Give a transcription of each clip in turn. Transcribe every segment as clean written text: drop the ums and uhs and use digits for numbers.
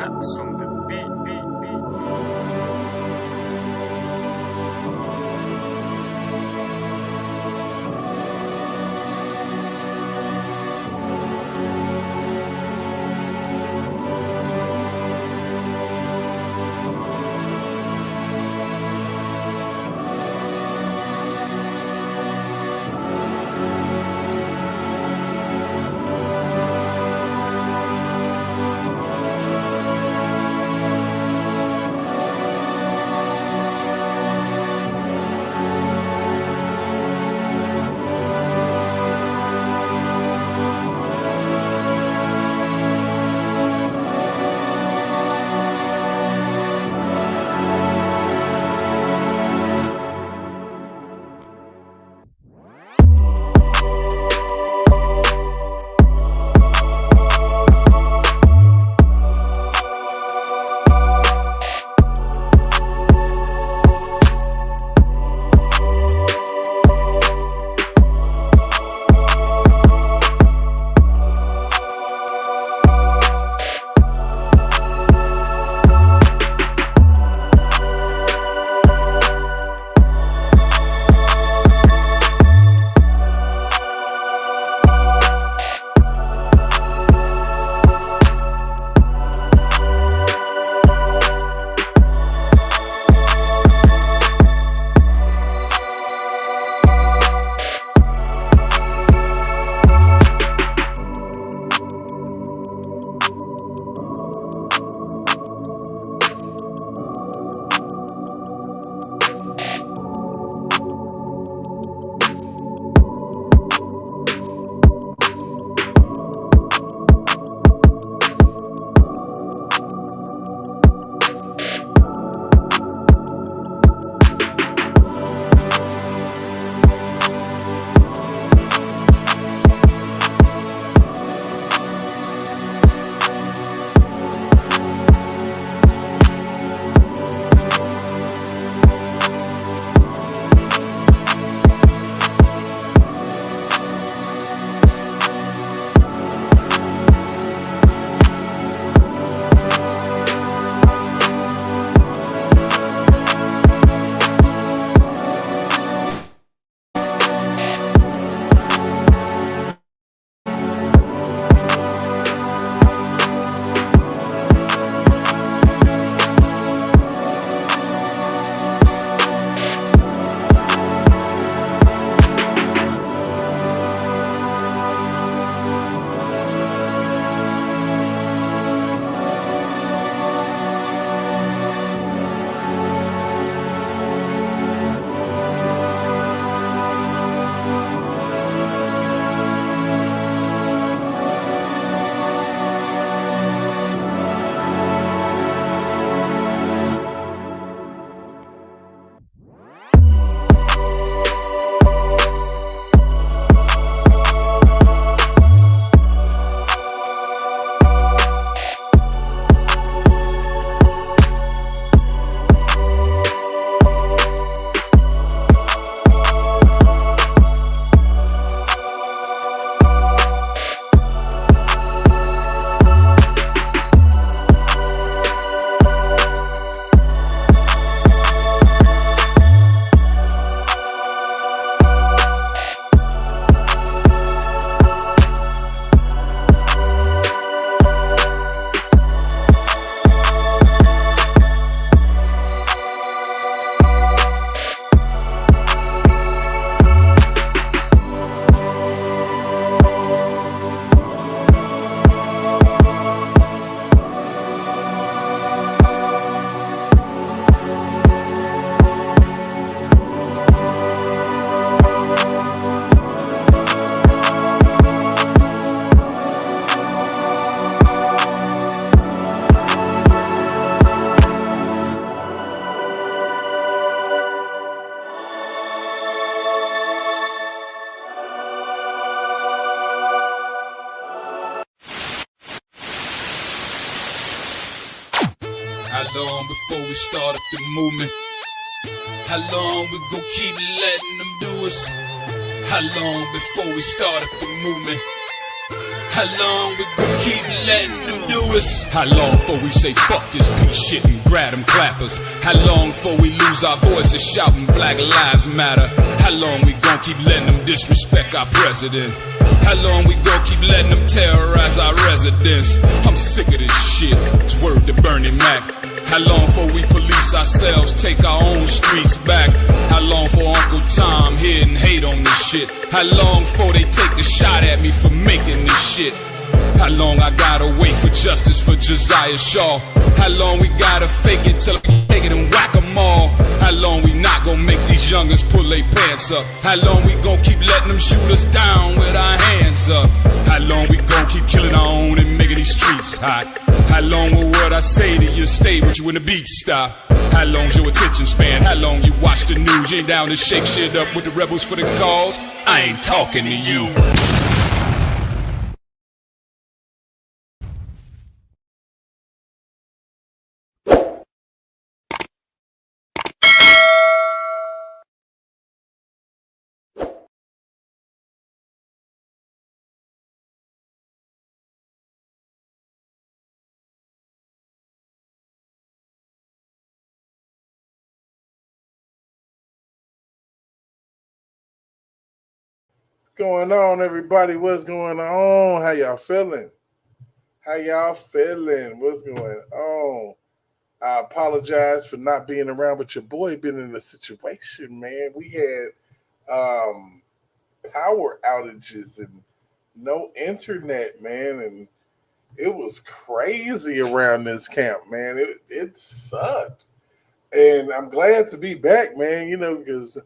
Max on the beat. How long before we start up the movement? How long we gon' keep letting them do us? How long before we start up the movement? How long we gon' keep letting them do us? How long before we say fuck this piece shit and grab them clappers? How long before we lose our voices shouting Black Lives Matter? How long we gon' keep letting them disrespect our president? How long we gon' keep letting them terrorize our residents? I'm sick of this shit, it's word to Bernie Mac. How long before we police ourselves, take our own streets back? How long for Uncle Tom here and hate on this shit? How long before they take a shot at me for making this shit? How long I gotta wait for justice for Josiah Shaw? How long we gotta fake it till we take it and whack 'em all? How long we not gonna make these youngers pull their pants up? How long we gonna keep letting them shoot us down with our hands up? How long we gonna keep killing our own and making these streets hot? How long will what I say to you stay with you when the beat stop? How long's your attention span? How long you watch the news? You ain't down to shake shit up with the rebels for the cause? I ain't talking to you. What's going on, everybody? What's going on? How y'all feeling? How y'all feeling? What's going on? I apologize for not being around, but your boy been in a situation, man. We had power outages and no internet, man, and it was crazy around this camp, man. It sucked. And I'm glad to be back, man, because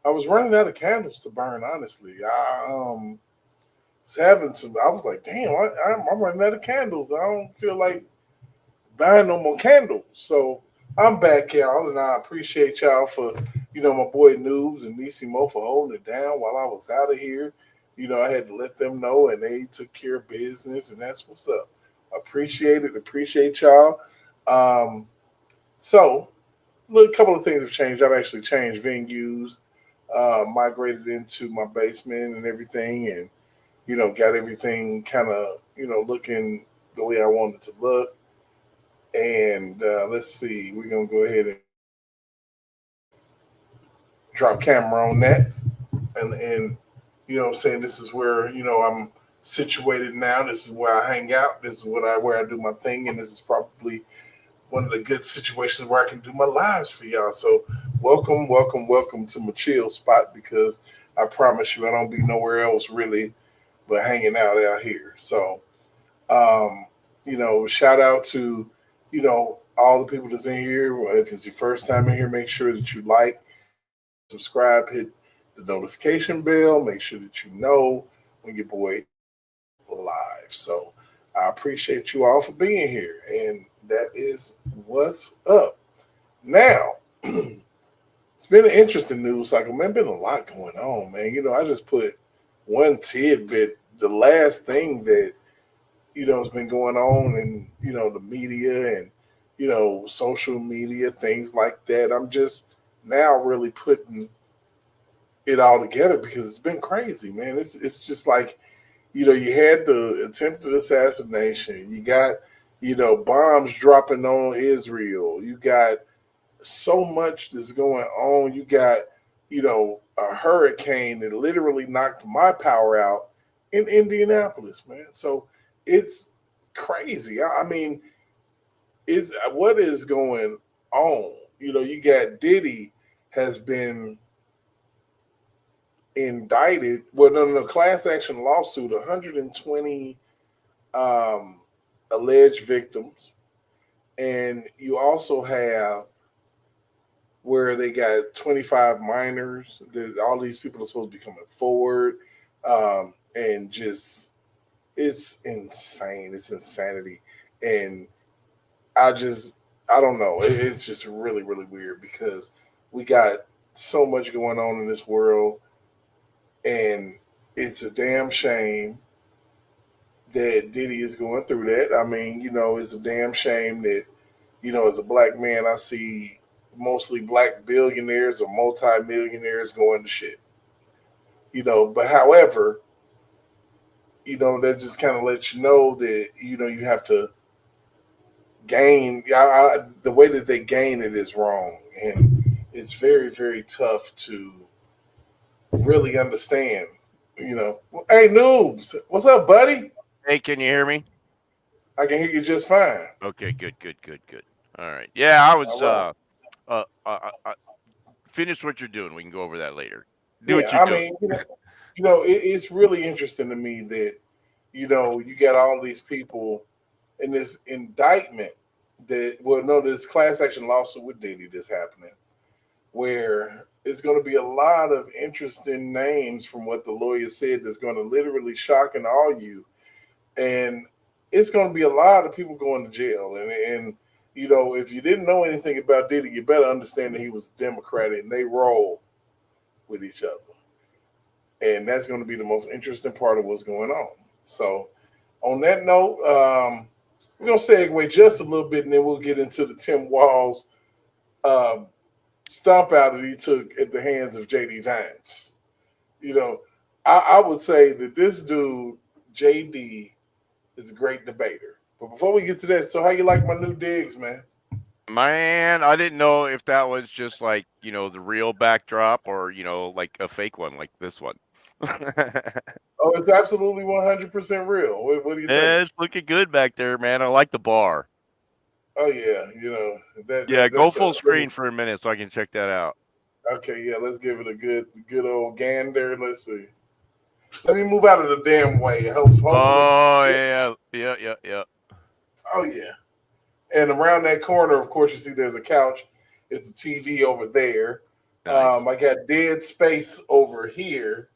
I was running out of candles to burn, honestly. I was having some, I was like, damn, I'm running out of candles. I don't feel like buying no more candles. So I'm back, y'all, and I appreciate y'all for, my boy Noobs and Nisi Mo for holding it down while I was out of here. I had to let them know, and they took care of business, and that's what's up. Appreciate it. Appreciate y'all. So, look, a couple of things have changed. I've actually changed venues, migrated into my basement and everything, and got everything kind of looking the way I wanted to look. And let's see, we're gonna go ahead and drop camera on that, and what I'm saying, this is where I'm situated now. This is where I hang out. This is where I do my thing, and this is probably one of the good situations where I can do my lives for y'all. So welcome to my chill spot, because I promise you I don't be nowhere else really but hanging out here. So shout out to all the people that's in here. If it's your first time in here, make sure that you like, subscribe, hit the notification bell, make sure that you know when your boy live. So I appreciate you all for being here, and that is what's up. Now, it's been an interesting news cycle, man. Been a lot going on, man. I just put one tidbit. The last thing that has been going on in the media and social media, things like that. I'm just now really putting it all together because it's been crazy, man. It's just like you had the attempted assassination. You got bombs dropping on Israel. You got so much that's going on. You got a hurricane that literally knocked my power out in Indianapolis, man. So it's crazy. I mean, is what is going on? You got Diddy has been indicted. Well, no, class action lawsuit, 120 alleged victims, and you also have where they got 25 minors. All these people are supposed to be coming forward, and just it's insane. It's insanity, and I don't know. It's just really, really weird because we got so much going on in this world, and it's a damn shame that Diddy is going through that. I mean, it's a damn shame that, as a black man, I see mostly black billionaires or multi-millionaires going to shit. But however, that just kind of lets you know that you have to gain. The way that they gain it is wrong, and it's very very tough to really understand. Hey noobs, what's up, buddy? Hey, can you hear me? I can hear you just fine. Okay, good, good, good, good. All right. Yeah, I All was right. finish what you're doing. We can go over that later. Do Yeah, what you're I doing. mean, it's really interesting to me that you got all these people in this indictment that well, no, this class action lawsuit with Diddy that's happening, where it's going to be a lot of interesting names from what the lawyer said that's going to literally shock and awe you, and it's going to be a lot of people going to jail, and if you didn't know anything about Diddy, you better understand that he was Democratic and they roll with each other. And that's going to be the most interesting part of what's going on. So, on that note, we're going to segue just a little bit and then we'll get into the Tim Walz um, stomp out that he took at the hands of JD Vance. You know, I would say that this dude, JD, is a great debater. But before we get to that, so how you like my new digs, man? Man, I didn't know if that was just like, the real backdrop or, like a fake one like this one. Oh, it's absolutely 100% real. What do you think? Yeah, it's looking good back there, man. I like the bar. Oh yeah, Yeah, go that's a full screen for a minute so I can check that out. okay. Yeah, let's give it a good old gander. Let's see. Let me move out of the damn way. Hopefully. Oh, yeah, yeah, yeah, yeah. Oh yeah. And around that corner, of course, you see there's a couch. It's a TV over there. Nice. I got dead space over here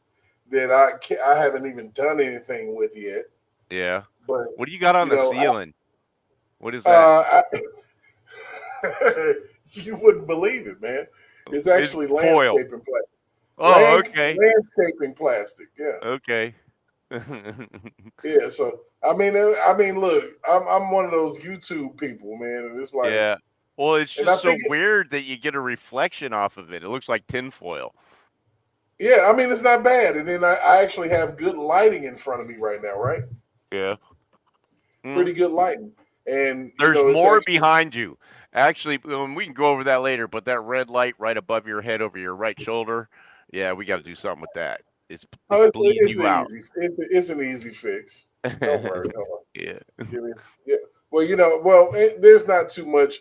that I haven't even done anything with yet. Yeah. But What do you got on you the know, ceiling? What is that? uh, you wouldn't believe it, man. It's It's actually foil. landscaping plastic. Oh, okay. Landscaping plastic. Yeah. Okay. Yeah, so look, I'm one of those YouTube people, man, and it's like, Yeah. Well, it's and I just think, so weird that you get a reflection off of it. It looks like tinfoil. yeah, I mean, it's not bad, and then I actually have good lighting in front of me right now, right? Yeah. Mm. Pretty good lighting, and There's it's more actually, behind you. Actually, we can go over that later, but that red light right above your head over your right shoulder, yeah, we got to do something with that. It's oh, bleeding it's you out. easy, it's an easy fix. Don't worry, hold on, Yeah. give me, yeah. Well, there's not too much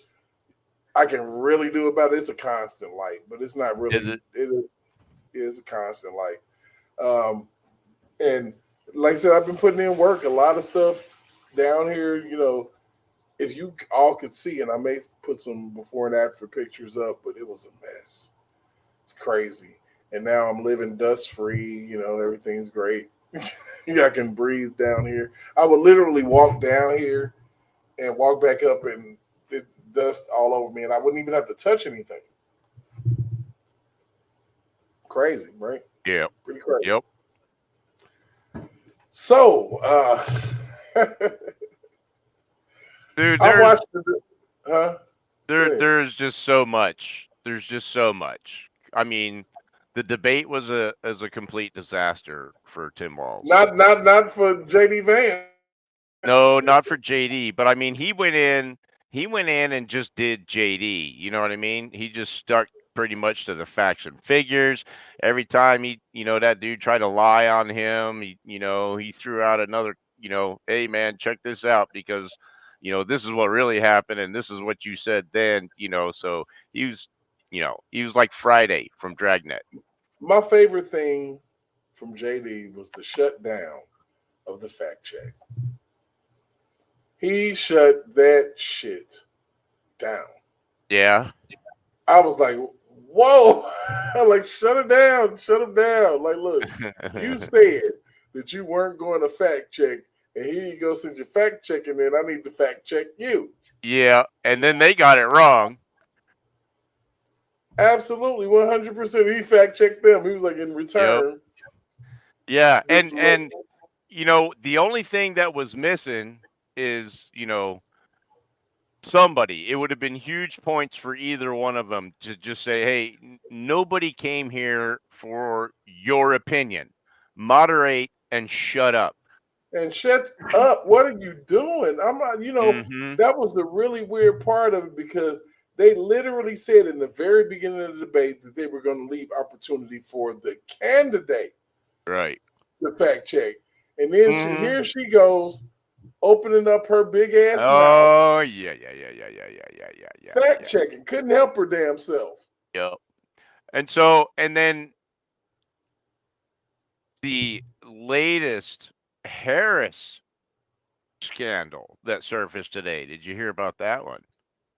I can really do about it. It's a constant light, but it's not Is really. it? It is a constant light. Um, and like I said, I've been putting in work. A lot of stuff down here. If you all could see, and I may put some before and after pictures up, but it was a mess. It's crazy. And now I'm living dust free. Everything's great. I can breathe down here. I would literally walk down here and walk back up, and it dust all over me, and I wouldn't even have to touch anything. Crazy, right? Yep. Pretty crazy. Yep. So, Dude, I watched the. Huh? Go ahead. there's just so much. There's just so much. I mean, the debate was a complete disaster for Tim Walz. Not for JD Vance. No, not for JD, but I mean, he went in and just did JD. You know what I mean? He just stuck pretty much to the facts and figures. Every time that dude tried to lie on him, he threw out another, hey man, check this out because, this is what really happened and this is what you said then, so he was, he was like Friday from Dragnet. My favorite thing from JD was the shutdown of the fact check. He shut that shit down. Yeah. I was like, whoa. I'm like, shut it down. Shut him down. Like, look, you said that you weren't going to fact check, and here you go, since you're fact checking, then I need to fact check you. Yeah, and then they got it wrong. Absolutely, 100%. He fact checked them. He was like, in Yep. return, Yeah, this and is what. and the only thing that was missing is, somebody. It would have been huge points for either one of them to just say, "Hey, nobody came here for your opinion. Moderate and shut up." And shut up. What are you doing? I'm not, Mm-hmm. that was the really weird part of it because they literally said in the very beginning of the debate that they were going to leave opportunity for the candidate Right. to fact check. And then Mm-hmm. here she goes, opening up her big ass mouth, Oh yeah. fact checking. Couldn't help her damn self. Yep. And then the latest Harris scandal that surfaced today. Did you hear about that one?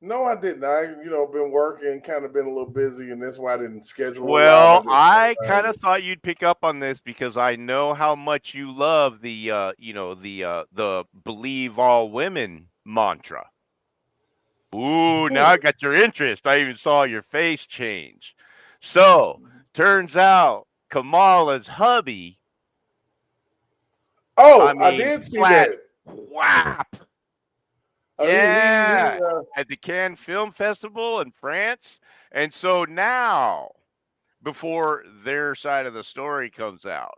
No, I didn't. I, been working, kind of been a little busy, and that's why I didn't schedule a live. I Well, just I kind of thought you'd pick up on this because I know how much you love the believe all women mantra. Ooh, now I got your interest. I even saw your face change. So, turns out Kamala's hubby, I Oh, I mean, did see flat that. whap. Oh, Yeah, at the Cannes Film Festival in France. And so now, before their side of the story comes out,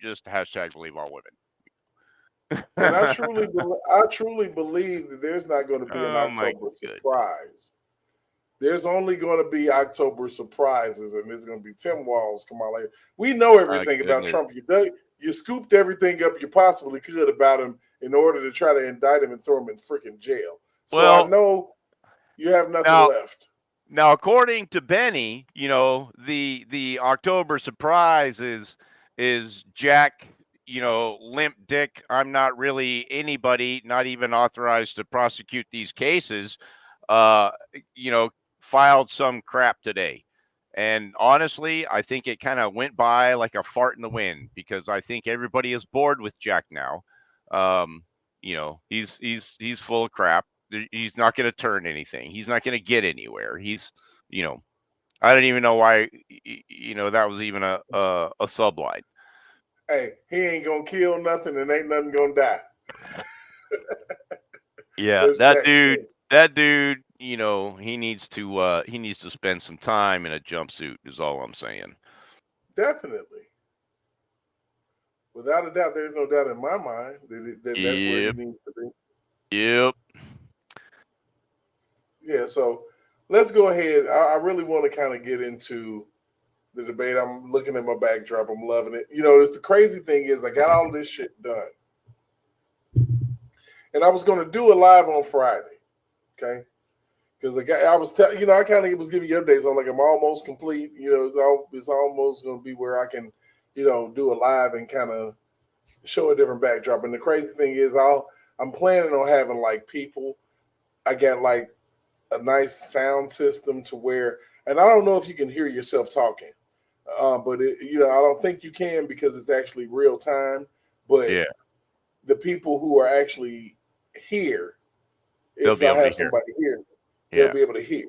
just hashtag believe all and women. I truly believe that there's not going to be an Oh my October goodness. surprise. There's only going to be October surprises, and there's going to be Tim Walz, Kamala. We know My everything about goodness. Trump. You scooped everything up you possibly could about him in order to try to indict him and throw him in freaking jail. So I Well, know you have nothing now left. Now, according to Benny, the October surprise is Jack, limp dick. I'm not really anybody, not even authorized to prosecute these cases. Uh, you know, filed some crap today, and honestly, I think it kind of went by like a fart in the wind because I think everybody is bored with Jack now. He's full of crap. He's not going to turn anything. He's not going to get anywhere. You know, I don't even know why, that was even a subline. Hey, he ain't gonna kill nothing, and ain't nothing gonna die. Yeah, That's that Jack. dude, that dude, he needs to spend some time in a jumpsuit. Is all I'm saying. Definitely. Without a doubt, there's no doubt in my mind that's where he Yep, needs to be. yep. Yeah, so let's go ahead. I really want to kind of get into the debate. I'm looking at my backdrop. I'm loving it. The crazy thing is I got all this shit done. And I was going to do it live on Friday. Okay. Because I was I kind of was giving you updates on like I'm almost complete. It's almost going to be where I can, do a live and kind of show a different backdrop. And the crazy thing is I'm planning on having like people. I got like a nice sound system to where, and I don't know if you can hear yourself talking, but I don't think you can because it's actually real time. But Yeah, the people who are actually here, they'll if be I able to have hear. somebody here, they'll Yeah, be able to hear.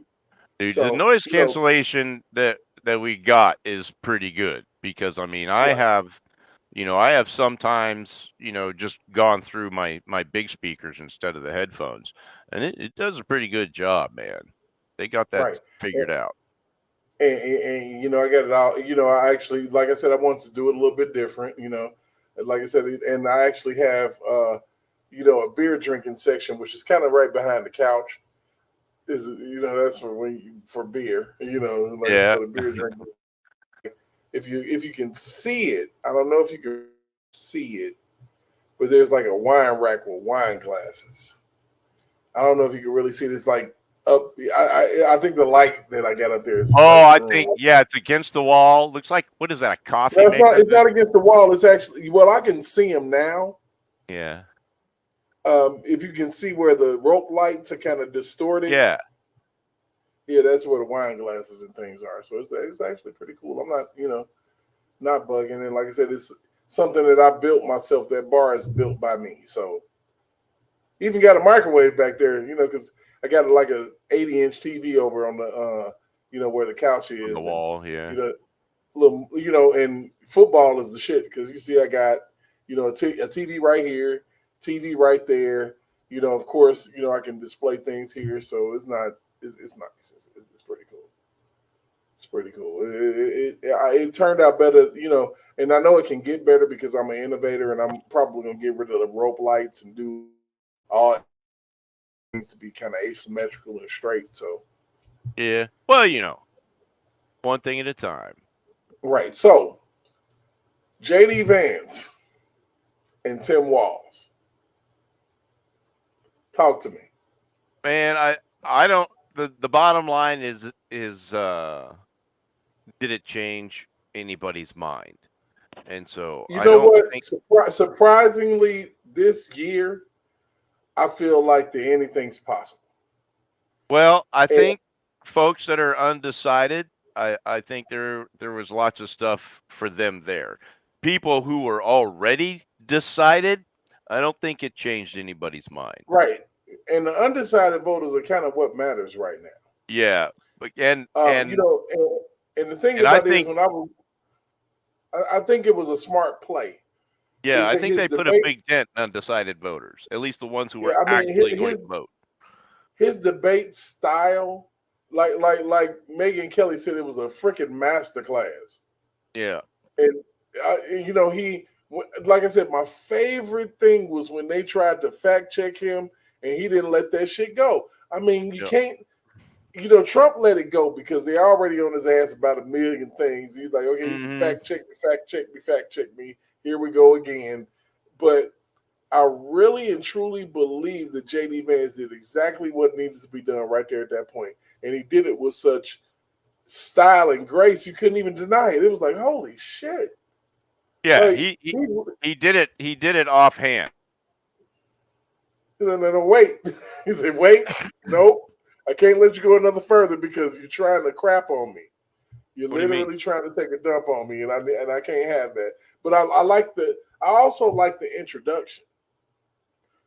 dude, the So noise cancellation that we got is pretty good because I mean right, I have sometimes just gone through my big speakers instead of the headphones, and it does a pretty good job, man. They got that right. figured out. And I got it all. I actually, like I said, I wanted to do it a little bit different. Like I said, and I actually have, a beer drinking section, which is kind of right behind the couch. Is that's for beer. Like Yeah. for the beer drinking. If you can see it, I don't know if you can see it, but there's like a wine rack with wine glasses. I don't know if you can really see it. It's like up. I think the light that I got up there is Oh, like I screwing. think yeah, it's against the wall. Looks like what is that? A coffee No, it's not. maker? It's not against the wall. It's actually I can see them now. Yeah. If you can see where the rope lights are kind of distorted, Yeah. yeah, that's where the wine glasses and things are. So it's actually pretty cool. I'm not not bugging, and like I said, it's something that I built myself. That bar is built by me. So even got a microwave back there, because I got like a 80-inch TV over on the where the couch On the is, and wall. Yeah. you know little and football is the shit because you see I got a TV right here, TV right there. Of course, I can display things here, so it's not it's nice. It's pretty cool. It's pretty cool. It turned out better. And I know it can get better because I'm an innovator, and I'm probably gonna get rid of the rope lights and do all it needs to be kind of asymmetrical and straight. So Yeah. Well, one thing at a time. right. So JD Vance and Tim Walz. Talk to me. Man, I don't. The bottom line is did it change anybody's mind? And so You I know don't what? think. Surprisingly, this year, I feel like anything's possible. Well, I And think folks that are undecided, I think there was lots of stuff for them there. People who were already decided, I don't think it changed anybody's mind. right, and the undecided voters are kind of what matters right now. Yeah, but You know, and the thing and I about it is think when I think it was a smart play. yeah, Is I that think his they put a debate? big dent in undecided voters, at least the ones who Yeah, were I mean actually going to vote. his debate style, like Megan Kelly said, it was a freaking masterclass. Yeah. And you know, like I said, my favorite thing was when they tried to fact check him and he didn't let that shit go. I mean, you Yeah. can't. You know, Trump let it go because they already on his ass about a million things. He's like, okay, Mhm. fact check me. Here we go again. But I really and truly believe that JD Vance did exactly what needed to be done right there at that point. And he did it with such style and grace, you couldn't even deny it. It was like, holy shit. Yeah, Like, he did it. He did it offhand. no, wait. He said, wait, nope. I can't let you go another further because you're trying to crap on me. You're What do you mean? literally trying to take a dump on me, and I can't have that. But I also like the introduction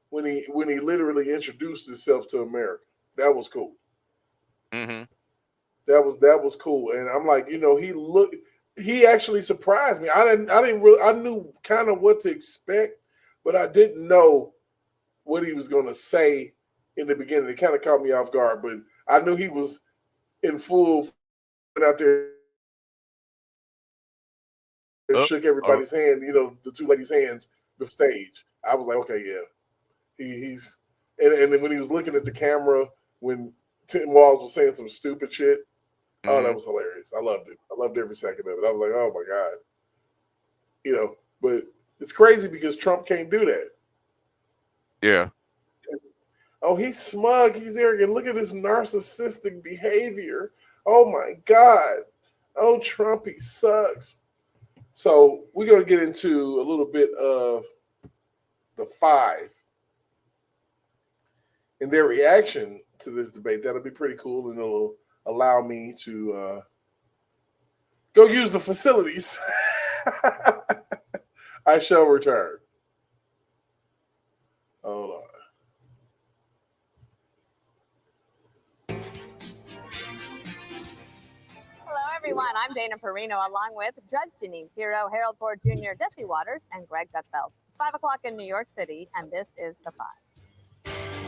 when he literally introduced himself to America. That was cool. Mhm. That was cool. And I'm like, you know, he actually surprised me. I knew kind of what to expect, but I didn't know what he was gonna say in the beginning. It kind of caught me off guard, but I knew he was in full out there and Oh, shook oh, everybody's hand, you know, the two ladies' hands the stage. I was like, okay, yeah. He's and then when he was looking at the camera when Tim Walz was saying some stupid shit, oh, that mhm. was hilarious. I loved it. I loved every second of it. I was like, oh my God. You know, but it's crazy because Trump can't do that. Yeah. Oh, he's smug, he's arrogant. Look at his narcissistic behavior. Oh my God. Oh, Trump, he sucks. So we're gonna get into a little bit of the five and their reaction to this debate. That'll be pretty cool, and it'll allow me to go use the facilities. I shall return. Hold on. Hello, everyone. I'm Dana Perino, along with Judge Janine Pirro, Harold Ford Jr., Jesse Waters, and Greg Gutfeld. It's 5 o'clock in New York City, and this is The Five.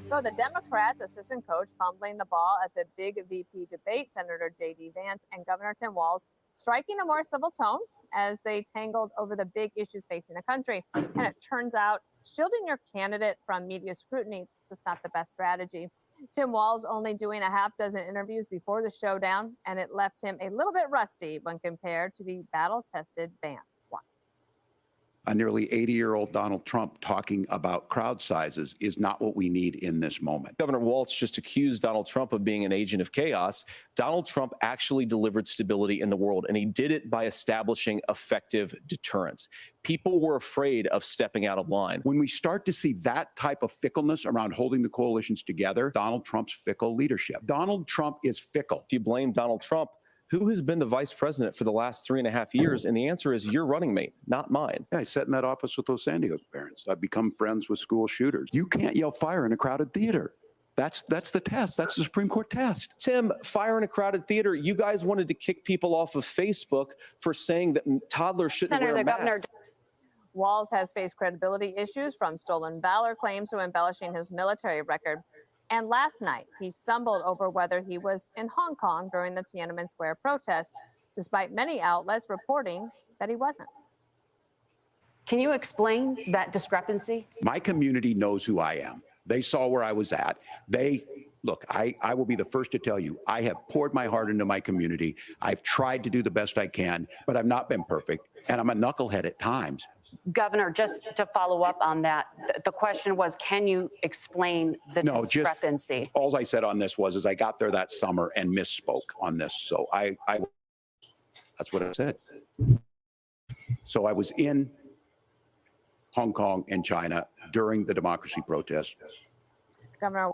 So the Democrats' assistant coach fumbling the ball at the big VP debate, Senator J.D. Vance and Governor Tim Walz, striking a more civil tone as they tangled over the big issues facing the country. And it turns out shielding your candidate from media scrutiny is just not the best strategy. Tim Walz only doing a half dozen interviews before the showdown, and it left him a little bit rusty when compared to the battle-tested Vance. Watch. A nearly 80-year-old Donald Trump talking about crowd sizes is not what we need in this moment. Governor Walz just accused Donald Trump of being an agent of chaos. Donald Trump actually delivered stability in the world, and he did it by establishing effective deterrence. People were afraid of stepping out of line. When we start to see that type of fickleness around holding the coalitions together, Donald Trump's fickle leadership. Donald Trump is fickle. If you blame Donald Trump, who has been the vice president for the last 3.5 years? And the answer is your running mate, not mine. Yeah, I sat in that office with those San Diego parents. I've become friends with school shooters. You can't yell fire in a crowded theater. That's the test. That's the Supreme Court test. Tim, fire in a crowded theater. You guys wanted to kick people off of Facebook for saying that toddlers shouldn't wear masks. Walz has faced credibility issues from stolen valor claims to embellishing his military record. And last night, he stumbled over whether he was in Hong Kong during the Tiananmen Square protest, despite many outlets reporting that he wasn't. Can you explain that discrepancy? My community knows who I am. They saw where I was at. Look, I will be the first to tell you, I have poured my heart into my community. I've tried to do the best I can, but I've not been perfect. And I'm a knucklehead at times. Governor, just to follow up on that, the question was, can you explain the discrepancy? All I said on this was I got there that summer and misspoke on this. So that's what I said. So I was in Hong Kong and China during the democracy protest. Governor.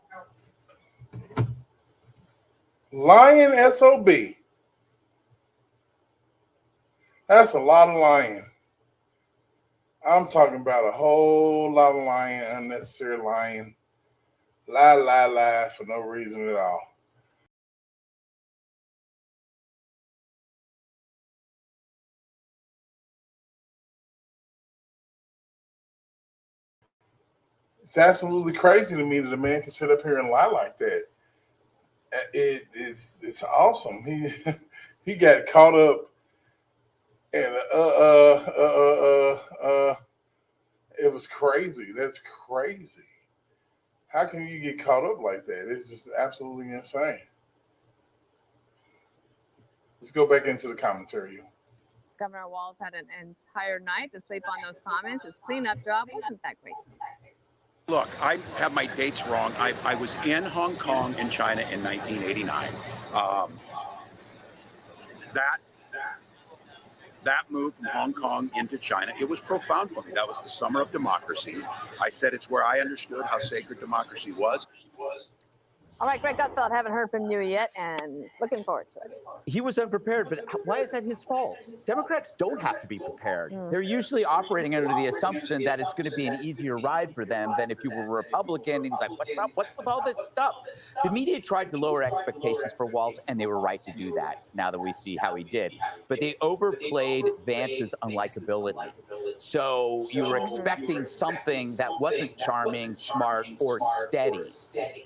Lying SOB. That's a lot of lying. I'm talking about a whole lot of lying, unnecessary lying. Lie for no reason at all. It's absolutely crazy to me that a man can sit up here and lie like that. It's awesome. He got caught up and it was crazy. That's crazy. How can you get caught up like that? It's just absolutely insane. Let's go back into the commentary. Governor Walz had an entire night to sleep on those comments. His cleanup job wasn't that great. Look, I have my dates wrong. I was in Hong Kong and China in 1989. That move from Hong Kong into China, it was profound for me. That was the summer of democracy. I said it's where I understood how sacred democracy was. All right, Greg Gutfeld, haven't heard from you yet, and looking forward to it. He was unprepared, but why is that his fault? Democrats don't have to be prepared. They're usually operating under the assumption that it's going to be an easier ride for them than if you were a Republican. And he's like, what's up? What's with all this stuff? The media tried to lower expectations for Walz, and they were right to do that now that we see how he did. But they overplayed Vance's unlikability. So you were expecting something that wasn't charming, smart, or steady.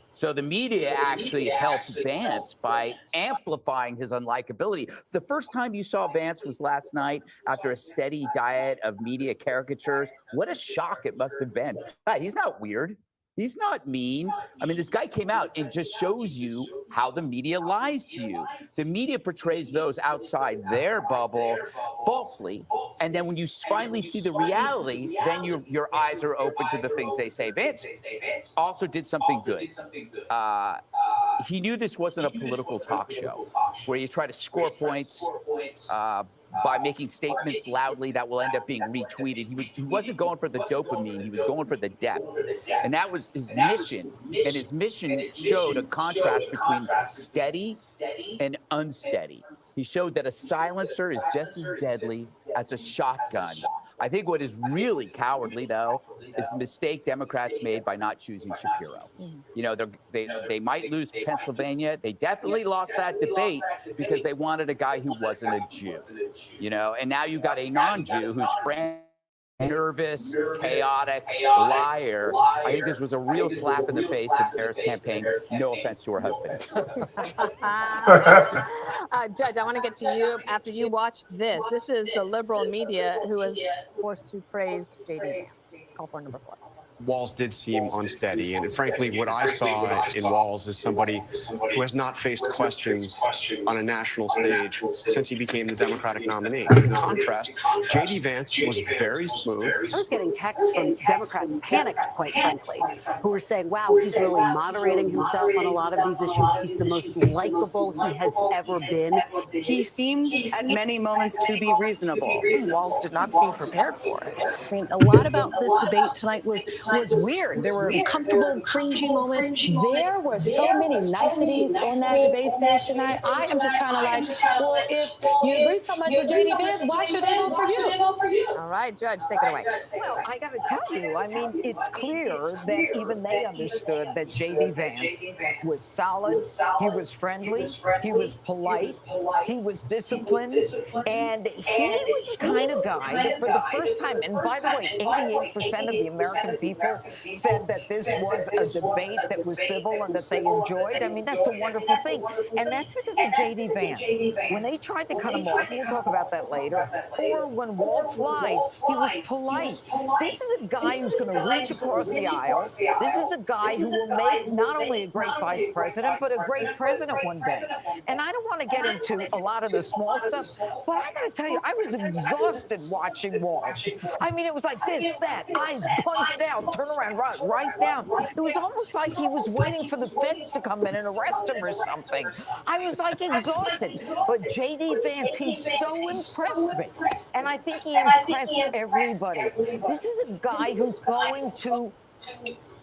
So the media actually helped Vance by amplifying his unlikability. The first time you saw Vance was last night after a steady diet of media caricatures. What a shock it must have been. He's not weird. He's not mean. I mean, this guy came out and just shows you how the media lies to you. The media portrays those outside their bubble falsely. And then when you finally see the reality, then your eyes are open to the things they say. Vance also did something good. He knew this wasn't a political talk show where you try to score points by making statements loudly that will end up being retweeted. He wasn't going for the dopamine. He was going for the depth. And that was his mission. And his mission showed a contrast between steady and unsteady. He showed that a silencer is just as deadly as a shotgun. I think what is really cowardly, though, is the mistake Democrats made by not choosing Shapiro. You know, they might lose Pennsylvania. They definitely lost that debate because they wanted a guy who wasn't a Jew. You know, and now you got a non-Jew who's nervous, chaotic, liar. I think this was a real slap in the face of Harris' campaign. No offense to her husband. Judge, I want to get to you after you watch this. This is the liberal media who is forced to praise J.D. Call for number 4. Walz did seem unsteady, and frankly, what I saw in Walz is somebody who has not faced questions on a national stage since he became the Democratic nominee. In contrast, J.D. Vance was very smooth. I was getting texts from Democrats panicked, quite frankly, who were saying, wow, he's really moderating himself on a lot of these issues. He's the most likable he has ever been. He seemed at many moments to be reasonable. Walz did not seem prepared for it. I mean, a lot about this debate tonight was weird. There were uncomfortable, cringy moments. There were so many niceties on that debate stage tonight. I am just kind of like, well, if you agree so much with J.D. Vance, why should they vote for you? All right, Judge, take it away. Well, I got to tell you, I mean, it's clear that even they understood that J.D. Vance was solid, he was friendly, he was polite, he was disciplined, and he was the kind of guy that for the first time, and by the way, 88% of the American people people said that this was a debate that was civil and that they enjoyed. I mean, that's a wonderful thing. And that's because of J.D. Vance. When they tried to cut him off, we'll talk about that later, or when Walz lied, he was polite. This is a guy who's going to reach across the aisle. This is a guy who will make not only a great vice president, but a great president one day. And I don't want to get into a lot of the small stuff, but I got to tell you, I was exhausted watching Walz. I mean, it was like this, that, eyes punched out, turn around, right down. It was almost like he was waiting for the feds to come in and arrest him or something. I was like exhausted. But J.D. Vance, he so impressed me. And I think he impressed everybody. This is a guy who's going to...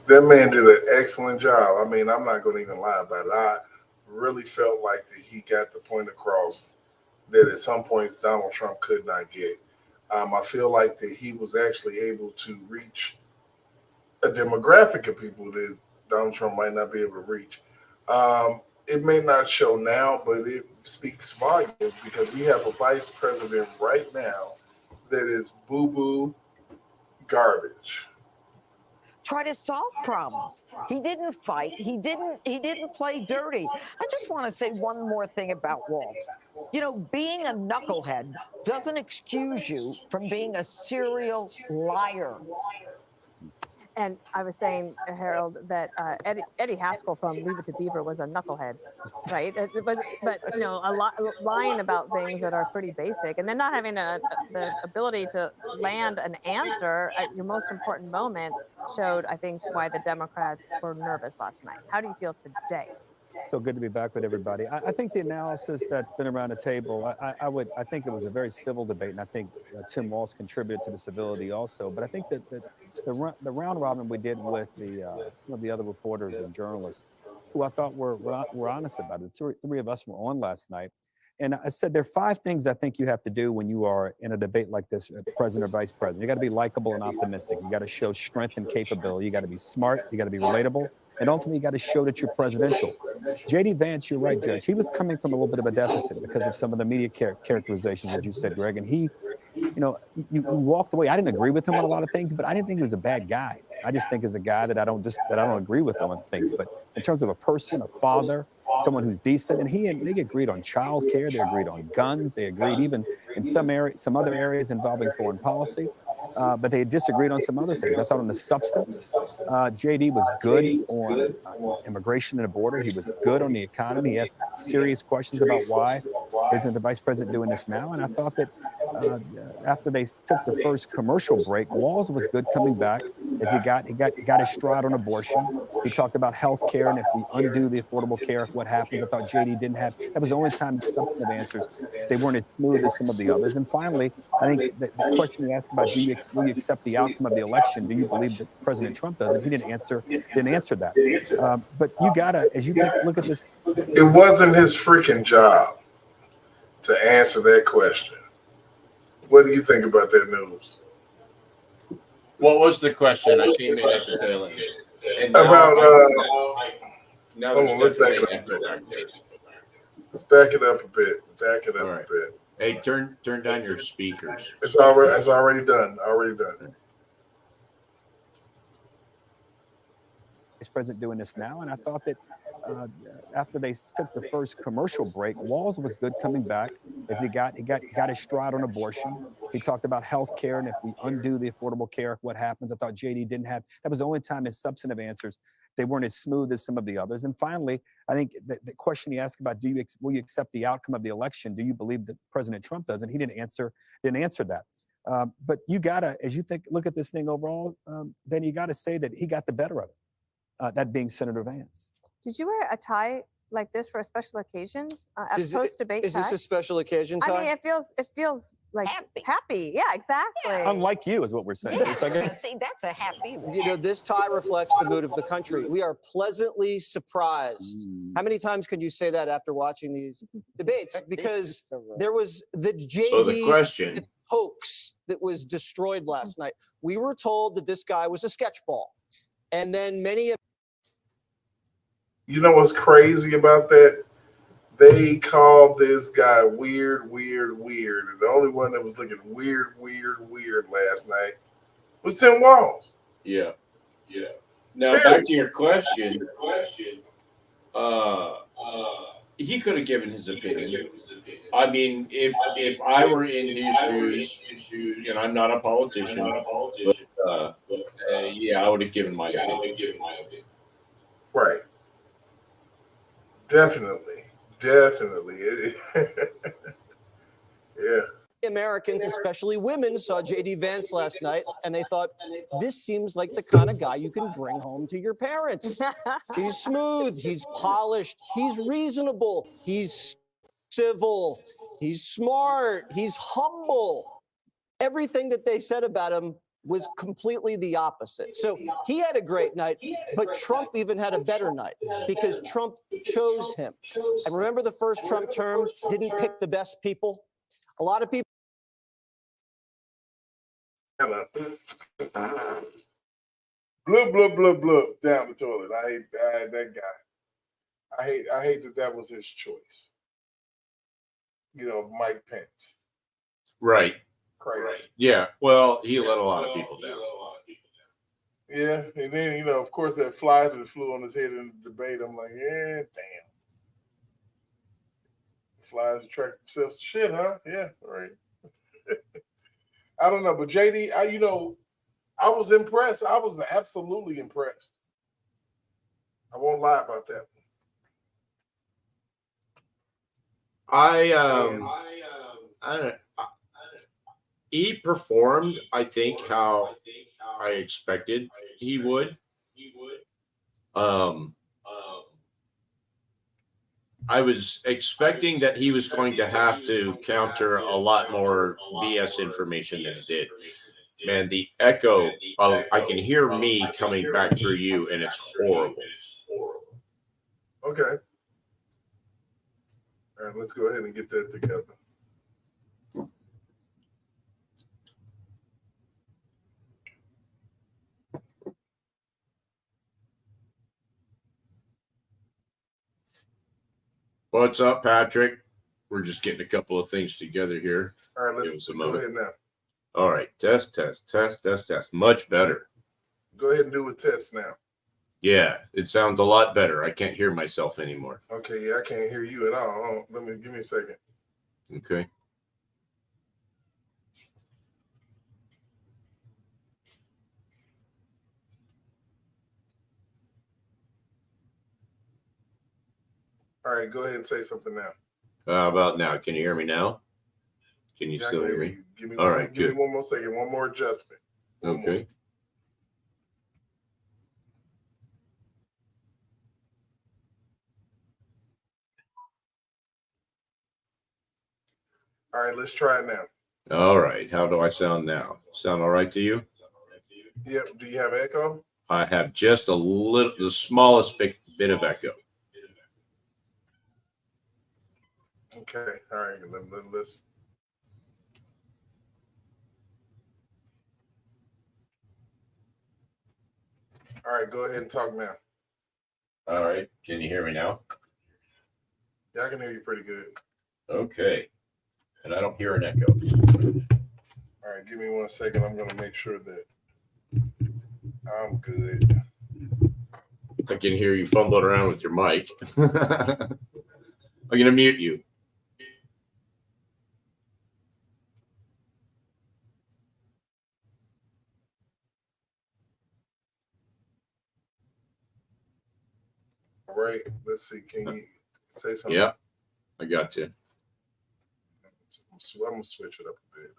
That man did an excellent job. I mean, I'm not going to even lie about it. I really felt like that he got the point across that at some points Donald Trump could not get. I feel like that he was actually able to reach a demographic of people that Donald Trump might not be able to reach. It may not show now, but it speaks volumes because we have a vice president right now that is boo-boo garbage. Try to solve problems. He didn't fight. He didn't play dirty. I just want to say one more thing about Walz. You know, being a knucklehead doesn't excuse you from being a serial liar. And I was saying, Harold, that Eddie Haskell from Leave It to Beaver was a knucklehead, right? It was, but you know, lying about things that are pretty basic, and then not having the ability to land an answer at your most important moment showed, I think, why the Democrats were nervous last night. How do you feel today? So good to be back with everybody. I think the analysis that's been around the table, I think it was a very civil debate, and I think Tim Walz contributed to the civility also. But I think that the round robin we did with some of the other reporters and journalists, who I thought were honest about it. Three of us were on last night, and I said there are 5 things I think you have to do when you are in a debate like this, president or vice president. You got to be likable and optimistic. You got to show strength and capability. You got to be smart. You got to be relatable. And ultimately, you got to show that you're presidential. J.D. Vance, you're right, Judge. He was coming from a little bit of a deficit because of some of the media characterizations, as you said, Greg. And he, you know, you walked away. I didn't agree with him on a lot of things, but I didn't think he was a bad guy. I just think he's a guy that I don't agree with on things. But in terms of a person, a father, someone who's decent, and they agreed on child care, they agreed on guns, they agreed even in some other areas involving foreign policy. But they disagreed on some other things. I thought on the substance, J.D. was good on immigration and the border. He was good on the economy. He asked serious questions about why isn't the vice president doing this now? And I thought that after they took the first commercial break, Walz was good coming back as he got his stride on abortion. He talked about health care, and if we undo the Affordable Care, what happens? I thought J.D. didn't have. That was the only time substantive answers. They weren't as smooth as some of the others. And finally, I think the question he asked about will you accept the outcome of the election? Do you believe that President Trump does? And he didn't answer that. But you gotta, as you look at this, it wasn't his freaking job to answer that question. What do you think about that news? What was the question? I came in at the tail end. About now there's let's back it up a bit. Let's back it up a bit. Back it up a bit. Hey, turn down your speakers. It's already done. Vice president doing this now, and I thought that after they took the first commercial break, Walz was good coming back as he got his stride on abortion. He talked about health care, and if we undo the Affordable Care, what happens? I thought J.D. didn't have. That was the only time his substantive answers, they weren't as smooth as some of the others. And finally, I think the question he asked about will you accept the outcome of the election? Do you believe that President Trump does? And he didn't answer that. But you gotta, as you look at this thing overall, then you gotta say that he got the better of it. That being Senator Vance. Did you wear a tie like this for a special occasion? Post-debate tie? Is this a special occasion tie? I mean, it feels like happy. Yeah, exactly. Yeah. Unlike you, is what we're saying. Yeah. See, that's a happy one. You know, this tie reflects the mood of the country. We are pleasantly surprised. How many times could you say that after watching these debates? Because there was the JD hoax that was destroyed last night. We were told that this guy was a sketchball. And then many of You know what's crazy about that? They called this guy weird. And the only one that was looking weird last night was Tim Walz. Yeah. Now back to your question. He could have given his opinion. I mean, if I were in his shoes, and I'm not a politician, but yeah, I would have given my opinion. Right. Definitely. Yeah. Americans, especially women, saw J.D. Vance last night and they thought, this seems like the kind of guy you can bring home to your parents. He's smooth, he's polished, he's reasonable, he's civil, he's smart, he's humble. Everything that they said about him was completely the opposite. So he had a great night, but Trump even had a better night because Trump chose him. And remember the first Trump term didn't pick the best people? A lot of people. Blub, blub, blub, blub down the toilet. I hate that guy. I hate that was his choice. You know, Mike Pence. Right. Crazy. Yeah. Well, he let a lot of people down. Yeah, and then, you know, of course, that fly that flew on his head in the debate, I'm like, yeah, damn. Flies attract themselves to shit, huh? Yeah, right. I don't know, but JD, I was impressed. I was absolutely impressed. I won't lie about that. He performed, I think, how I expected he would. I was expecting that he was going to have to counter a lot more BS information than he did. Man, the echo of I can hear me coming back through you, and it's horrible. Okay. All right, let's go ahead and get that together. What's up, Patrick? We're just getting a couple of things together here. All right, let's go ahead now. All right, test. Much better. Go ahead and do a test now. Yeah, it sounds a lot better. I can't hear myself anymore. Okay, yeah, I can't hear you at all. Give me a second. Okay. All right, go ahead and say something now. How about now? Can you hear me now? Can you still hear me? Give me all right, give good. me one more second, one more adjustment. Okay. All right, let's try it now. All right. How do I sound now? Sound all right to you? Yep. Do you have echo? I have just the smallest bit of echo. Okay. All right. Let's. All right. Go ahead and talk now. All right. Can you hear me now? Yeah, I can hear you pretty good. Okay. And I don't hear an echo. All right. Give me 1 second. I'm going to make sure that I'm good. I can hear you fumbling around with your mic. I'm going to mute you. All right. Let's see. Can you say something? Yeah, I got you. I'm going to switch it up a bit.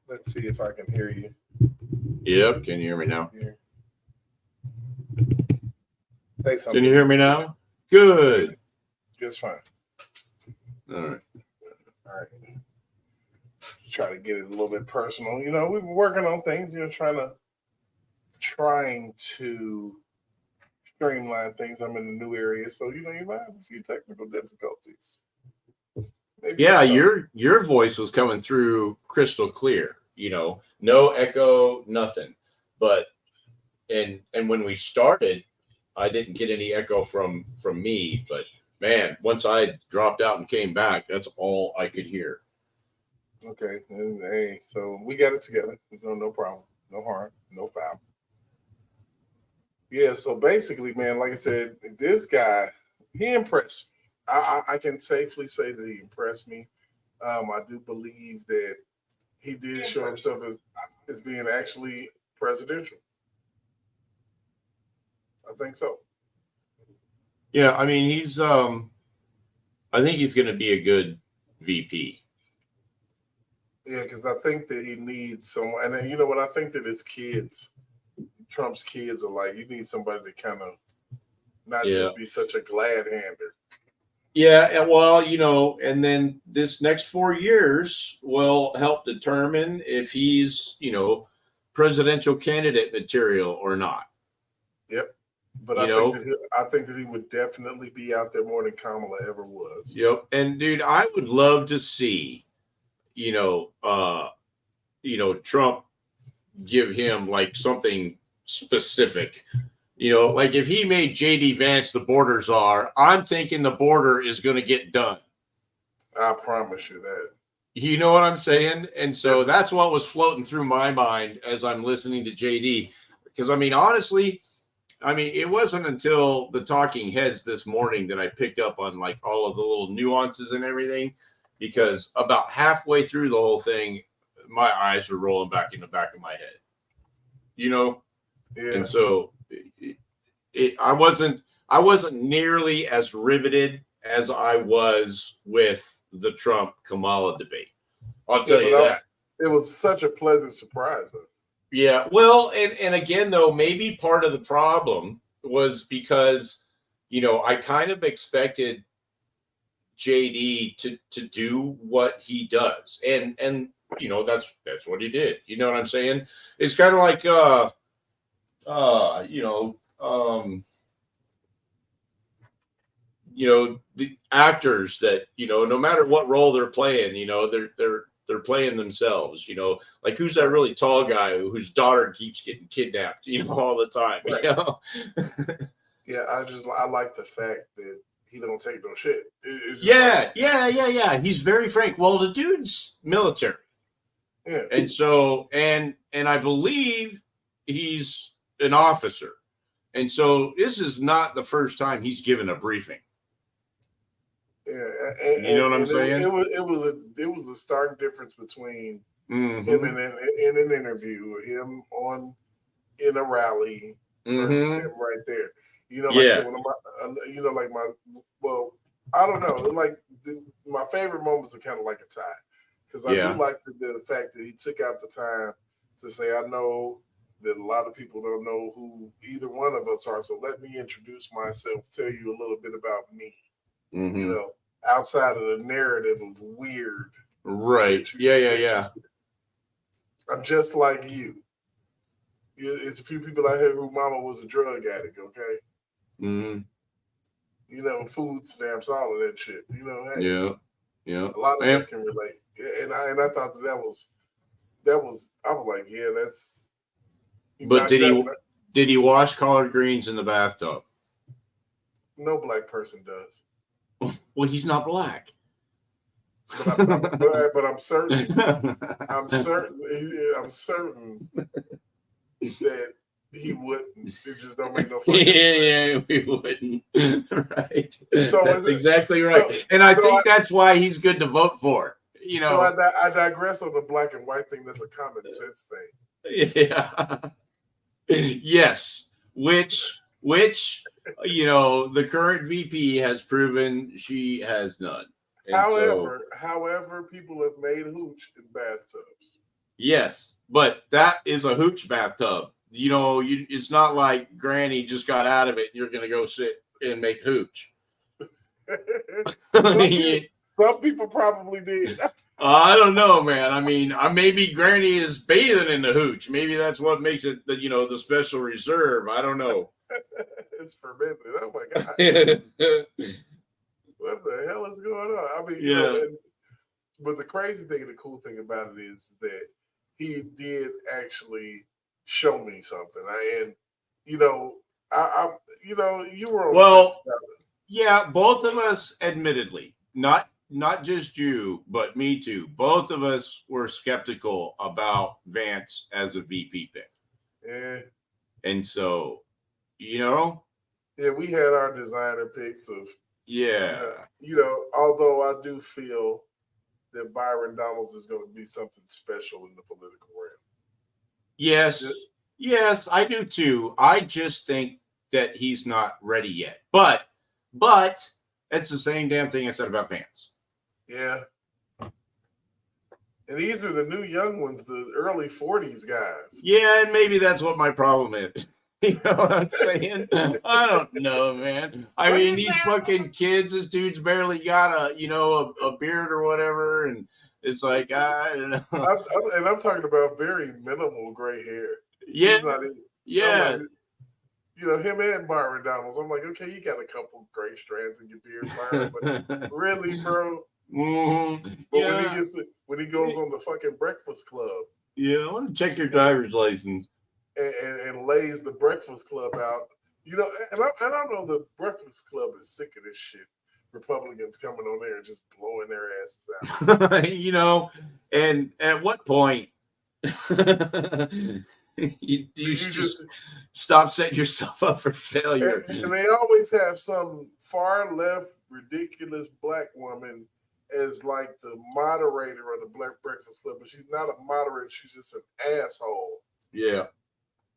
Let's see if I can hear you. Yep. Can you hear me now? Say something. Can you hear me now? Good. Just fine. All right. All right. Try to get it a little bit personal. You know, we've been working on things, you know, trying to streamline things. I'm in a new area, so you know, you might have a few technical difficulties. Maybe yeah, your voice was coming through crystal clear, you know, no echo, nothing. But and when we started, I didn't get any echo from me, but man, once I dropped out and came back, that's all I could hear. Okay. And, hey, so we got it together. There's no problem, no harm, no foul. Yeah. So basically, man, like I said, this guy, he impressed me. I can safely say that he impressed me. I do believe that he did show himself as being actually presidential. I think so. Yeah, I mean, I think he's going to be a good VP. Yeah, because I think that he needs someone, and then, you know what? I think that his kids, Trump's kids, are like, you need somebody to kind of not just be such a glad hander. Yeah, and well, and then this next 4 years will help determine if he's, presidential candidate material or not. Yep. But I think that he would definitely be out there more than Kamala ever was. Yep. And dude, I would love to see, Trump give him like something specific. Like if he made JD Vance the border czar, I'm thinking the border is going to get done. I promise you that. You know what I'm saying? And so that's what was floating through my mind as I'm listening to JD. Because, I mean, honestly, it wasn't until the talking heads this morning that I picked up on like all of the little nuances and everything. Because about halfway through the whole thing, my eyes were rolling back in the back of my head. Yeah. And so I wasn't nearly as riveted as I was with the Trump Kamala debate. I'll tell you that. It was such a pleasant surprise. Yeah. Well, and again, though, maybe part of the problem was because, I kind of expected JD to do what he does. And that's what he did. You know what I'm saying? It's kind of like the actors that, no matter what role they're playing, they're playing themselves, like who's that really tall guy whose daughter keeps getting kidnapped, all the time. Right. Yeah, I like the fact that he don't take no shit. Yeah. He's very frank. Well, the dude's military. Yeah. And so, and I believe he's an officer. And so this is not the first time he's given a briefing. Yeah, you know what I'm saying? It was a stark difference between him in an interview, him in a rally versus him right there. I don't know. Like my favorite moments are kind of like a tie because I do like the fact that he took out the time to say, I know that a lot of people don't know who either one of us are, so let me introduce myself, tell you a little bit about me. Outside of the narrative of weird. Right. Yeah. I'm just like you. It's a few people out here who mama was a drug addict, okay? Food stamps, all of that shit. Hey, yeah. A lot of us can relate. Yeah, and I thought that was I was like, yeah, that's. But did he wash collard greens in the bathtub? No black person does. Well, he's not black. But I'm certain. I'm certain that he wouldn't. It just don't make no sense. Yeah, we wouldn't. Right. So that's exactly right. And I think that's why he's good to vote for. So I digress on the black and white thing. That's a common sense thing. Yeah. Yes. Which the current VP has proven she has none. And however, people have made hooch in bathtubs. Yes, but that is a hooch bathtub. It's not like Granny just got out of it and you're going to go sit and make hooch. Some people probably did. I don't know, man. Maybe Granny is bathing in the hooch. Maybe that's what makes it the special reserve. I don't know. It's fermented. Oh my God. What the hell is going on? But the crazy thing and the cool thing about it is that he did actually show me something. And you know, you know, you were on the Well, fence about it. yeah, both of us, admittedly, not just you, but me too. Both of us were skeptical about Vance as a VP pick, Yeah, and so, you know, yeah, we had our designer picks of, yeah, although I do feel that Byron Donalds is going to be something special in the political realm. yes, yes, I do too. I just think that he's not ready yet. But it's the same damn thing I said about Vance. Yeah. And these are the new young ones, the early 40s guys. Yeah, and maybe that's what my problem is. You know what I'm saying? I don't know, man. I mean, these fucking kids, this dude's barely got a beard or whatever, and it's like, I don't know. I'm talking about very minimal gray hair. Yeah, He's not even, yeah. I'm like, him and Byron Donalds. I'm like, okay, you got a couple gray strands in your beard, Byron, but really, bro. Mm-hmm. But Yeah. when he goes on the fucking Breakfast Club, Yeah, I want to check your driver's license. And lays the Breakfast Club out, and I know the Breakfast Club is sick of this shit. Republicans coming on there and just blowing their asses out. And at what point you just stop setting yourself up for failure? And they always have some far left, ridiculous black woman as like the moderator of the Black Breakfast Club, but she's not a moderator. She's just an asshole. Yeah.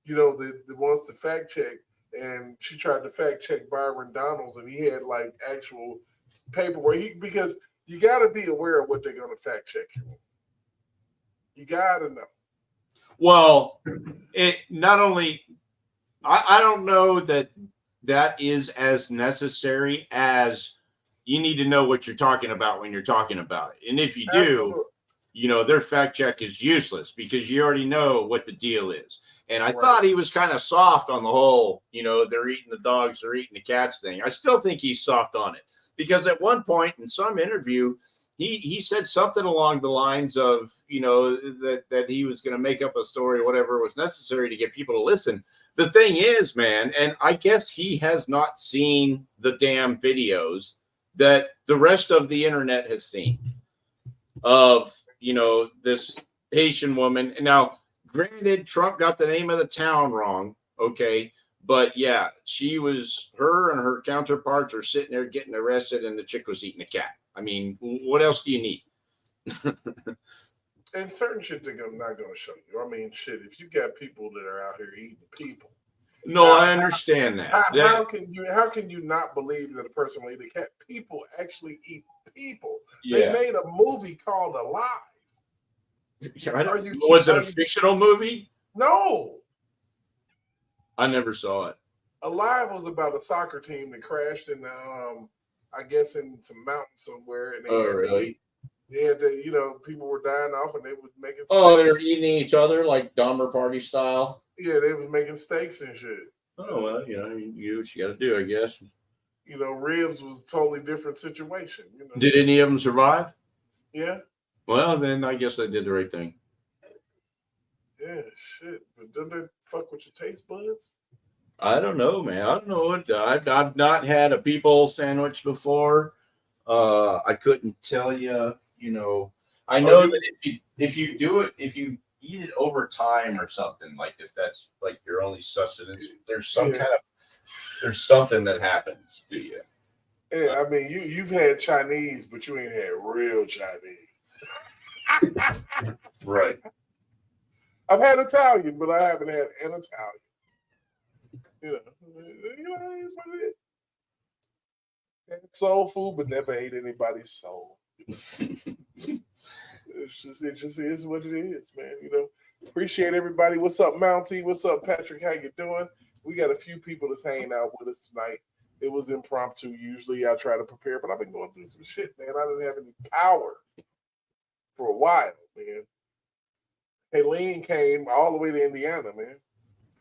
That wants to fact check, and she tried to fact check Byron Donalds, and he had like actual paperwork. Because you got to be aware of what they're going to fact check you on. You got to know. Well, it not only I don't know that is as necessary as you need to know what you're talking about when you're talking about it. And if you do, their fact check is useless because you already know what the deal is. And I thought he was kind of soft on the whole, they're eating the dogs, they're eating the cats thing. I still think he's soft on it because at one point in some interview, he said something along the lines of, that he was going to make up a story, whatever was necessary to get people to listen. The thing is, man, and I guess he has not seen the damn videos that the rest of the internet has seen of, this Haitian woman. Now, granted, Trump got the name of the town wrong. Okay. But yeah, her and her counterparts are sitting there getting arrested and the chick was eating a cat. I mean, what else do you need? And certain shit they're not going to show you. I mean, shit, if you got people that are out here eating people. No, I understand that. How can you not believe that a person will eat a cat? People actually eat people. Yeah. They made a movie called Alive. Was it a fictional movie? No. I never saw it. Alive was about a soccer team that crashed in, I guess, in some mountain somewhere. And really? People were dying off and they were making steaks. Oh, they were eating each other like Dahmer Party style? Yeah, they was making steaks and shit. Oh, well, you do what you got to do, I guess. Ribs was a totally different situation. Did any of them survive? Yeah. Well, then I guess they did the right thing. Yeah, shit. But doesn't that fuck with your taste buds? I don't know, man. I don't know what I've not had a people sandwich before. I couldn't tell you. I know that if you do it, if you eat it over time or something, like if that's like your only sustenance, there's something that happens to you. Yeah, I mean, you've had Chinese, but you ain't had real Chinese. Right. I've had Italian, but I haven't had an Italian. It's what it is. Had soul food, but never ate anybody's soul. It just is what it is, man. Appreciate everybody. What's up, Mountie? What's up, Patrick? How you doing? We got a few people that's hanging out with us tonight. It was impromptu. Usually I try to prepare, but I've been going through some shit, man. I didn't have any power for a while, man. Helene came all the way to Indiana, man.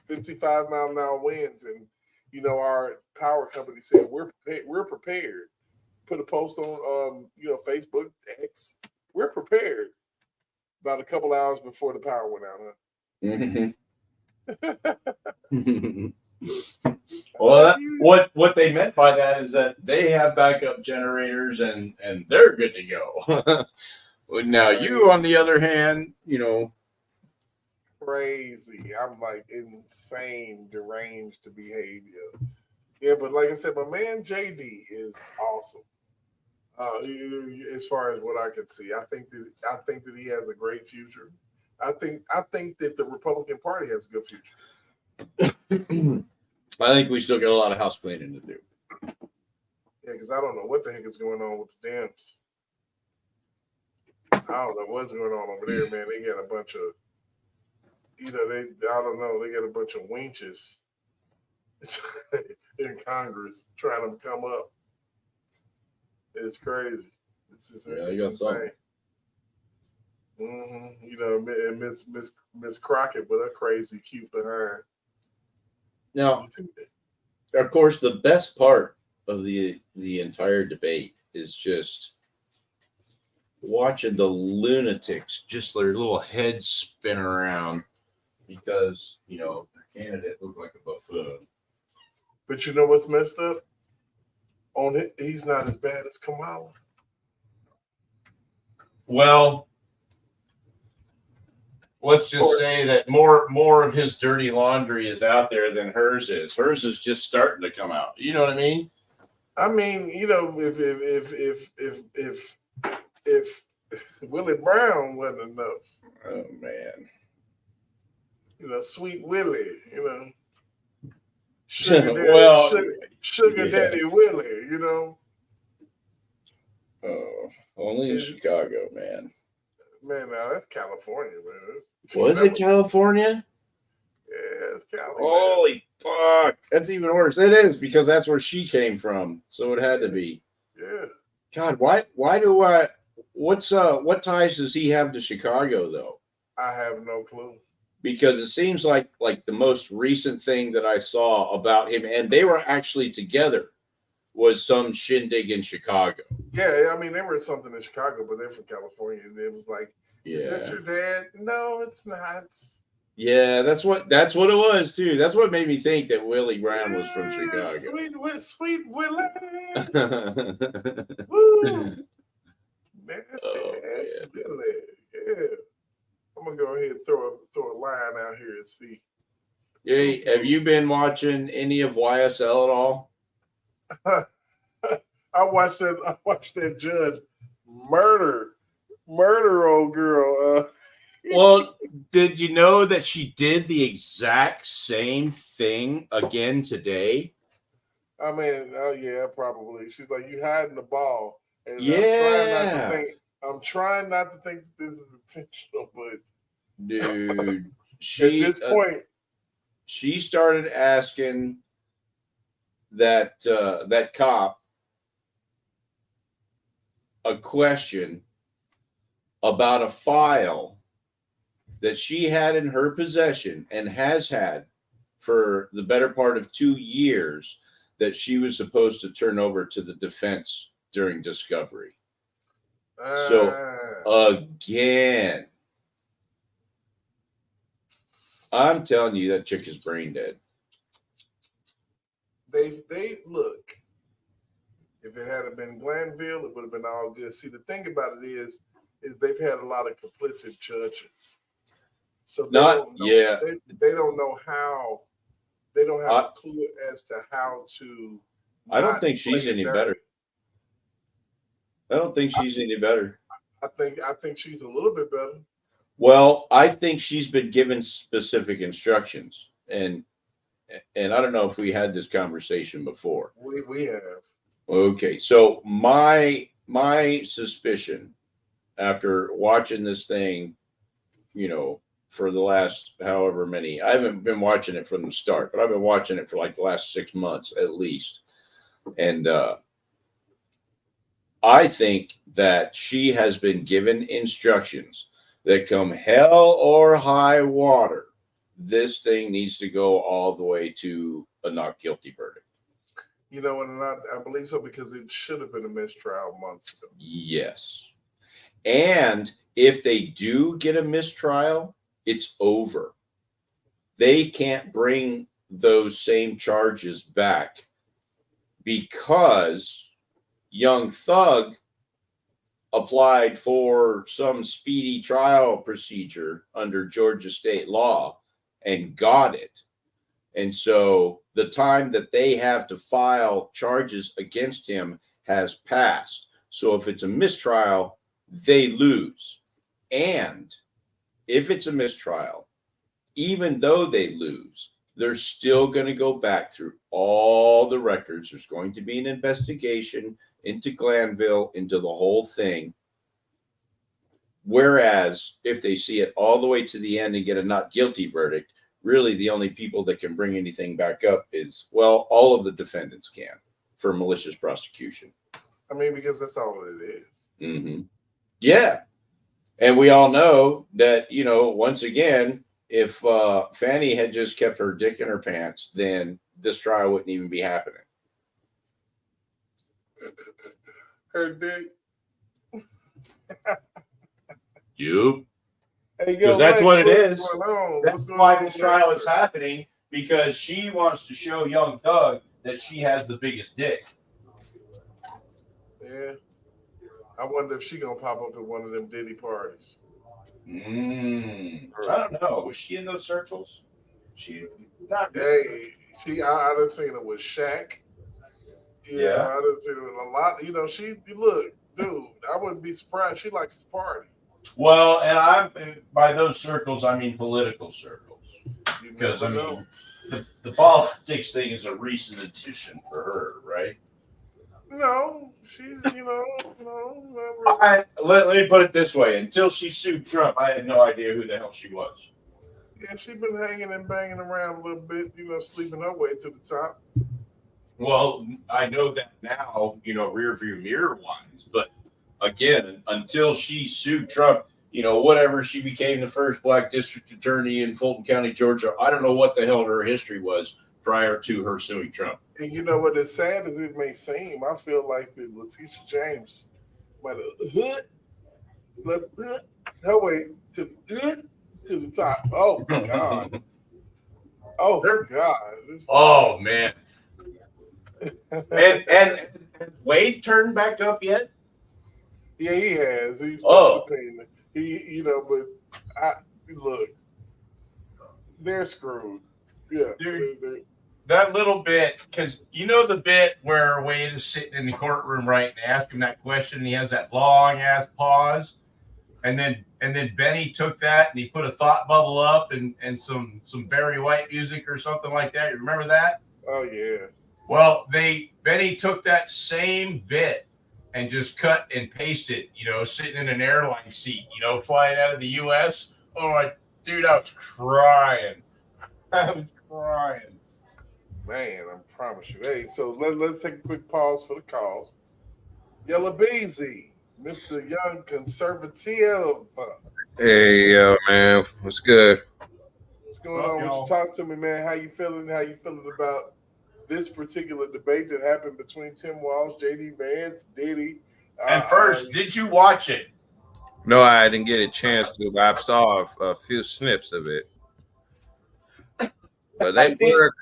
55-mile-an-hour winds, and our power company said we're prepared. Put a post on Facebook, X. We're prepared. About a couple hours before the power went out, huh? Mm-hmm. Well, what they meant by that is that they have backup generators and they're good to go. Now you, on the other hand, crazy. I'm like insane, deranged behavior. Yeah, but like I said, my man JD is awesome. As far as what I can see, I think that he has a great future. I think that the Republican Party has a good future. I think we still got a lot of house cleaning to do. Yeah, because I don't know what the heck is going on with the Dems. I don't know what's going on over there, man. They got a bunch of, I don't know, they got a bunch of winches in Congress trying to come up. It's crazy. It's insane. And Miss Crockett with her crazy cute behind. Now, of course, the best part of the entire debate is just watching the lunatics just their little heads spin around because their candidate looked like a buffoon. But you know what's messed up? He's not as bad as Kamala. Well, let's just say that more of his dirty laundry is out there than hers is. Hers is just starting to come out. You know what I mean? I mean, if Willie Brown wasn't enough. Oh man. Sweet Willie, Sugar Daddy Willie, Oh, only in Chicago, man. Man, now that's California, man. Was it California? Yeah, it's California. Holy fuck. That's even worse. It is because that's where she came from. So it had to be. Yeah. God, what ties does he have to Chicago though? I have no clue. Because it seems like the most recent thing that I saw about him, and they were actually together, was some shindig in Chicago. Yeah, I mean, they were something in Chicago, but they're from California. And it was like, is that your dad? No, it's not. Yeah, that's what it was too. That's what made me think that Willie Brown was from Chicago. Sweet Willie. Woo. Nasty ass Willie. Yeah. I'm gonna go ahead and throw a line out here and see. Hey, have you been watching any of YSL at all? I watched that judge murder old girl. Well, did you know that she did the exact same thing again today? I mean, oh yeah, probably. She's like, you hiding the ball. And yeah. I'm trying not to think that this is intentional, but dude, at this point, she started asking that cop a question about a file that she had in her possession and has had for the better part of 2 years that she was supposed to turn over to the defense during discovery. So again, I'm telling you, that chick is brain dead. They look. If it had been Glanville, it would have been all good. See, the thing about it is they've had a lot of complicit judges. So they don't know how. They don't have a clue as to how to. I don't think she's any better. I don't think she's any better. I think she's a little bit better. Well, I think she's been given specific instructions, and I don't know if we had this conversation before. We have. Okay, so my suspicion after watching this thing, for the last however many, I haven't been watching it from the start, but I've been watching it for like the last 6 months at least. And I think that she has been given instructions that come hell or high water, this thing needs to go all the way to a not guilty verdict. And I believe so because it should have been a mistrial months ago. Yes. And if they do get a mistrial, it's over. They can't bring those same charges back because Young Thug applied for some speedy trial procedure under Georgia state law and got it. And so the time that they have to file charges against him has passed. So if it's a mistrial, they lose. And if it's a mistrial, even though they lose, they're still going to go back through all the records. There's going to be an investigation into Glanville, into the whole thing. Whereas if they see it all the way to the end and get a not guilty verdict, really the only people that can bring anything back up is, well, all of the defendants can for malicious prosecution. I mean, because that's all it is. Mm-hmm. Yeah. And we all know that, you know, once again, if Fannie had just kept her dick in her pants, then this trial wouldn't even be happening. Her dick. You. Hey, Because that's what it is. That's That's why this trial is happening, because she wants to show Young Thug that she has the biggest dick. Yeah. I wonder if she gonna pop up at one of them Diddy parties. I don't know. Was she in those circles? She not. Hey, I done seen her with Shaq. Yeah. I done seen her with a lot. You know, look, dude, I wouldn't be surprised. She likes to party. Well, and by those circles, I mean political circles. Because I mean, the politics thing is a recent addition for her, right? No, she's, no. Let me put it this way. Until she sued Trump, I had no idea who the hell she was. Yeah, she's been hanging and banging around a little bit, sleeping her way to the top. Well, I know that now, rear view mirror wise. But again, until she sued Trump, whatever, she became the first black district attorney in Fulton County, Georgia. I don't know what the hell her history was prior to her suing Trump. And you know what is sad as it may seem, I feel like that Letitia James might have slept her way to the top. Oh God! Oh God! Oh man! and Wade turned back up yet? Yeah, he has. He's participating. But look, they're screwed. Yeah, they're that little bit, because the bit where Wade is sitting in the courtroom, right, and they ask him that question, and he has that long ass pause, and then Benny took that and he put a thought bubble up and some Barry White music or something like that. You remember that? Oh yeah. Well, Benny took that same bit and just cut and pasted, sitting in an airline seat, flying out of the U.S. Oh, dude, I was crying. I was crying. Man, I promise you. Hey, so let's take a quick pause for the calls. Yellow Beezy, Mr. Young Conservative. Hey, yo, man. What's good? What's going on? What you talk to me, man? How you feeling? How you feeling about this particular debate that happened between Tim Walz, JD Vance, Diddy? And first, did you watch it? No, I didn't get a chance to, but I saw a few snips of it. But they were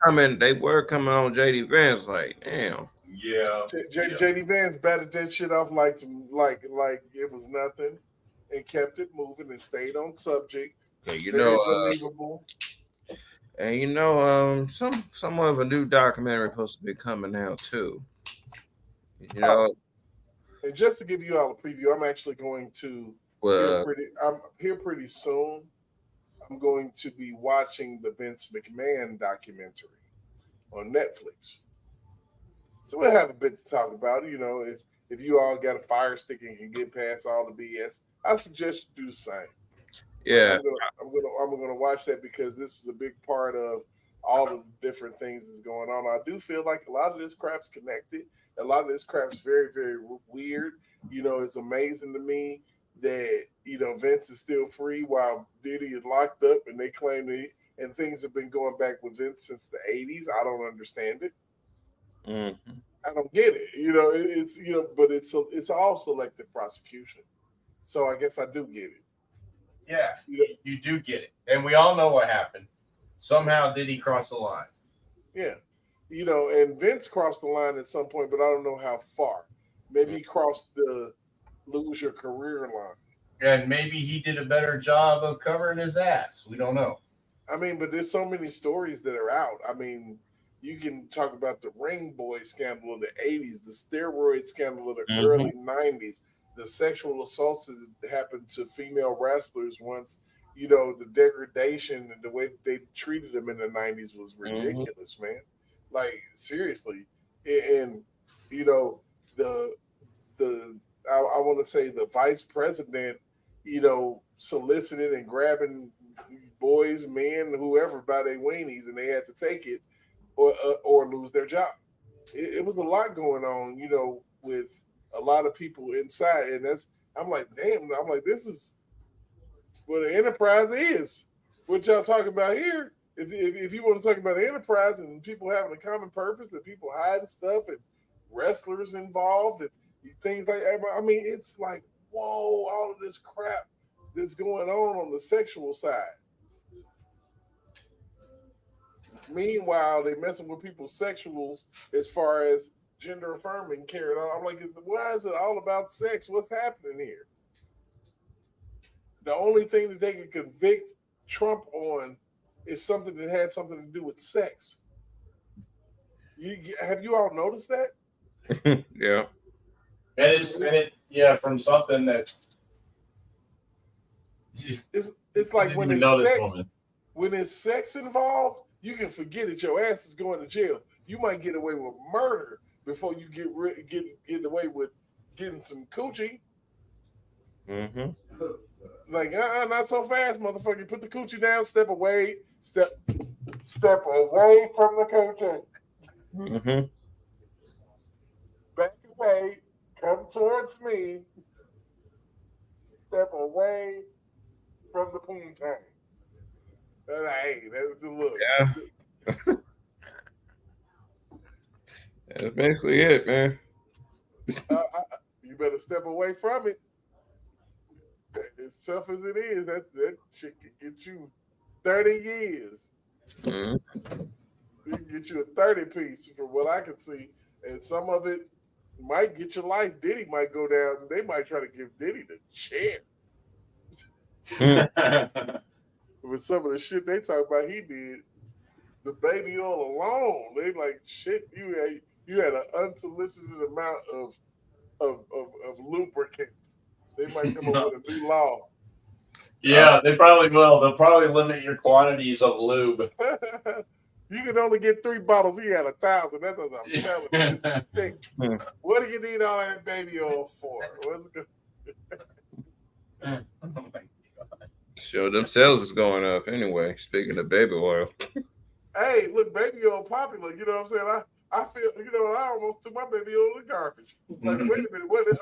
coming on JD Vance like, damn. Yeah. JD Vance batted that shit off like it was nothing and kept it moving and stayed on subject. Okay, believable. And somewhat of a new documentary supposed to be coming out too. And just to give you all a preview, I'm actually going to I'm here pretty soon. I'm going to be watching the Vince McMahon documentary on Netflix. So we'll have a bit to talk about. If you all got a fire stick and can get past all the BS, I suggest you do the same. Yeah, I'm gonna watch that because this is a big part of all of the different things that's going on. I do feel like a lot of this crap's connected. A lot of this crap's very, very weird. It's amazing to me that Vince is still free while Diddy is locked up, and they claim and things have been going back with Vince since the 80s. I don't understand it. Mm-hmm. I don't get it. It's but it's all selective prosecution. So I guess I do get it. Yeah, you do get it, and we all know what happened. Somehow Diddy crossed the line. Yeah. And Vince crossed the line at some point, but I don't know how far. Maybe he crossed the lose your career line. And maybe he did a better job of covering his ass. We don't know. I mean, but there's so many stories that are out. I mean, you can talk about the ring boy scandal of the 80s, the steroid scandal of the early 90s, the sexual assaults that happened to female wrestlers once, the degradation and the way they treated them in the 90s was ridiculous, man. Like, seriously. And, the I want to say the vice president, solicited and grabbing boys, men, whoever by their weenies, and they had to take it or lose their job. It was a lot going on, with a lot of people inside, and I'm like, damn, this is what an enterprise is. What y'all talking about here? If you want to talk about an enterprise and people having a common purpose and people hiding stuff and wrestlers involved and things like that, I mean, it's like, whoa, all of this crap that's going on the sexual side. Meanwhile, they messing with people's sexuals as far as gender affirming carried on. I'm like, why is it all about sex? What's happening here? The only thing that they can convict Trump on is something that had something to do with sex. Have you all noticed that? Yeah. From something that it's like when it's sex involved, you can forget it. Your ass is going to jail. You might get away with murder before you get away with getting some coochie. Mm-hmm. Like, not so fast, motherfucker. Put the coochie down, step away, step away from the coochie. Mm-hmm. Back away, come towards me, step away from the poontang. Hey, that's a look. Yeah. That's basically it, man. You better step away from it. As tough as it is, that shit can get you 30 years. Mm-hmm. It can get you a 30 piece from what I can see. And some of it might get your life. Diddy might go down. They might try to give Diddy the chair. With some of the shit they talk about he did, the baby all alone, they like, shit, you had an unsolicited amount of lubricant. They might come up with a new law. Yeah, they probably will. They'll probably limit your quantities of lube. You can only get 3 bottles. He had 1,000. That's what I'm telling you. It's sick. What do you need all that baby oil for? What's good? Oh my God. Sure, them sales is going up anyway. Speaking of baby oil. Hey, look, baby oil popular. You know what I'm saying? I feel, I almost threw my baby oil in the garbage. Like, wait a minute, what is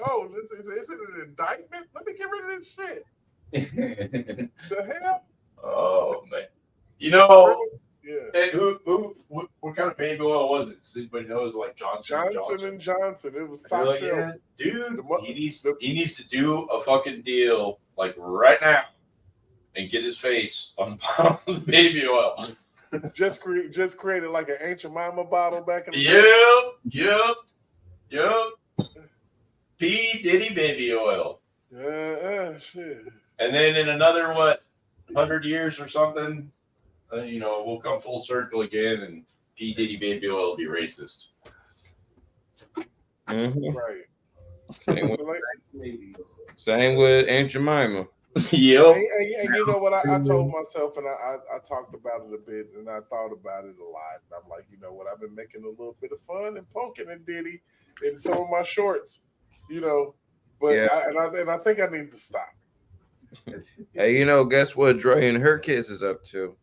is it an indictment? Let me get rid of this shit. The hell? Oh man. Yeah. And what kind of baby oil was it? Does anybody know? It was like Johnson and Johnson. It was top like, shelf. yeah, dude, he needs to do a fucking deal like right now and get his face on the bottom of the baby oil. Just created like an Aunt Jemima bottle back in the day. Yep. P. Diddy baby oil. Shit. And then in another 100 years or something, we'll come full circle again, and P. Diddy baby oil will be racist. Mm-hmm. Right. Same with Aunt Jemima. Yep. And you know what? I told myself, and I talked about it a bit, and I thought about it a lot. And I'm like, you know what? I've been making a little bit of fun and poking at Diddy in some of my shorts, But yeah. I think I need to stop. Hey, guess what Dre and her kids is up to?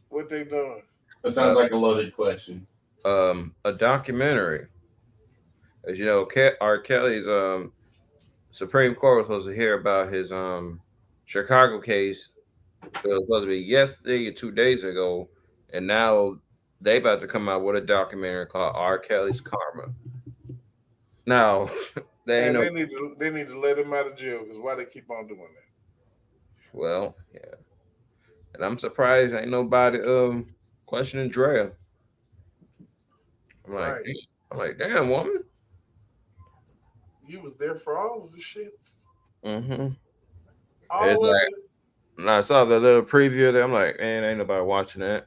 What they doing? That sounds like a loaded question. A documentary. As you know, R. Kelly's Supreme Court was supposed to hear about his Chicago case. It was supposed to be yesterday or 2 days ago, and now they about to come out with a documentary called R. Kelly's Karma. Now they need to let him out of jail, because why they keep on doing that? Well, yeah, and I'm surprised ain't nobody questioning Drea. I'm like, Right. damn, woman. You was there for all of the shits. Mm-hmm. All It's of like, it. and I saw the little preview there. I'm like, man, ain't nobody watching that.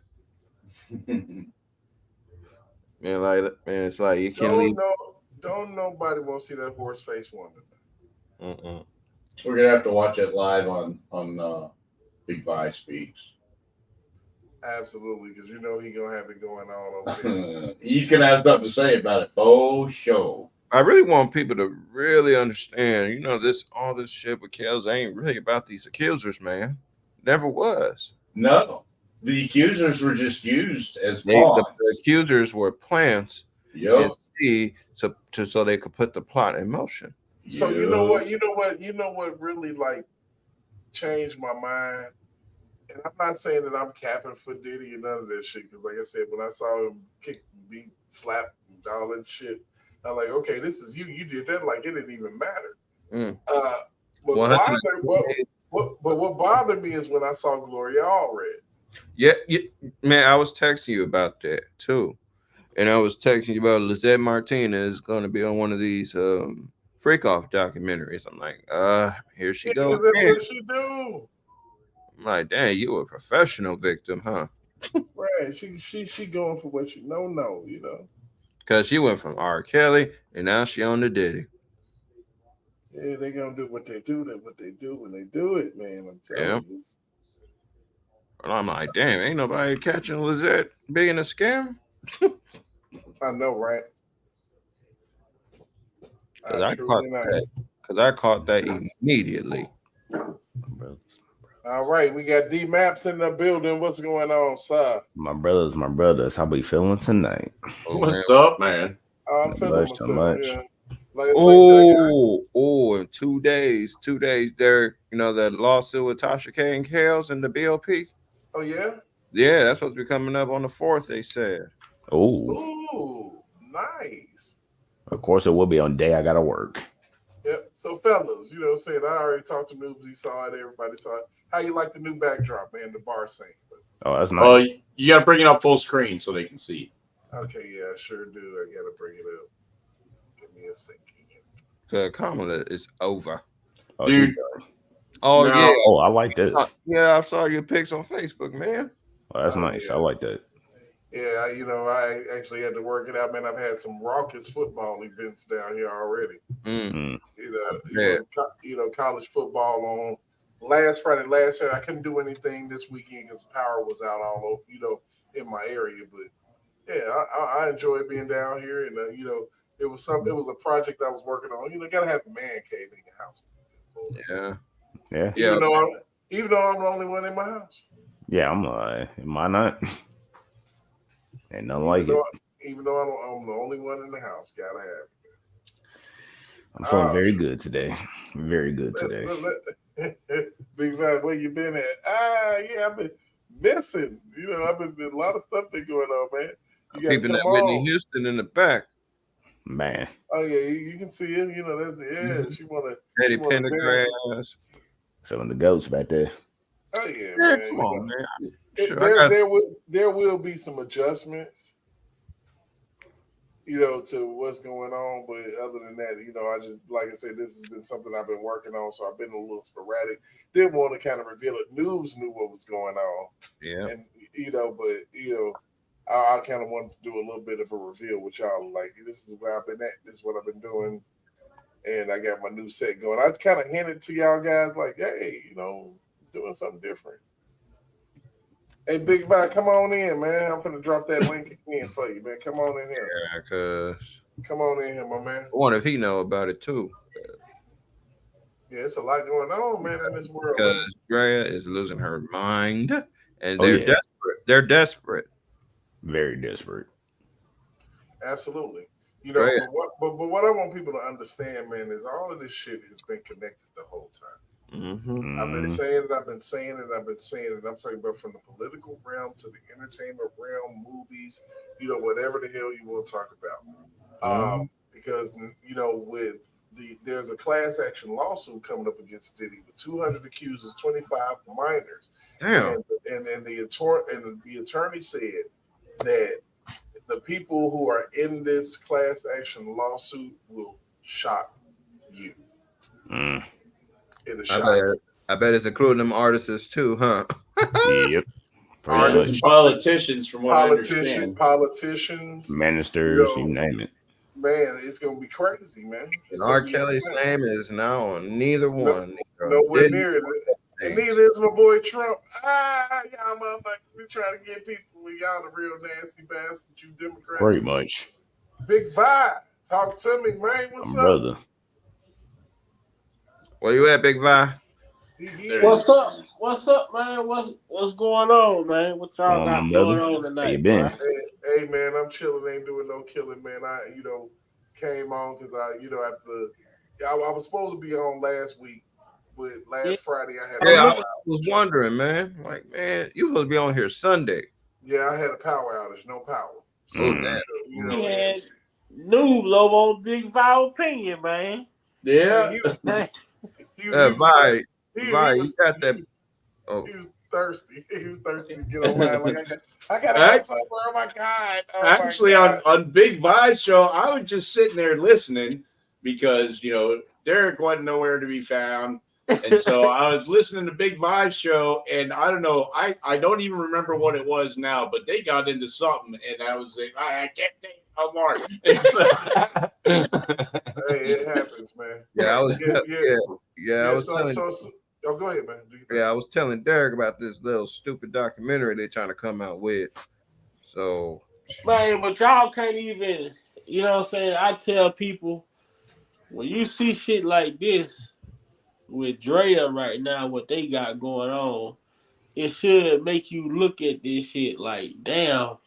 Man, it's like you can't leave. Don't nobody want to see that horse face woman. Mm-mm. We're gonna have to watch it live on Big Vi Speaks. Absolutely, because you know he gonna have it going on over there. He's gonna have something to say about it. Oh, show. I really want people to really understand. You know, all this shit with kills ain't really about these accusers, man. Never was. No, the accusers were just used as The pawns. accusers were plants Yep. and seed so they could put the plot in motion. So you know what really like changed my mind. And I'm not saying that I'm capping for Diddy and none of that shit. Because like I said, when I saw him kick, beat, slap, and all that shit, I'm like, okay, this is you. You did that like it didn't even matter. But what bothered me is when I saw Gloria Allred. Yeah, man, I was texting you about that too. And I was texting you about Lizette Martinez going to be on one of these freak off documentaries. I'm like, here she goes. Because that's what she do. I'm like, dang, you a professional victim, huh? Right. She going for what you know, you know. Because she went from R. Kelly and now she on the Diddy. Yeah, they gonna do what they do. What they do when they do it, man. I'm telling you. And I'm like, damn, ain't nobody catching Lizette being a scam. I know, right? Because I caught that immediately. All right, we got D Maps in the building. What's going on, sir? My brothers. How we feeling tonight? What's up, man? I'm feeling myself. Yeah. In 2 days, there, you know, that lawsuit with Tasha K and Kales and the BLP. Oh yeah? Yeah, that's supposed to be coming up on the 4th, they said. Ooh, nice. Of course it will be on day I gotta work. Yep. So fellas, you know what I'm saying? I already talked to Noobs, he saw it, everybody saw it. How you like the new backdrop, man? The bar scene. Oh, that's nice. Oh, you gotta bring it up full screen so they can see. Okay, yeah, I sure do. I gotta bring it up. Give me a second. Kamala is over. Oh, dude. Oh, no. yeah. Oh, I like this. Yeah, I saw your pics on Facebook, man. Oh, that's nice. Yeah. I like that. Yeah, you know, I actually had to work it out, man. I've had some raucous football events down here already. Mm-hmm. You know, college football on last Friday. I couldn't do anything this weekend because power was out all over, you know, in my area. But yeah, I enjoyed being down here, and you know, it was a project I was working on. You know, gotta have a man cave in your house. Yeah. Even though I'm the only one in my house. Yeah, I'm am I not? Ain't nothing like it. Even though I'm the only one in the house, gotta have it. I'm feeling very good today. Very good today. Big Van, where you been at? Yeah, I've been missing. You know, I've been a lot of stuff been going on, man. You gotta Keeping come that Whitney on. Houston in the back. Man. Oh yeah, you can see it. You know, that's She wanna Eddie Pendergrass. Some of the goats back there. Oh yeah, man. Come on, man. There will be some adjustments, you know, to what's going on. But other than that, you know, I just, like I said, this has been something I've been working on. So I've been a little sporadic. Didn't want to kind of reveal it. Noobs knew what was going on. Yeah. And, you know, but, you know, I kind of wanted to do a little bit of a reveal with y'all. Like, this is where I've been at. This is what I've been doing. And I got my new set going. I kind of hinted to y'all guys, like, hey, you know, doing something different. Hey, Big Vi, come on in, man. I'm finna drop that link in for you, man. Come on in here. Yeah, cause come on in here, my man. I wonder if he know about it too. Yeah, it's a lot going on, man, in this world. Because Drea is losing her mind, and Oh, they're yeah. desperate. They're desperate. Very desperate. Absolutely. You know, Right. but what I want people to understand, man, is all of this shit has been connected the whole time. Mm-hmm. I've been saying it. I'm talking about from the political realm to the entertainment realm, movies, you know, whatever the hell you want to talk about. Because, you know, with there's a class action lawsuit coming up against Diddy with 200 accusers, 25 minors. Damn. And the attorney said that the people who are in this class action lawsuit will shock you. It'll shock you. I bet it's including them artists too, huh? Yep. Artists, politicians, from what I understand. Politicians, ministers, you name it. Man, it's gonna be crazy, man. And R. Kelly's name is now on neither one. Nowhere near it. And neither is my boy Trump. Y'all motherfuckers be trying to get people with y'all the real nasty bastards, you Democrats. Pretty much. Big Vi, talk to me, man. What's up? Brother. Where you at, Big Vi? What's up? What's up, man? What's going on, man? What y'all got going on tonight? How you been? Hey, man, I'm chilling. Ain't doing no killing, man. I came on because I was supposed to be on last week, but last Friday I had I was wondering, man. Like, man, you supposed to be on here Sunday. Yeah, I had a power outage, no power. So We had news over on Big Vi opinion, man. Yeah. He you got that. He was thirsty. He was thirsty to get online. Like I got to somewhere. Oh my god! Actually, on Big Vi's show, I was just sitting there listening because Derek wasn't nowhere to be found, and so I was listening to Big Vi's show, and I don't know, I don't even remember what it was now, but they got into something, and I was like, I can't take it no more. Hey, it happens, man. Yeah, I was. I was telling. Go ahead, man. I was telling Derek about this little stupid documentary they're trying to come out with. So, man, but y'all can't even, you know what I'm saying? I tell people, when you see shit like this with Drea right now, what they got going on, it should make you look at this shit like, damn,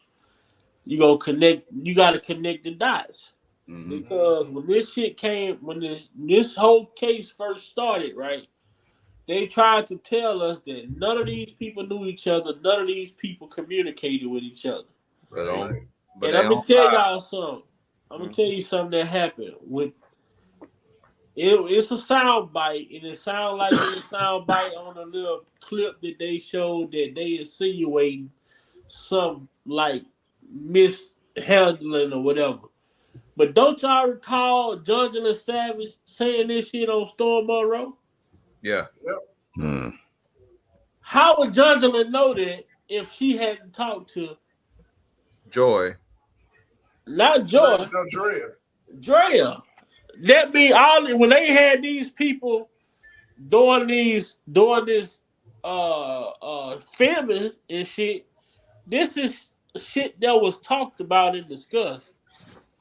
you got to connect the dots. Mm-hmm. Because when this shit came, when this whole case first started, right? They tried to tell us that none of these people knew each other. None of these people communicated with each other. But I'm gonna tell y'all something. I'm gonna tell you something that happened. It's a sound bite, and it sounds like it's a sound bite on a little clip that they showed that they insinuating some like mishandling or whatever. But don't y'all recall Judge Savage saying this shit on Storm Monroe? Yeah. Yep. How would Judgela know that if she hadn't talked to Joy? Not Joy. No, Drea. That mean when they had these people doing this filming and shit, this is shit that was talked about and discussed.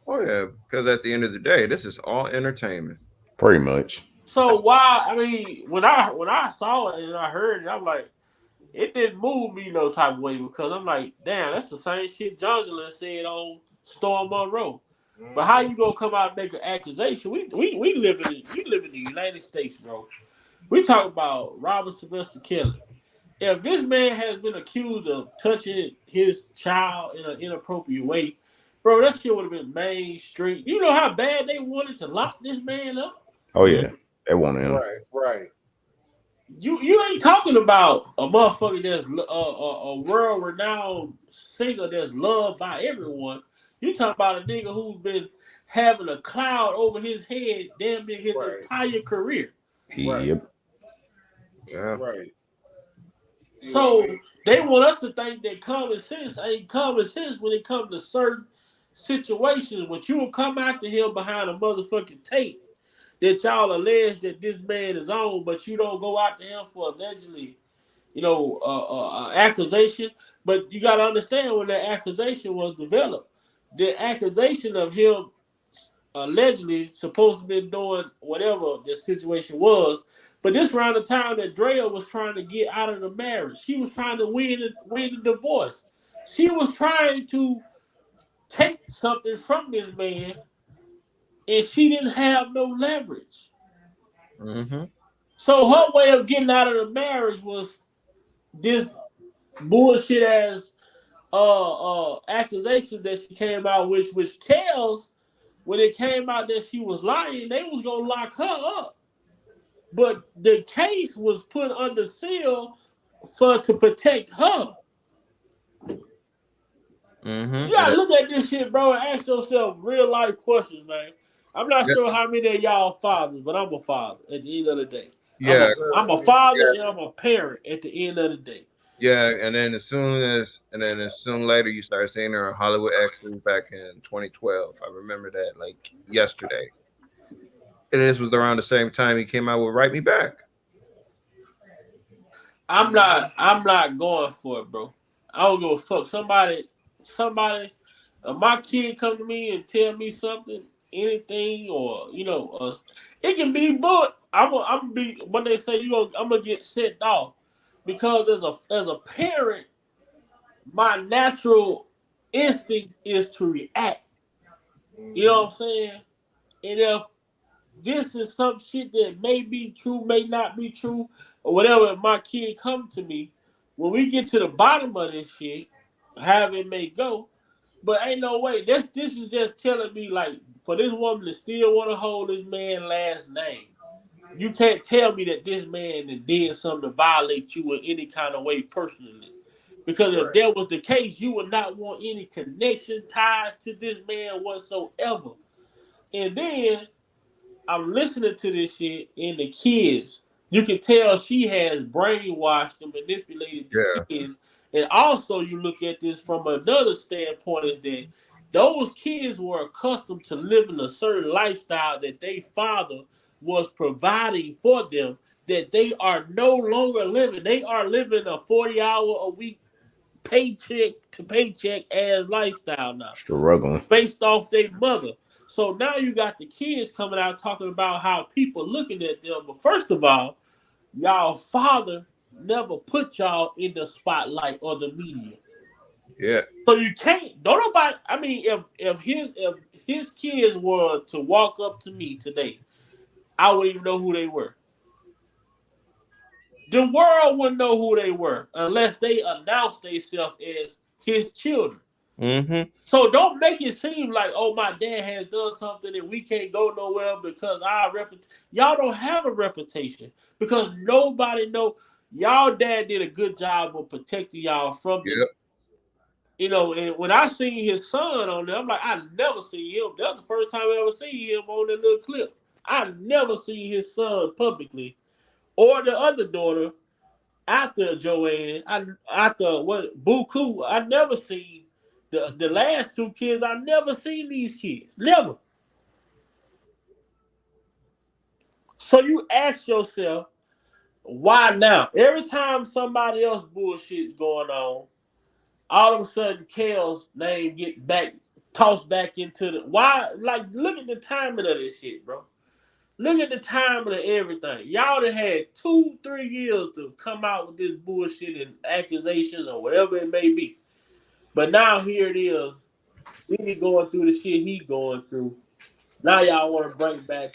Oh yeah, because at the end of the day, this is all entertainment. Pretty much. So why? I mean, when I saw it and I heard it, I'm like, it didn't move me no type of way because I'm like, damn, that's the same shit Johnson said on Storm Monroe. Mm-hmm. But how you gonna come out and make an accusation? We live in the United States, bro. We talk about Robert Sylvester Kelly. If this man has been accused of touching his child in an inappropriate way, bro, that shit would have been mainstream. You know how bad they wanted to lock this man up? Oh yeah. They want him. Right. You ain't talking about a motherfucker that's a world-renowned singer that's loved by everyone. You talking about a nigga who's been having a cloud over his head damn near his entire career. Yep. Yeah. Right. So they want us to think that common sense ain't common sense when it comes to certain situations. When you will come after him behind a motherfucking tape that y'all allege that this man is on, but you don't go after him for allegedly, accusation. But you got to understand when that accusation was developed, the accusation of him allegedly supposed to be doing whatever the situation was. But this around the time that Drea was trying to get out of the marriage, she was trying to win the divorce. She was trying to take something from this man, and she didn't have no leverage. Mm-hmm. So her way of getting out of the marriage was this bullshit ass accusation that she came out with, which Kels when it came out that she was lying, they was gonna lock her up. But the case was put under seal to protect her. Mm-hmm. You gotta look at this shit, bro, and ask yourself real life questions, man. I'm not sure how many of y'all fathers, but I'm a father at the end of the day. Yeah. I'm a father and I'm a parent at the end of the day. Yeah, and then as soon later you start seeing her on Hollywood Exes back in 2012. I remember that like yesterday. And this was around the same time he came out with Write Me Back. I'm not going for it, bro. I don't give a fuck. Somebody, my kid come to me and tell me something, anything, or it can be, but I'm be when they say I'm gonna get sent off because as a parent, my natural instinct is to react. You know what I'm saying? And if this is some shit that may be true, may not be true, or whatever, if my kid come to me, when we get to the bottom of this shit, however it may go, but ain't no way. This is just telling me, like, for this woman to still want to hold this man's last name, you can't tell me that this man did something to violate you in any kind of way personally. Because if that was the case, you would not want any connection, ties to this man whatsoever. And then I'm listening to this shit, and the kids, you can tell she has brainwashed and manipulated the kids. And also, you look at this from another standpoint, is that those kids were accustomed to living a certain lifestyle that their father was providing for them, that they are no longer living. They are living a 40-hour-a-week paycheck to paycheck ass lifestyle now, Struggling. based off their mother. So now you got the kids coming out talking about how people looking at them. But first of all, y'all father never put y'all in the spotlight or the media. Yeah. So you can't. Don't nobody. I mean, if his kids were to walk up to me today, I wouldn't even know who they were. The world wouldn't know who they were unless they announced themselves as his children. Mm-hmm. So don't make it seem like, oh, my dad has done something and we can't go nowhere because our reputation. Y'all don't have a reputation because nobody know. Y'all dad did a good job of protecting y'all from the. And when I seen his son on there, I'm like, I never seen him. That was the first time I ever seen him on that little clip. I never seen his son publicly or the other daughter after Joanne. After Buku, I never seen the last two kids. I never seen these kids. Never. So you ask yourself, why now? Every time somebody else bullshit's going on, all of a sudden Kale's name get tossed back into the why? Like, look at the timing of this shit, bro. Look at the timing of everything. Y'all done had 2-3 years to come out with this bullshit and accusations or whatever it may be. But now here it is. He going through the shit he going through. Now y'all want to bring back,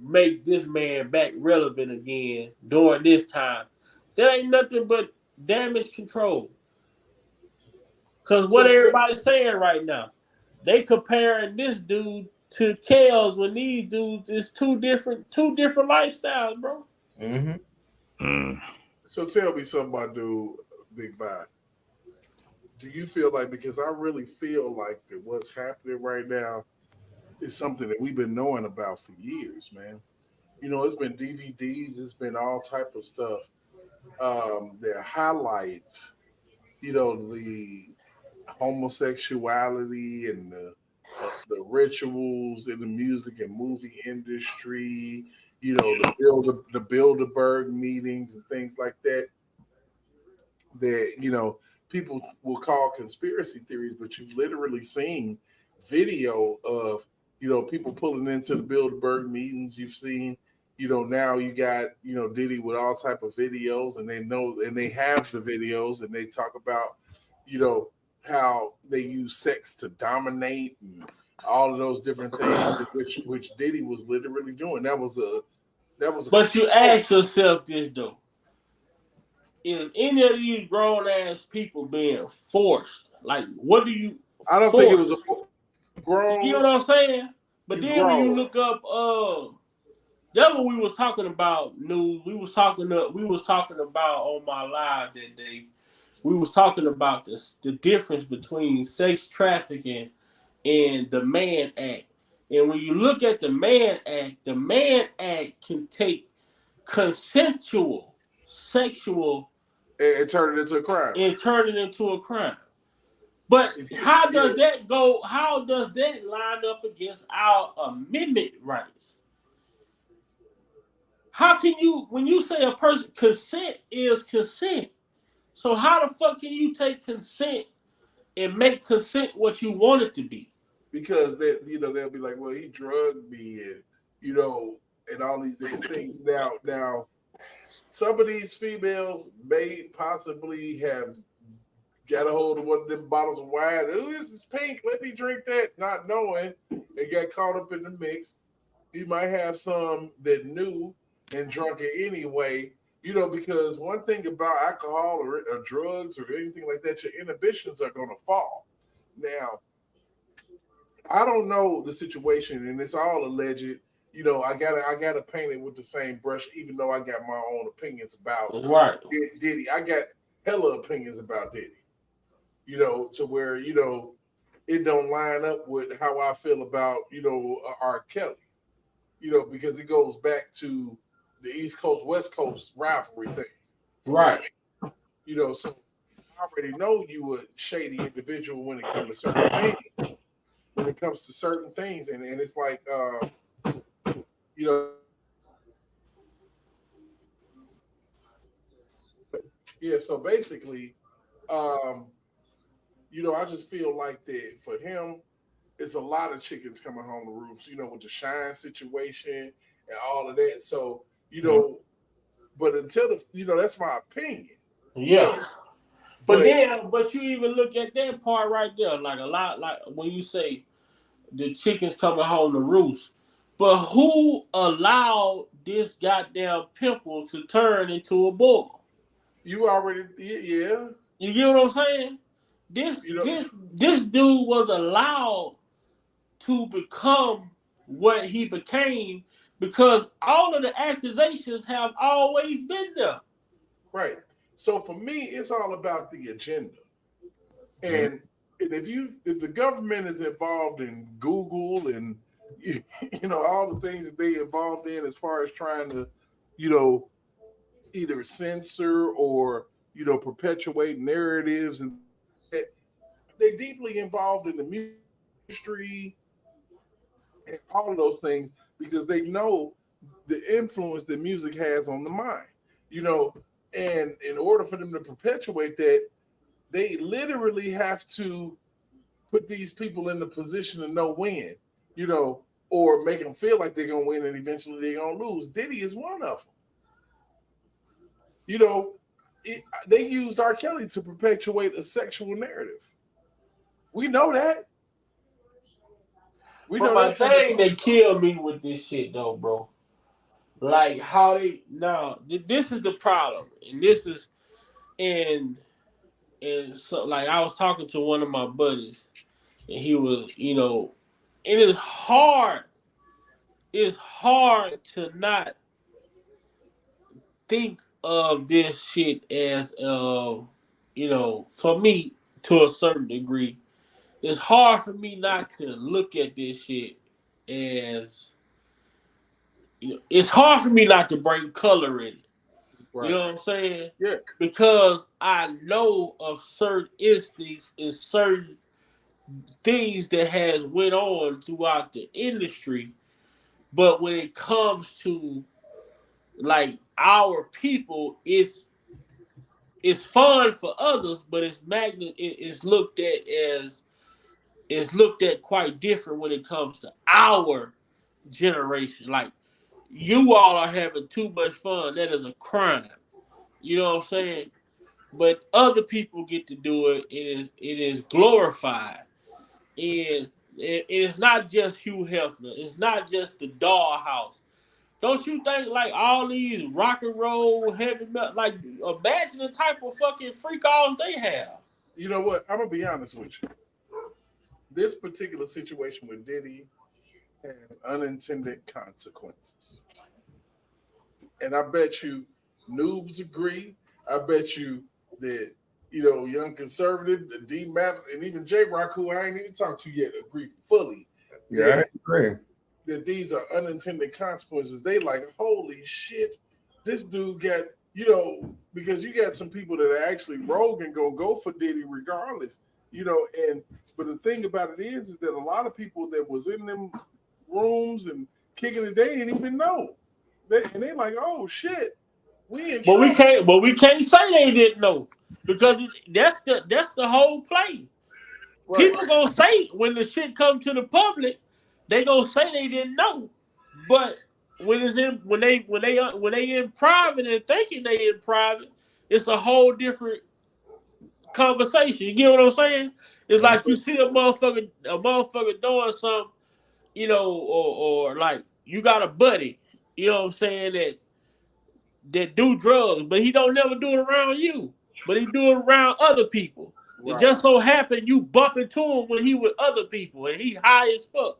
make this man back relevant again during this time. That ain't nothing but damage control. Because what everybody's saying right now, they comparing this dude to Kales when these dudes is two different lifestyles, bro. Mm-hmm. So tell me something about Big Vibe. Do you feel like, because I really feel like that what's happening right now is something that we've been knowing about for years, man. It's been DVDs, it's been all type of stuff. That highlights, the homosexuality and the rituals in the music and movie industry, the Bilderberg meetings and things like that. That people will call conspiracy theories, but you've literally seen video of people pulling into the Bilderberg meetings. You've seen now you got Diddy with all type of videos, and they have the videos, and they talk about how they use sex to dominate and all of those different things, which Diddy was literally doing. That was a. But you ask yourself this though: is any of these grown ass people being forced? Like, what do you? I don't think it was grown. You know what I'm saying? But then when you grown. look up, that's what we was talking about. News. We was talking about on my live that day. We was talking about the difference between sex trafficking and the Mann Act. And when you look at the Mann Act can take consensual sexual and turn it into a crime. But how does that go? How does that line up against our amendment rights? How can you, when you say a person, consent is consent. So how the fuck can you take consent and make consent what you want it to be? Because they'll be like, well, he drugged me, and and all these different things. Now, some of these females may possibly have got a hold of one of them bottles of wine. Oh, this is pink. Let me drink that, not knowing, and got caught up in the mix. You might have some that knew and drunk it anyway. Because one thing about alcohol or drugs or anything like that, your inhibitions are going to fall. Now, I don't know the situation, and it's all alleged. I gotta paint it with the same brush, even though I got my own opinions about Diddy. I got hella opinions about Diddy. To where it don't line up with how I feel about R. Kelly. Because it goes back to the East Coast West Coast rivalry thing. Right. So I already know you a shady individual when it comes to certain things. And it's like so basically I just feel like that for him, it's a lot of chickens coming home to roost, with the Shine situation and all of that. So, but until that's my opinion. Yeah. But you even look at that part right there, like a lot, like when you say the chickens coming home to roost. But who allowed this goddamn pimple to turn into a bull? You already, yeah. You get what I'm saying? This dude was allowed to become what he became because all of the accusations have always been there. Right. So for me, it's all about the agenda. And if the government is involved in Google and all the things that they involved in as far as trying to either censor or perpetuate narratives, and they're deeply involved in the music industry and all of those things because they know the influence that music has on the mind. And in order for them to perpetuate that, they literally have to put these people in the position to know when, or make them feel like they're going to win and eventually they're going to lose. Diddy is one of them. They used R. Kelly to perpetuate a sexual narrative. We know that. But my thing that killed me with this shit, though, bro, like how this is the problem, and this is, and so like I was talking to one of my buddies, and he was, it is hard. It's hard to not think of this shit as, for me to a certain degree. It's hard for me not to look at this shit as, it's hard for me not to bring color in it. Right. You know what I'm saying? Yeah. Because I know of certain instincts and certain things that has went on throughout the industry. But when it comes to like our people, it's fun for others, but it's looked at quite different when it comes to our generation. Like, you all are having too much fun. That is a crime. You know what I'm saying? But other people get to do it. It is glorified. And it's not just Hugh Hefner. It's not just the Dollhouse. Don't you think like all these rock and roll heavy metal, like imagine the type of fucking freak offs they have? You know what? I'm gonna be honest with you. this particular situation with Diddy has unintended consequences. And I bet you noobs agree. I bet you that, Young Conservative, the D Maps, and even J Rock, who I ain't even talked to yet, agree fully. Yeah, I agree. That these are unintended consequences. They like, holy shit, this dude got, because you got some people that are actually rogue and gonna go for Diddy regardless, but the thing about it is that a lot of people that was in them rooms and kicking it, they didn't even know. They like, oh shit, we in trouble. We can't say they didn't know because that's the whole play. Right. People gonna say when the shit come to the public, they gonna say they didn't know, but when they in private and thinking they in private, it's a whole different conversation. You get what I'm saying? It's like you see a motherfucker doing something, or like you got a buddy, you know what I'm saying, that do drugs, but he don't never do it around you, but he do it around other people. Right. It just so happened you bump into him when he with other people and he high as fuck.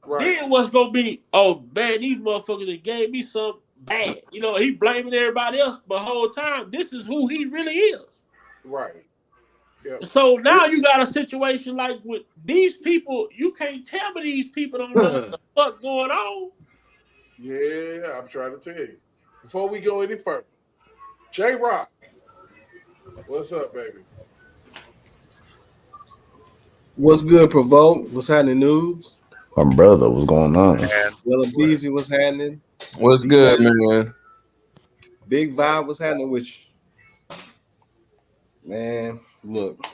Right. Then what's gonna be? Oh man, these motherfuckers that gave me some bad. He blaming everybody else, but the whole time this is who he really is. Right. Yep. So now you got a situation like with these people. You can't tell me these people don't know what the fuck going on. Yeah, I'm trying to tell you. Before we go any further, J Rock, what's up, baby? What's good, Provoke? What's happening, noobs? My brother, what's going on? Yellow Beezy, what's happening? What's good, man? Big Vibe, what's happening with you? Man, look,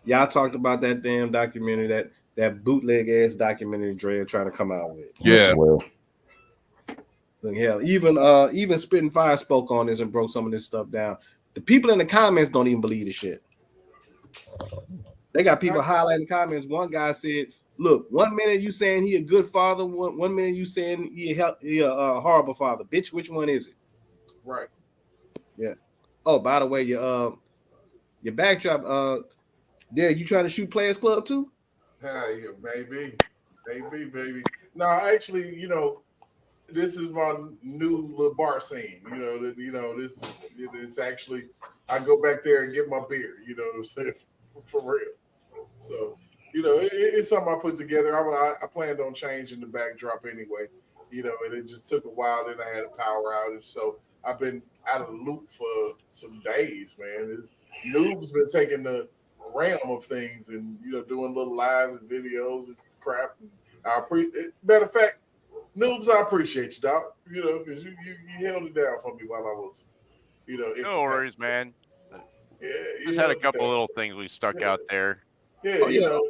y'all talked about that damn documentary, that bootleg ass documentary Dre trying to come out with. Yeah. Look, hell, even Spitting Fire spoke on this and broke some of this stuff down. The people in the comments don't even believe the shit. They got people highlighting comments. One guy said, "Look, 1 minute you saying he a good father, one minute you saying he a horrible father. Bitch, which one is it?" Right. Yeah. Oh, by the way, your backdrop. Yeah, you trying to shoot Players Club too? Yeah, baby. No, actually, this is my new little bar scene. It's actually, I go back there and get my beer. You know what I'm saying? For real. So, it's something I put together. I planned on changing the backdrop anyway. And it just took a while. Then I had a power outage, so I've been out of the loop for some days, man. Noob's been taking the realm of things and doing little lives and videos and crap. And matter of fact, Noobs, I appreciate you, dog. Because you held it down for me while I was, No worries, man. Yeah, just had a couple little things we stuck out there. Yeah,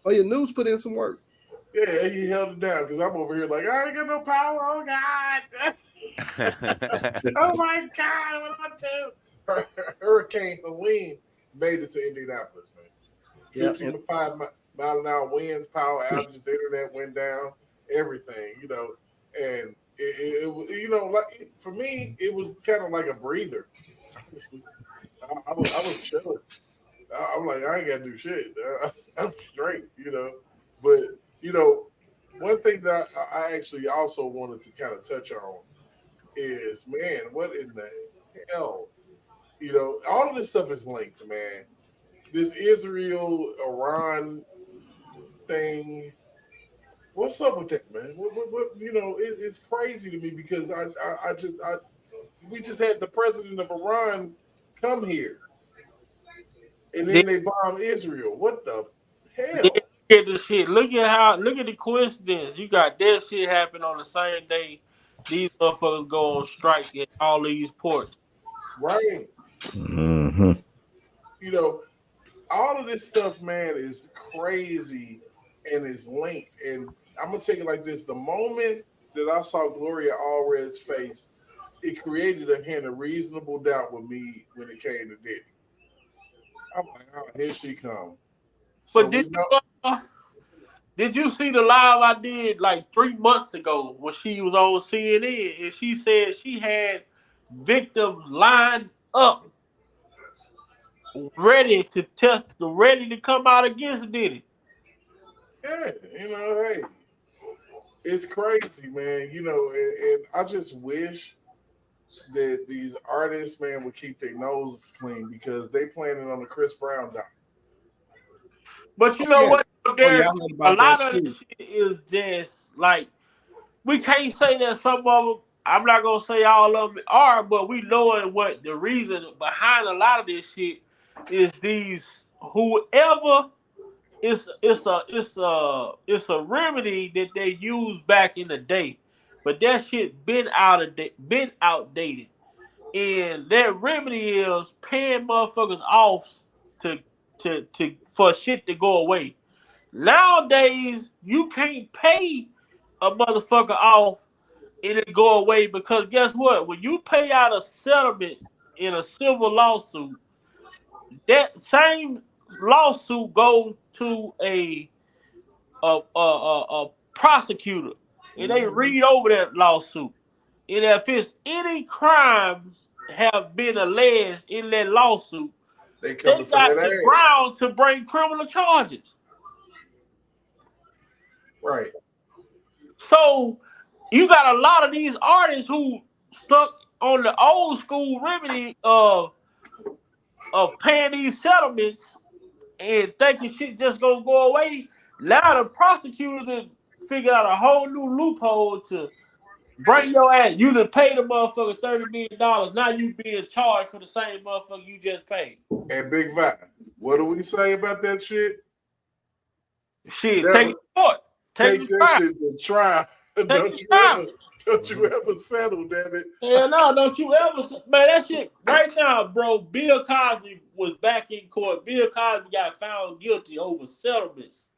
Oh, your Noobs put in some work. Yeah, he held it down because I'm over here like, I ain't got no power. Oh God. Oh my God, what am I doing? Hurricane Helene made it to Indianapolis, man. 55 mile an hour winds, power outages, the internet went down, everything, and it like for me, it was kind of like a breather. Honestly, I was chilling. I'm like, I ain't got to do shit. I'm straight, But one thing that I actually also wanted to kind of touch on is, man, what in the hell? All of this stuff is linked, man. This Israel-Iran thing. What's up with that, man? What it's crazy to me because we just had the president of Iran come here, and then they bomb Israel. What the hell? Look at the shit. Look at the coincidence. You got that shit happen on the same day these motherfuckers go on strike at all these ports. Right. Mm-hmm. All of this stuff, man, is crazy and is linked. And I'm gonna take it like this: the moment that I saw Gloria Allred's face, it created a hint of reasonable doubt with me when it came to Diddy. I'm like, oh, here she come. But did you see the live I did like 3 months ago when she was on CNN and she said she had victims lined up ready to come out against Diddy? Yeah, hey, it's crazy, man. And I just wish that these artists, man, would keep their noses clean because they planning on the Chris Brown doc. But you know what, Derek? I heard A about lot that of this shit is just like we can't say that some of them. I'm not gonna say all of them are, but we know what the reason behind a lot of this shit is. These whoever it's a remedy that they used back in the day, but that shit been outdated. And that remedy is paying motherfuckers off to for shit to go away. Nowadays, you can't pay a motherfucker off and it go away because guess what? When you pay out a settlement in a civil lawsuit, that same lawsuit goes to a prosecutor and they read over that lawsuit. And if it's any crimes have been alleged in that lawsuit, They they for got that the ass. ground to bring criminal charges. Right. So you got a lot of these artists who stuck on the old school remedy of paying these settlements and thinking shit just gonna go away. Now the prosecutors have figured out a whole new loophole to bring your ass. You done pay the motherfucker $30 million. Now you being charged for the same motherfucker you just paid. And Big Vibe, what do we say about that shit? Shit, take it to court. Take that shit to trial. Don't you ever settle, damn it. Hell no, don't you ever, man, that shit, right now, bro, Bill Cosby was back in court. Bill Cosby got found guilty over settlements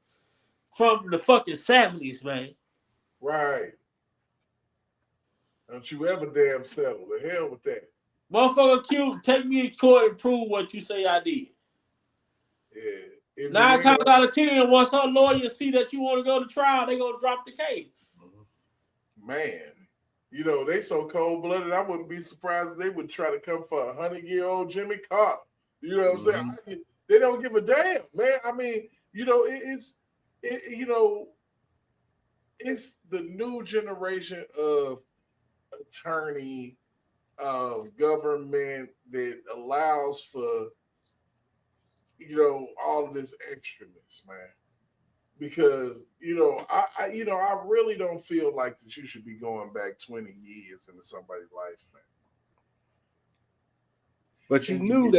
from the fucking 70s, man. Right. Don't you ever damn settle. The hell with that. Motherfucker Q, take me to court and prove what you say I did. Yeah. 9 times out of 10, once her lawyers see that you want to go to trial, they gonna drop the case. Man, they so cold-blooded, I wouldn't be surprised if they would try to come for 100-year-old Jimmy Carter. You know what I'm saying? They don't give a damn, man. I mean, it's the new generation of attorney, of government that allows for, all of this extraness, man. Because I really don't feel like that you should be going back 20 years into somebody's life, man. But you knew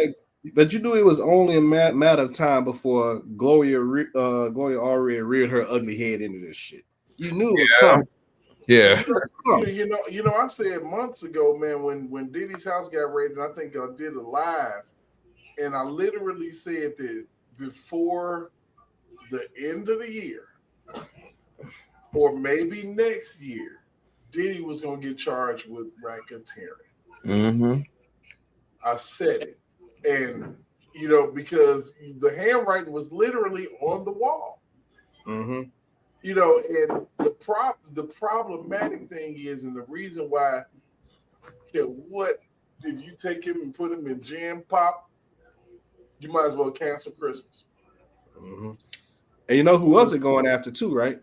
it was only a matter of time before Gloria already reared her ugly head into this shit. You knew it was coming. Yeah. I said months ago, man, when Diddy's house got raided, I think I did a live, and I literally said that before the end of the year, or maybe next year, Diddy was going to get charged with racketeering. Mm-hmm. I said it. And, because the handwriting was literally on the wall. Mm-hmm. And the problematic thing is, and the reason why, what if you take him and put him in jam pop, you might as well cancel Christmas. Mm-hmm. And you know who else they're going after too, right?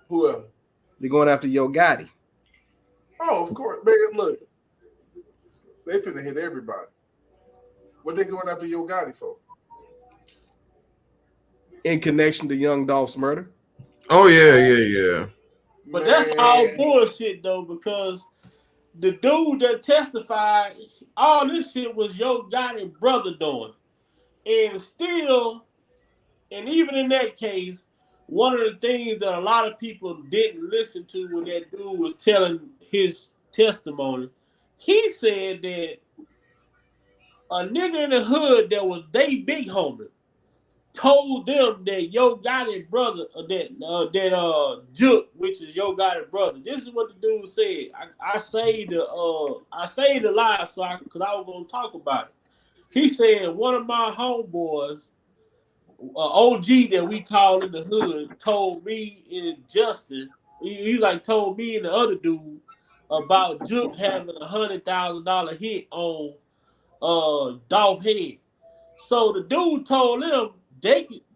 Who else? They're going after Yo Gotti. Oh, of course, man. Look, they finna hit everybody. What they going after Yo Gotti for? In connection to Young Dolph's murder. Oh yeah. But that's all bullshit though, because the dude that testified, all this shit was Yo Gotti brother doing, and still, and even in that case, one of the things that a lot of people didn't listen to when that dude was telling his testimony, he said that a nigga in the hood that was they big homie told them that Yo Gotti brother, that Juke, which is Yo Gotti brother. This is what the dude said. I saved the live because I was gonna talk about it. He said one of my homeboys, OG that we call in the hood, told me and Justin. He told me and the other dude about Juke having $100,000 hit on Dolph head. So the dude told them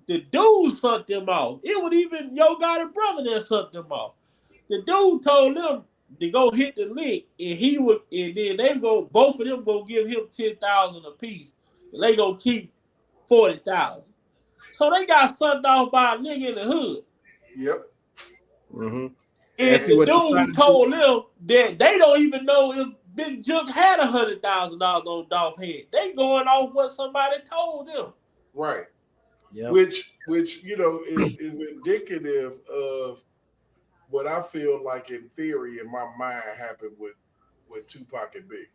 The dude sent them off. It was even Yo Gotti brother that sent them off. The dude told them to go hit the lick, and then they go. Both of them gonna give him 10,000 apiece, and they gonna keep 40,000. So they got sucked off by a nigga in the hood. Yep. Mm-hmm. And the dude told them that they don't even know if Big Juke had $100,000 on Dolph head. They going off what somebody told them. Right. Yep. Which is indicative of what I feel like in theory in my mind happened with Tupac and Biggie.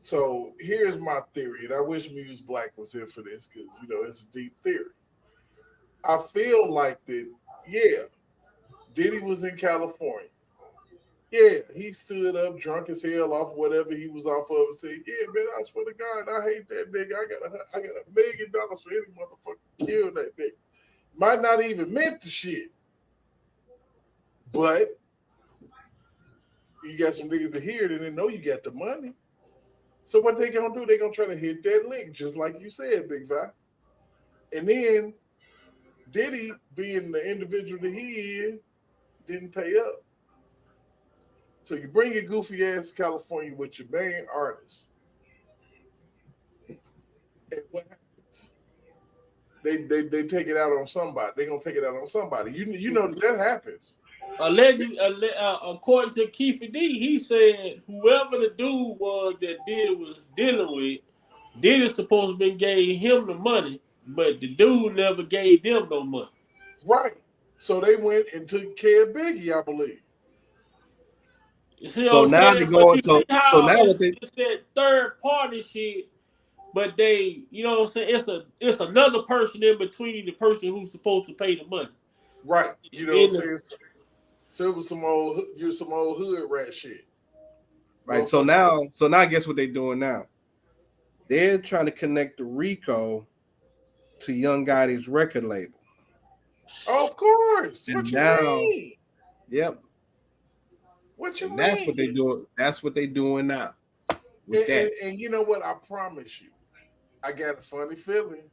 So here's my theory, and I wish Muse Black was here for this because it's a deep theory. I feel like that, yeah, Diddy was in California. Yeah, he stood up drunk as hell off whatever he was off of and said, yeah, man, I swear to God, I hate that nigga. I got $1 million for any motherfucker kill that nigga. Might not even meant the shit. But you got some niggas that hear it and they know you got the money. So what they gonna do? They gonna try to hit that lick, just like you said, Big Vi. And then Diddy, being the individual that he is, didn't pay up. So you bring your goofy ass to California with your main artist. And what happens? They take it out on somebody. They're gonna take it out on somebody. You know that happens. Allegedly, according to Keefe D, he said whoever the dude was that Diddy was dealing with, Diddy supposed to been gave him the money, but the dude never gave them no money. Right. So they went and took care of Biggie, I believe. So now they're going. So now what they it's that third party shit, but they, you know what I'm saying? It's another person in between the person who's supposed to pay the money. Right. You know what I'm saying? So it was some old hood rat shit. Right. So now guess what they're doing now? They're trying to connect the Rico to Young Gotti's record label. Of course. And what now, you mean? Yep. What you mean? That's what they do. That's what they doing now. And you know what? I promise you, I got a funny feeling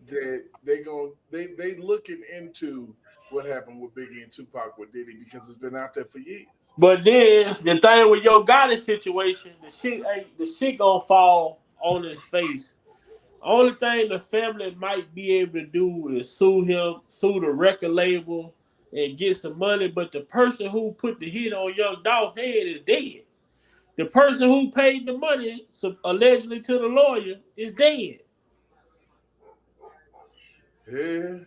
that they looking into what happened with Biggie and Tupac with Diddy because it's been out there for years. But then the thing with Yo Gotti situation, the shit gonna fall on his face. Only thing the family might be able to do is sue the record label, and get some money. But the person who put the hit on Young Dolph head is dead. The person who paid the money, allegedly to the lawyer, is dead. Yeah.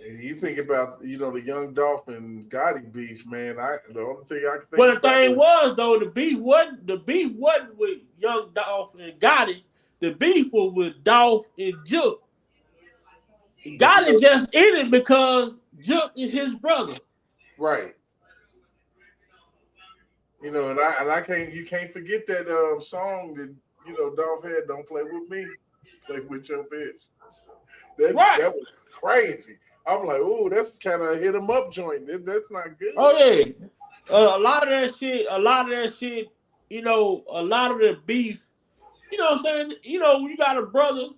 And you think about, the Young Dolph and Gotti beef, man. The only thing I can think But the about thing was though, the beef wasn't with Young Dolph and Gotti. The beef was with Dolph and Juke. Gotti just in it because Juke is his brother. Right. And you can't forget that song that Dolph had, "Don't Play With Me, Play With Your Bitch." That was crazy. I'm like, oh, that's kind of a hit 'em up joint. That's not good. Oh yeah, a lot of that shit. A lot of the beef. You know what I'm saying? When you got a brother,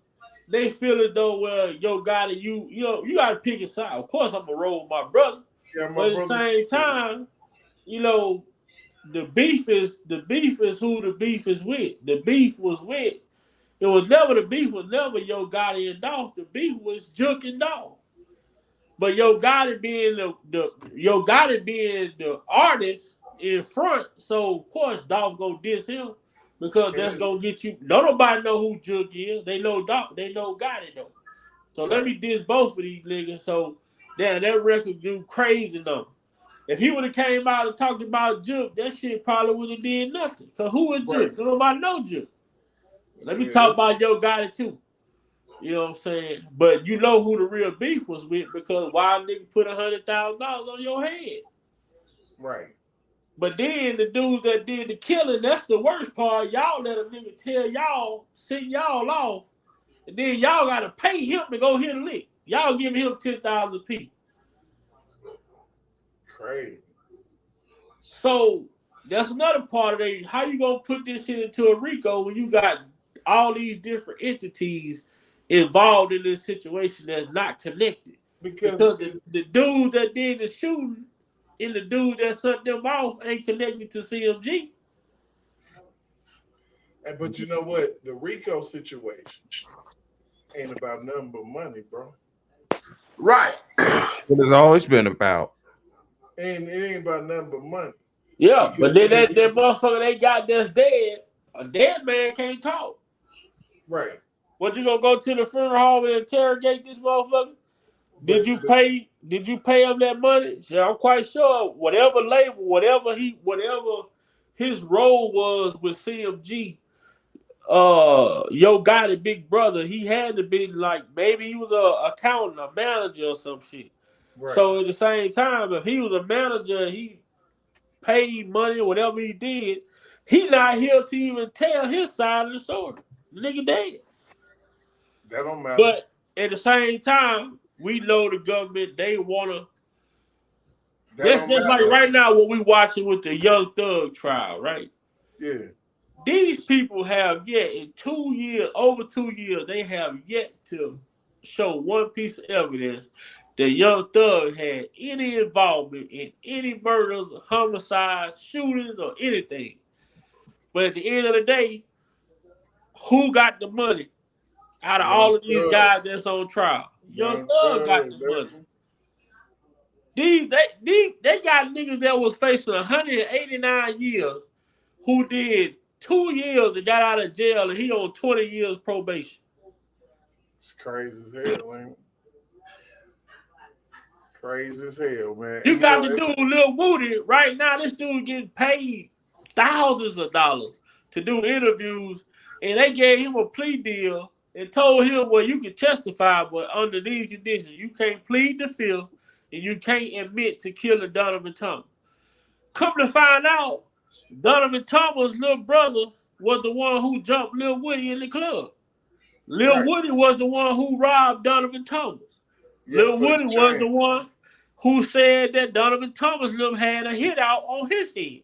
they feel as though, well, Yo Gotti, you got to pick a side. Of course, I'm gonna roll with my brother. Yeah, but at the same time, the beef is who the beef is with. The beef was with. It was never the beef was never Yo Gotti and Dolph. The beef was Juke and Dolph. But Yo Gotti being the artist in front, so of course Dolph gonna diss him because that's gonna get you. Nobody know who Juke is. They know Dolph. They know Gotti though. So let me diss both of these niggas. So damn, that record do crazy though. If he would have came out and talked about Juke, that shit probably would have did nothing. Cause who is Juke? Nobody know Juke. Let me talk about Yo Gotti too. You know what I'm saying? But you know who the real beef was with because why nigga put $100,000 on your head? Right. But then the dudes that did the killing, that's the worst part. Y'all let a nigga tell y'all, send y'all off, and then y'all gotta pay him to go hit a lick. Y'all giving him $10,000 apiece. Crazy. So that's another part of it. How you gonna put this shit into a RICO when you got all these different entities involved in this situation that's not connected. Because the dude that did the shooting and the dude that set them off ain't connected to CMG. But you know what? The Rico situation ain't about nothing but money, bro. Right. What it's always been about. And it ain't about nothing but money. Yeah, but then that motherfucker they got that's dead, a dead man can't talk. Right. What, you gonna go to the funeral home and interrogate this motherfucker? Did you pay him that money? Yeah, I'm quite sure whatever label, whatever his role was with CMG, Yo Gotti big brother, he had to be like, maybe he was a accountant, a manager or some shit. Right. So at the same time, if he was a manager, he paid money or whatever he did, he not here to even tell his side of the story. The nigga dead. That don't matter. But at the same time, we know the government, they wanna. That's just like right now what we watching with the Young Thug trial, right? Yeah. These people have yet in 2 years, over 2 years, they have yet to show one piece of evidence that Young Thug had any involvement in any murders, homicides, shootings, or anything. But at the end of the day, who got the money out of all of these guys that's on trial? Young Thug got the money. They got niggas that was facing 189 years who did 2 years and got out of jail, and he on 20 years probation. It's crazy as hell, man. Crazy as hell, man. You got the dude Lil Woody right now. This dude getting paid thousands of dollars to do interviews, and they gave him a plea deal and told him, well, you can testify, but under these conditions, you can't plead the fifth and you can't admit to killing Donovan Thomas. Come to find out, Donovan Thomas' little brother was the one who jumped Lil Woody in the club. Lil Woody was the one who robbed Donovan Thomas. Lil Woody was the one who said that Donovan Thomas had a hit out on his head.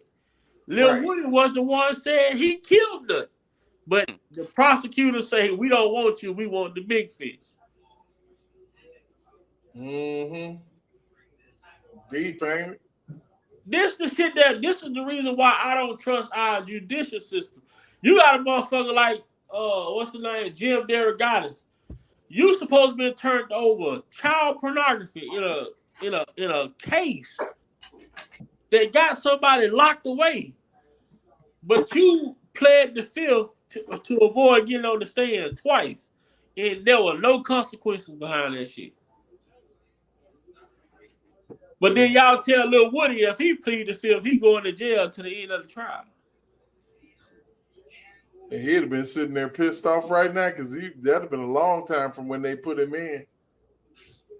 Lil Woody was the one said he killed them. But the prosecutors say, we don't want you, we want the big fish. Mm-hmm. Deep, ain't it? This is the reason why I don't trust our judicial system. You got a motherfucker like what's his name, Jim Derogatis. You supposed to be turned over child pornography in a case that got somebody locked away, but you pled the fifth to avoid getting on the stand twice, and there were no consequences behind that shit. But then y'all tell Lil Woody if he plead the fifth, he going to jail to the end of the trial. And he'd have been sitting there pissed off right now because that'd have been a long time from when they put him in.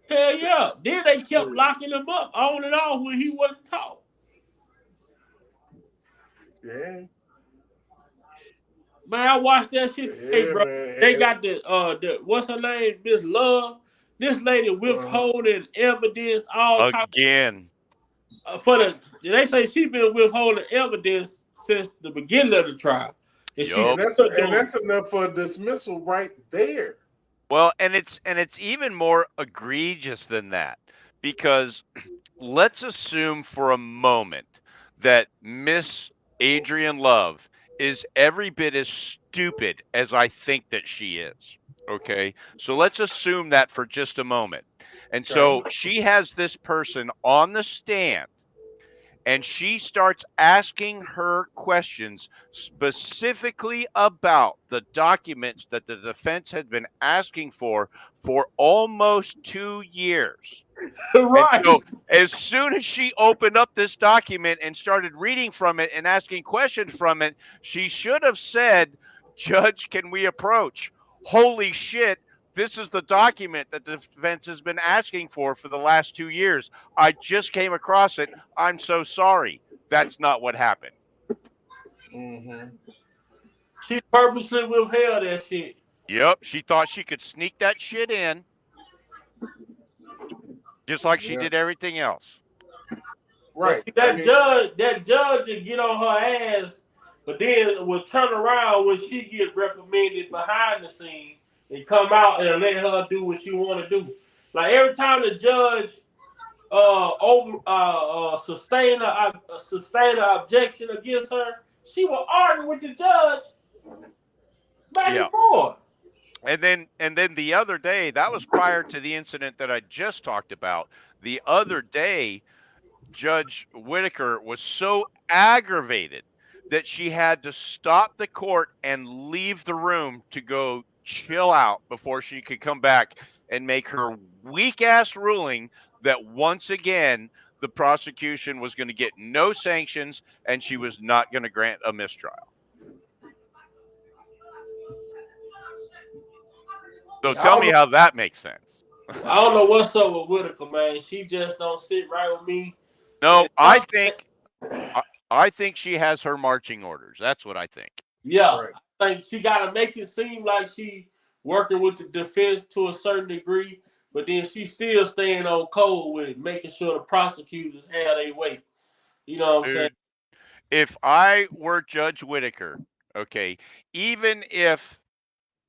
Hell yeah. Then they kept locking him up on and off when he wasn't taught. Yeah. Man, I watched that shit today, bro. Man. They got the what's her name? Miss Love. This lady withholding evidence all time. Again. They say she been withholding evidence since the beginning of the trial. And that's enough for a dismissal right there. Well, and it's even more egregious than that, because let's assume for a moment that Miss Adrienne Love is every bit as stupid as I think that she is. Okay, so let's assume that for just a moment. And so she has this person on the stand, and she starts asking her questions specifically about the documents that the defense had been asking for almost 2 years. Right. And so as soon as she opened up this document and started reading from it and asking questions from it, she should have said, "Judge, can we approach? Holy shit, this is the document that the defense has been asking for the last 2 years. I just came across it. I'm so sorry." That's not what happened. Mm-hmm. She purposely withheld that shit. Yep, she thought she could sneak that shit in, just like she did everything else. Right. See, that judge would get on her ass, but then would turn around when she get reprimanded behind the scene and come out and let her do what she want to do. Like every time the judge sustain an objection against her, she will argue with the judge back and forth. And then the other day, that was prior to the incident that I just talked about. The other day, Judge Whitaker was so aggravated that she had to stop the court and leave the room to go chill out before she could come back and make her weak ass ruling that once again the prosecution was going to get no sanctions and she was not going to grant a mistrial. So tell me how that makes sense. I don't know what's up with Whitaker, man. She just don't sit right with me. No, I think she has her marching orders. That's what I think. Yeah, I think she got to make it seem like she working with the defense to a certain degree, but then she still staying on code with making sure the prosecutors have their way. You know what I'm saying? If I were Judge Whitaker, okay, even if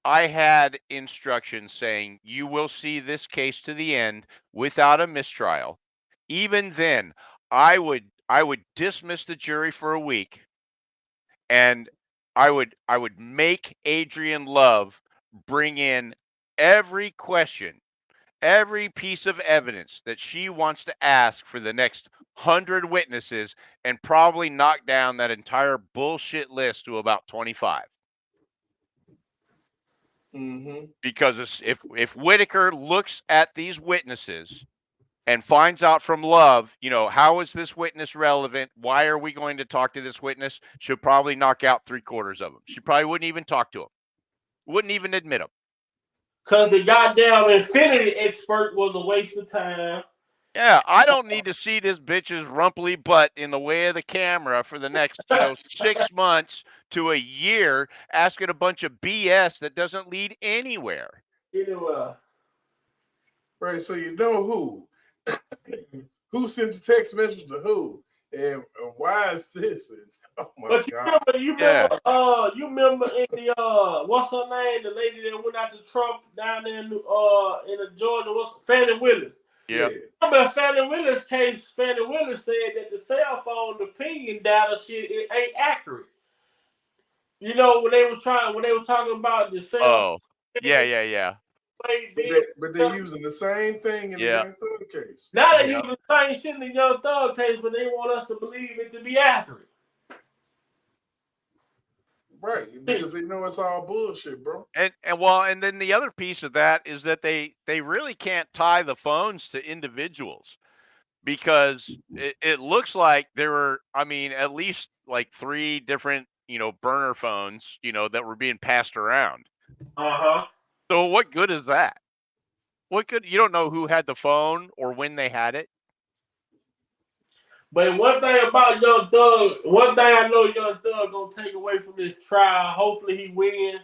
I had instructions saying you will see this case to the end without a mistrial, even then I would dismiss the jury for a week, and I would make Adrian Love bring in every question, every piece of evidence that she wants to ask for the next 100 witnesses, and probably knock down that entire bullshit list to about 25. Because if Whitaker looks at these witnesses and finds out from Love, how is this witness relevant? Why are we going to talk to this witness? She'll probably knock out 3/4 of them. She probably wouldn't even talk to him. Wouldn't even admit them. Because the goddamn infinity expert was a waste of time. Yeah, I don't need to see this bitch's rumply butt in the way of the camera for the next, 6 months to a year asking a bunch of BS that doesn't lead anywhere. Right, so you know who sent the text message to who, and why is this? Oh my But God! you remember in the what's her name? The lady that went out to Trump down there in Georgia, what's Fannie Willis? Yeah. Remember Fannie Willis case? Fannie Willis said that the cell phone, the pinging data shit, it ain't accurate. When they were talking about the cell. Oh, yeah. But they're using the same thing in the Young Thug case. Now they're using the same shit in the Young Thug case, but they want us to believe it to be accurate. Right, because they know it's all bullshit, bro. And then the other piece of that is that they really can't tie the phones to individuals, because it looks like there were, at least like 3 different, burner phones, that were being passed around. So what good is that? You don't know who had the phone or when they had it. But one thing about Young Thug, one thing I know Young Thug gonna take away from this trial, hopefully he win.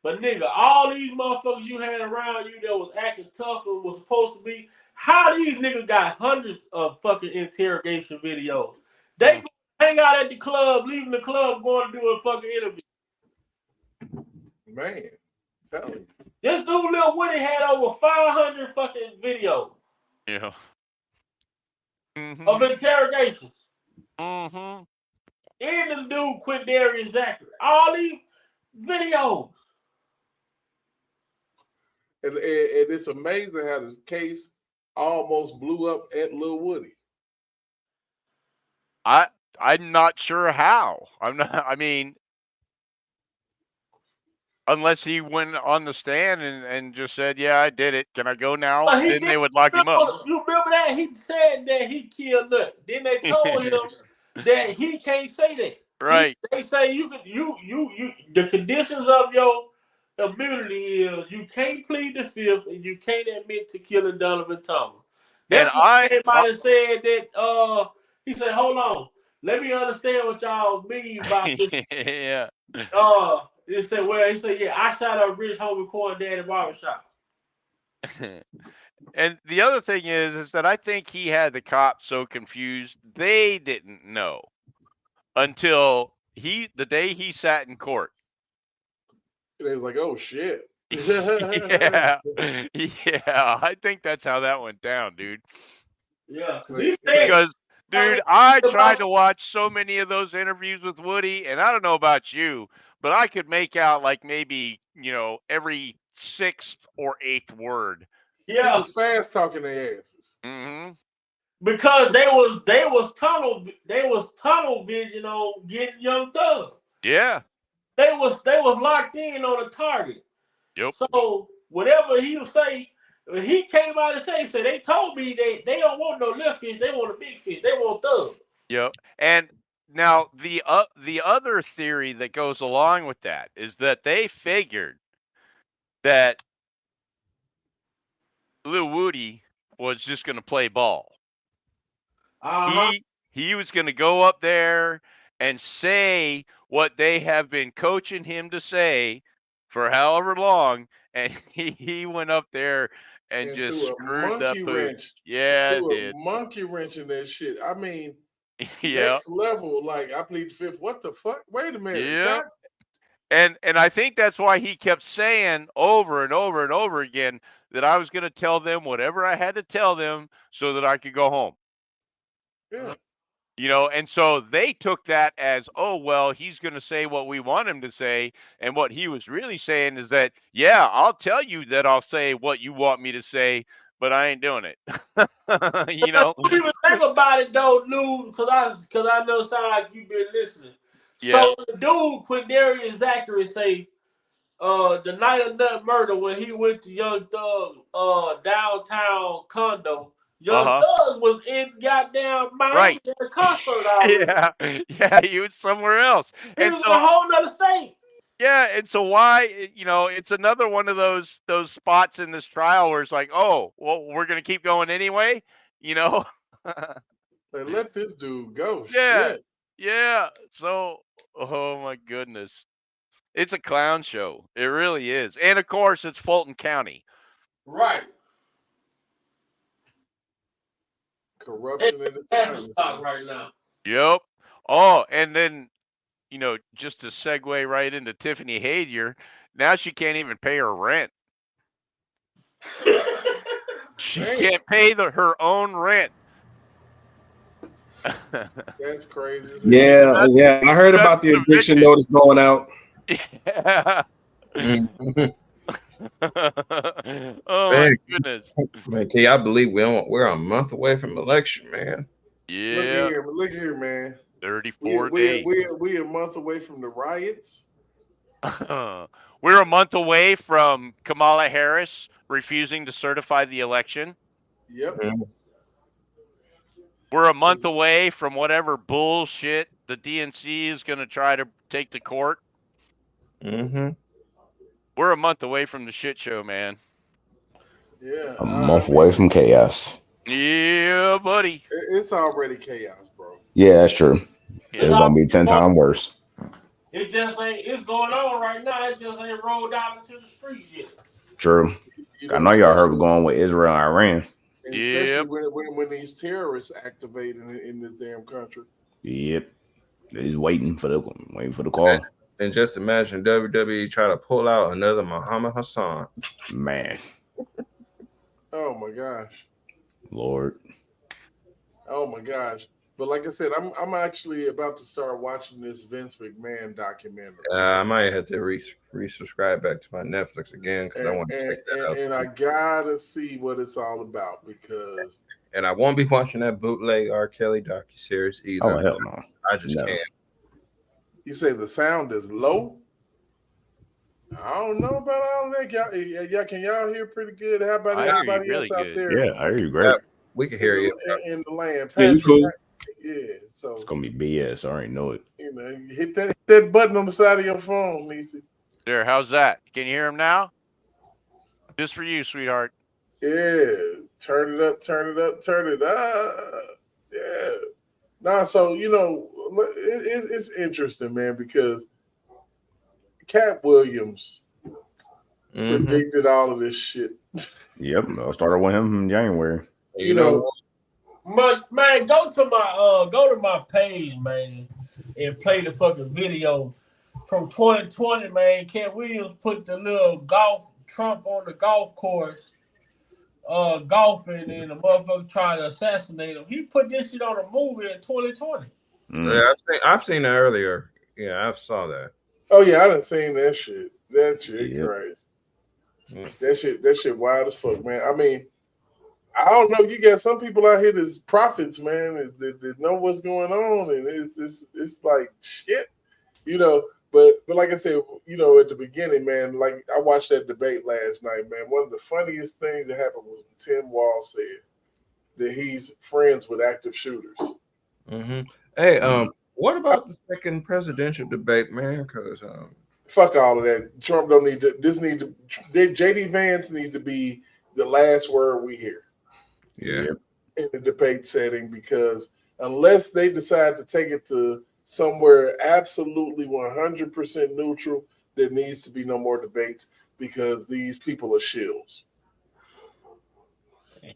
But nigga, all these motherfuckers you had around you that was acting tough and was supposed to be, how these niggas got hundreds of fucking interrogation videos? They gonna hang out at the club, leaving the club, going to do a fucking interview. Man, tell me. This dude Lil Woody had over 500 fucking videos. Yeah. Of interrogations. Mm-hmm. And the dude Quindarius Zachary. All these videos. And it's amazing how this case almost blew up at Lil Woody. I'm not sure how. Unless he went on the stand and just said, "Yeah, I did it. Can I go now?" Then they would lock him up. You remember that? He said that he killed Nut. Then they told him that he can't say that. Right. They say you the conditions of your immunity is you can't plead the fifth and you can't admit to killing Donovan Thomas. That's why he came out and said that he said, hold on, let me understand what y'all mean by this. Yeah. He said, yeah, I shot a rich homie corn daddy barbershop. And the other thing is that I think he had the cops so confused they didn't know until the day he sat in court. It was like, oh shit. Yeah, yeah. I think that's how that went down, dude. Yeah, Because, dude, I tried to watch so many of those interviews with Woody, and I don't know about you, but I could make out like maybe, every 6th or 8th word. He Yeah, was fast talking their asses. Mm-hmm. because they was tunnel vision on getting Young Thug. Yeah. They was locked in on a target. Yep. So whatever he would say, he came out and said they told me they don't want no little fish, they want a big fish, they want Thug. Yep. And now the other theory that goes along with that is that they figured that Lil Woody was just going to play ball. He was going to go up there and say what they have been coaching him to say for however long, and he went up there and just threw a screwed the monkey pooch. wrench. Yeah, Threw did. a monkey wrench in that shit. I mean, Yeah. next level. Like, I plead the fifth. What the fuck? Wait a minute. Yeah. God. And I think that's why he kept saying over and over and over again that I was going to tell them whatever I had to tell them so that I could go home. Yeah. And so they took that as, oh, well, he's going to say what we want him to say. And what he was really saying is that, yeah, I'll tell you that I'll say what you want me to say, but I ain't doing it. Don't even think about it though, Lou, because I know it sound like you've been listening. Yeah. So the dude Quindarius Zachary say, the night of that murder when he went to Young Thug downtown condo, Young Thug was in goddamn Miami at a concert already. Yeah, he was somewhere else. He was in a whole nother state. Yeah, and so why, it's another one of those spots in this trial where it's like, oh, well, we're gonna keep going anyway, Like, let this dude go. Yeah, Shit. yeah. So, oh my goodness, it's a clown show. It really is, and of course, it's Fulton County. Right. Corruption in the It's stock right now. Yep. Oh, and then, just to segue right into Tiffany Haydier, now she can't even pay her rent. She can't pay her own rent. That's crazy. Yeah. I heard about the eviction notice going out. Yeah. Oh my goodness. Man, can y'all believe we're a month away from election, man? Yeah. Look here, man. 34 days. We a month away from the riots. We're a month away from Kamala Harris refusing to certify the election. Yep. We're a month away from whatever bullshit the DNC is going to try to take to court. Mm-hmm. We're a month away from the shit show, man. Yeah. A month away from chaos. Yeah, buddy. It's already chaos, bro. Yeah, that's true. It's going to be 10 times worse. It just ain't. It's going on right now. It just ain't rolled out into the streets yet. True. I know y'all heard what's going on with Israel and Iran. And especially when these terrorists activate in this damn country. Yep. They're just waiting for the call. And just imagine WWE try to pull out another Muhammad Hassan. Man. Oh my gosh. Lord. Oh my gosh. But like I said, I'm actually about to start watching this Vince McMahon documentary. I might have to resubscribe back to my Netflix again because I want to check that out. And I gotta see what it's all about because. And I won't be watching that bootleg R. Kelly docuseries either. Oh hell no! I just can't. You say the sound is low? I don't know about all that. Y'all, can y'all hear pretty good? How about everybody else out there? Yeah, I hear you great. We can hear you in the land. Yeah, you cool. Yeah, so It's gonna be BS. I already know it. Hit that button on the side of your phone, Nisi. There, how's that? Can you hear him now? Just for you, sweetheart. Yeah, turn it up, turn it up, turn it up. Yeah. Nah, so it's interesting, man, because Cat Williams predicted all of this shit. Yep, I started with him in January. But man, go to my page, man, and play the fucking video from 2020, man. Cat Williams put the little golf Trump on the golf course, golfing, and the motherfucker trying to assassinate him. He put this shit on a movie in 2020. Yeah, I've seen that earlier. Yeah, I saw that. Oh yeah, I done seen that shit. That shit crazy. That shit wild as fuck, man. I mean, I don't know. You got some people out here that's prophets, man, that know what's going on, and it's like shit, you know. But like I said, you know, at the beginning, man, like I watched that debate last night, man. One of the funniest things that happened was when Tim Walz said that he's friends with active shooters. Mm-hmm. Hey, what about the second presidential debate, man? Because fuck all of that. Trump don't need to. JD Vance needs to be the last word we hear. Yeah. In the debate setting, because unless they decide to take it to somewhere absolutely 100% neutral, there needs to be no more debates because these people are shills.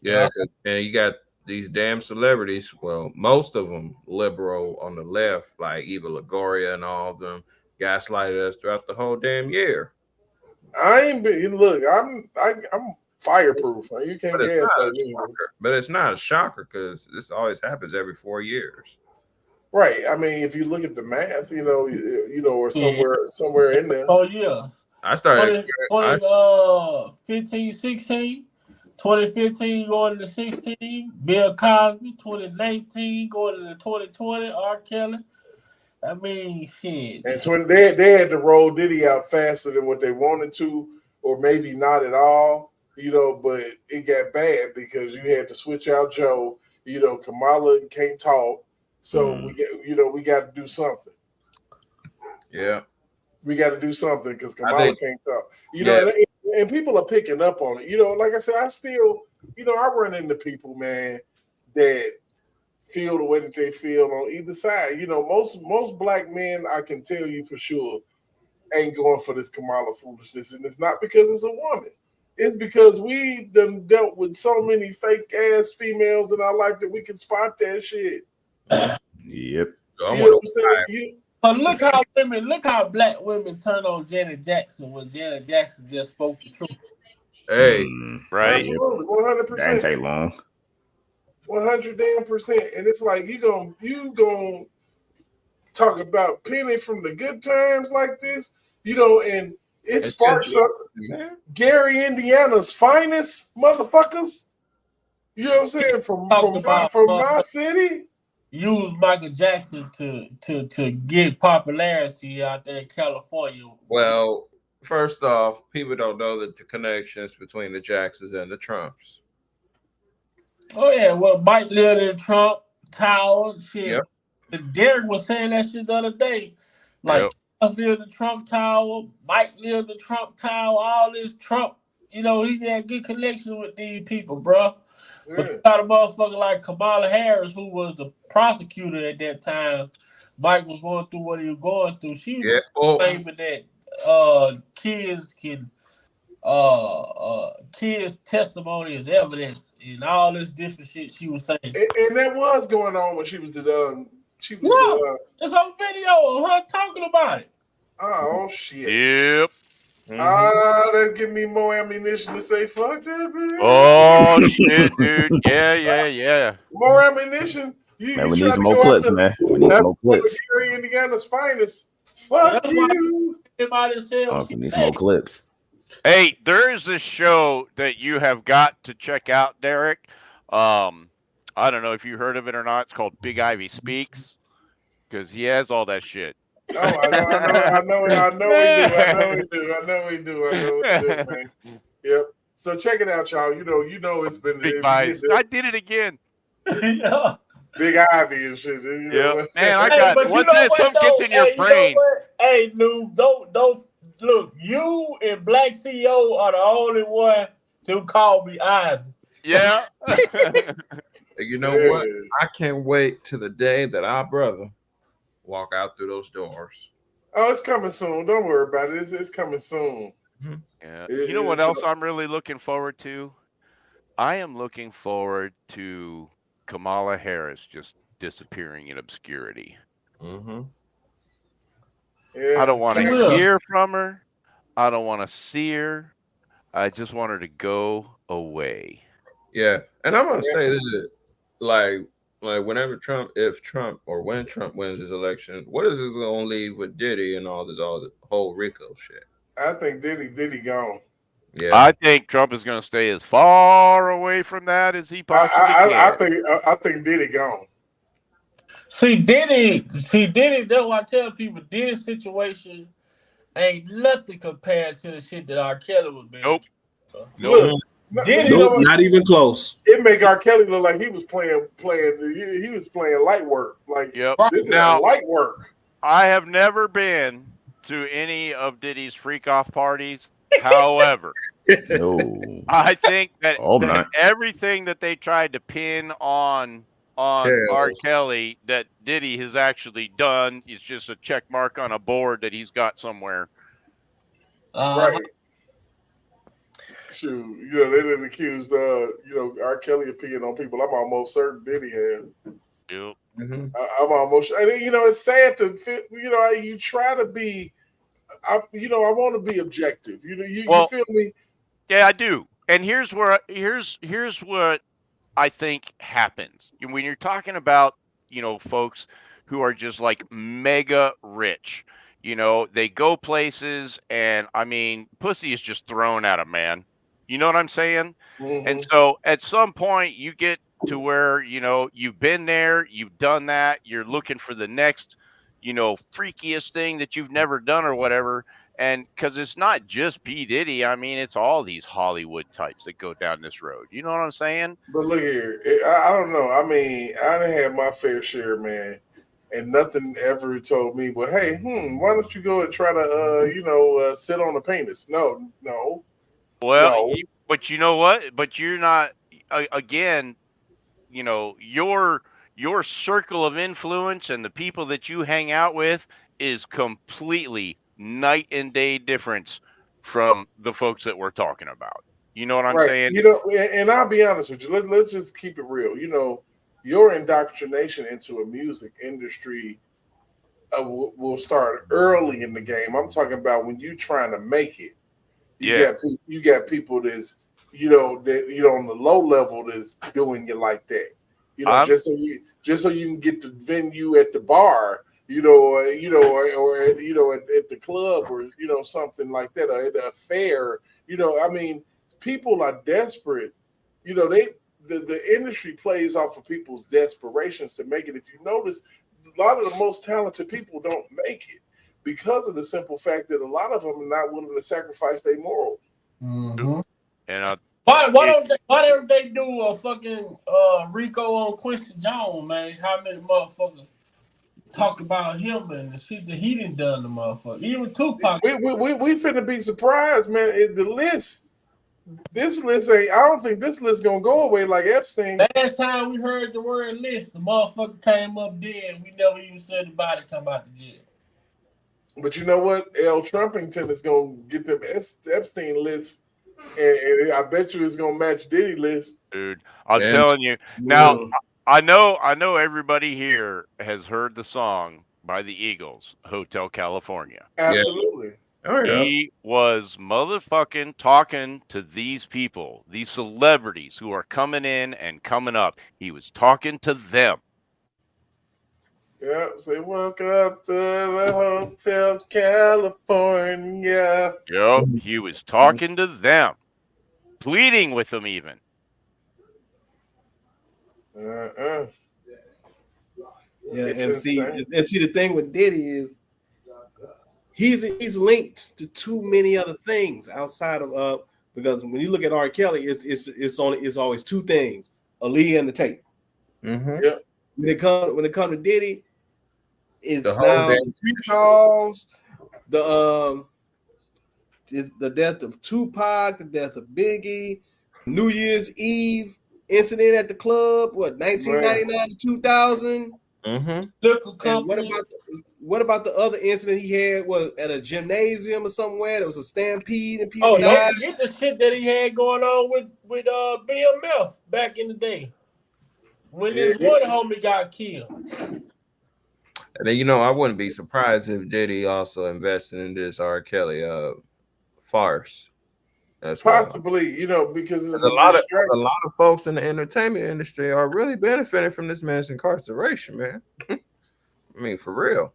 Yeah, and you got these damn celebrities. Well, most of them liberal on the left, like Eva Longoria and all of them, gaslighted us throughout the whole damn year. I ain't been. Look, I'm fireproof. You can't gaslight me. But it's not a shocker because this always happens every 4 years. Right. I mean, if you look at the math, you know, or somewhere in there. Oh yeah. I started 15, 16, 2015 going to 16, Bill Cosby, 2019 going to 2020, R. Kelly. I mean, shit. And they had to roll Diddy out faster than what they wanted to, or maybe not at all, you know, but it got bad because you had to switch out Joe. You know, Kamala can't talk. So we got to do something. Yeah. We got to do something because Kamala can't talk. You know, and people are picking up on it. You know, like I said, I still, you know, I run into people, man, that feel the way that they feel on either side. You know, most black men, I can tell you for sure, ain't going for this Kamala foolishness. And it's not because it's a woman. It's because we done dealt with so many fake ass females in our life that we can spot that shit. Yep. You know what I'm saying? But look how black women turn on Janet Jackson when Janet Jackson just spoke the truth. Hey, right? Absolutely, 100%. That ain't take long. 100%. And it's like you gonna talk about Penny from the good times like this, you know, and it sparks up Gary, Indiana's finest motherfuckers. You know what I'm saying? From my city. Use Michael Jackson to get popularity out there in California. Well, first off, people don't know the connections between the Jacksons and the Trumps. Oh yeah, well, Mike lived in Trump Tower. Shit, yep. Derek was saying that shit the other day. Like, us lived in Trump Tower, Mike lived in Trump Tower, all this Trump. You know, he had good connection with these people, bro. Yeah. But you got a motherfucker like Kamala Harris, who was the prosecutor at that time. Mike was going through what he was going through. She was claiming that kids can kids' testimony is evidence and all this different shit she was saying. And that was going on when she was it's on video of her talking about it. Oh shit. Yep. That give me more ammunition to say fuck that, man. Oh shit, dude. Yeah. More ammunition. Man, we need some more clips, man. We need some more clips. Gary, Indiana's finest. Fuck you. We need some more clips. Hey, there is this show that you have got to check out, Derek. I don't know if you heard of it or not. It's called Big Ivy Speaks, because he has all that shit. Oh, I know we do, man. Yep. So check it out, y'all. You know it's been Big Ivy. I did it again. Yeah. Big Ivy and shit. You know? Man, I got once that something gets in your brain. Hey, Noob, don't look. You and Black CEO are the only one to call me Ivy. Yeah. You know what? I can't wait to the day that our brother walk out through those doors. Oh, it's coming soon. Don't worry about it. It's coming soon. Yeah. You know what else I'm really looking forward to? I am looking forward to Kamala Harris just disappearing in obscurity. Mm-hmm. Yeah. I don't want to hear from her. I don't want to see her. I just want her to go away. Yeah, and I'm gonna say this: like whenever Trump, if Trump or when Trump wins his election, what is this gonna leave with Diddy and all the whole Rico shit? I think Diddy gone. Yeah, I think Trump is going to stay as far away from that as he possibly can. I think Diddy gone. See Diddy. That's why I tell people Diddy's situation ain't nothing compared to the shit that R. Kelly was being. Nope. Look, Diddy, not even close. It make R. Kelly look like he was playing. He was playing light work. Like this is light work. I have never been to any of Diddy's freak off parties. However, No. I think that, not. everything that they tried to pin on R. Kelly that Diddy has actually done is just a check mark on a board that he's got somewhere. Right. Shoot, they didn't accuse R. Kelly of peeing on people. I'm almost certain Diddy had. Yep. I'm almost. It's sad to fit. You try to be. I want to be objective. You feel me? Yeah, I do. And here's what I think happens when you're talking about folks who are just like mega rich. They go places, and I mean, pussy is just thrown at them, man. You know what I'm saying? Mm-hmm. And so at some point you get to where you've been there, you've done that, you're looking for the next freakiest thing that you've never done or whatever. And because it's not just P. Diddy, I mean, it's all these Hollywood types that go down this road. You know what I'm saying? But look here, I don't know. I mean, I done had my fair share, man, and nothing ever told me, well, hey, why don't you go and try to, sit on the penis? No. Well, but you know what? But you're not, again, your circle of influence and the people that you hang out with is completely night and day difference from the folks that we're talking about. You know what I'm saying? And I'll be honest with you. Let's just keep it real. Your indoctrination into a music industry will start early in the game. I'm talking about when you're trying to make it. You got people that's that on the low level that's doing it like that. Just so you can get the venue at the bar, or at the club, or something like that, or at a fair. I mean, people are desperate. The industry plays off of people's desperations to make it. If you notice, a lot of the most talented people don't make it because of the simple fact that a lot of them are not willing to sacrifice their morals. Mm-hmm. And why don't they do a fucking Rico on Quincy Jones, man? How many motherfuckers talk about him and the shit that he done done to motherfuckers? Even Tupac. We finna be surprised, man. This list ain't. I don't think this list gonna go away like Epstein. Last time we heard the word list, the motherfucker came up dead. We never even said the body come out the jail. But you know what? L. Trumpington is gonna get them Epstein lists, and I bet you it's gonna match Diddy list. Dude, I'm telling you. Now, I know everybody here has heard the song by the Eagles, Hotel California. Absolutely. Oh, yeah. He was motherfucking talking to these people, these celebrities who are coming in and coming up. He was talking to them. Yeah, say welcome to the Hotel California. Yep, he was talking to them, pleading with them even. Yeah, and see, the thing with Diddy is he's linked to too many other things outside of because when you look at R. Kelly, it's always two things: Aaliyah and the tape. Mm-hmm. Yep. When it comes to Diddy, it's The whole now damn the street calls, the death of Tupac, the death of Biggie, New Year's Eve incident at the club, 1999 to 2000. Mm-hmm. And what about the other incident he had? Was at a gymnasium or somewhere? There was a stampede and people died. Don't forget the shit that he had going on with BMF back in the day when his one homie got killed. And then I wouldn't be surprised if Diddy also invested in this R. Kelly farce. That's possibly, you know, because it's a lot of folks in the entertainment industry are really benefiting from this man's incarceration, man. I mean, for real.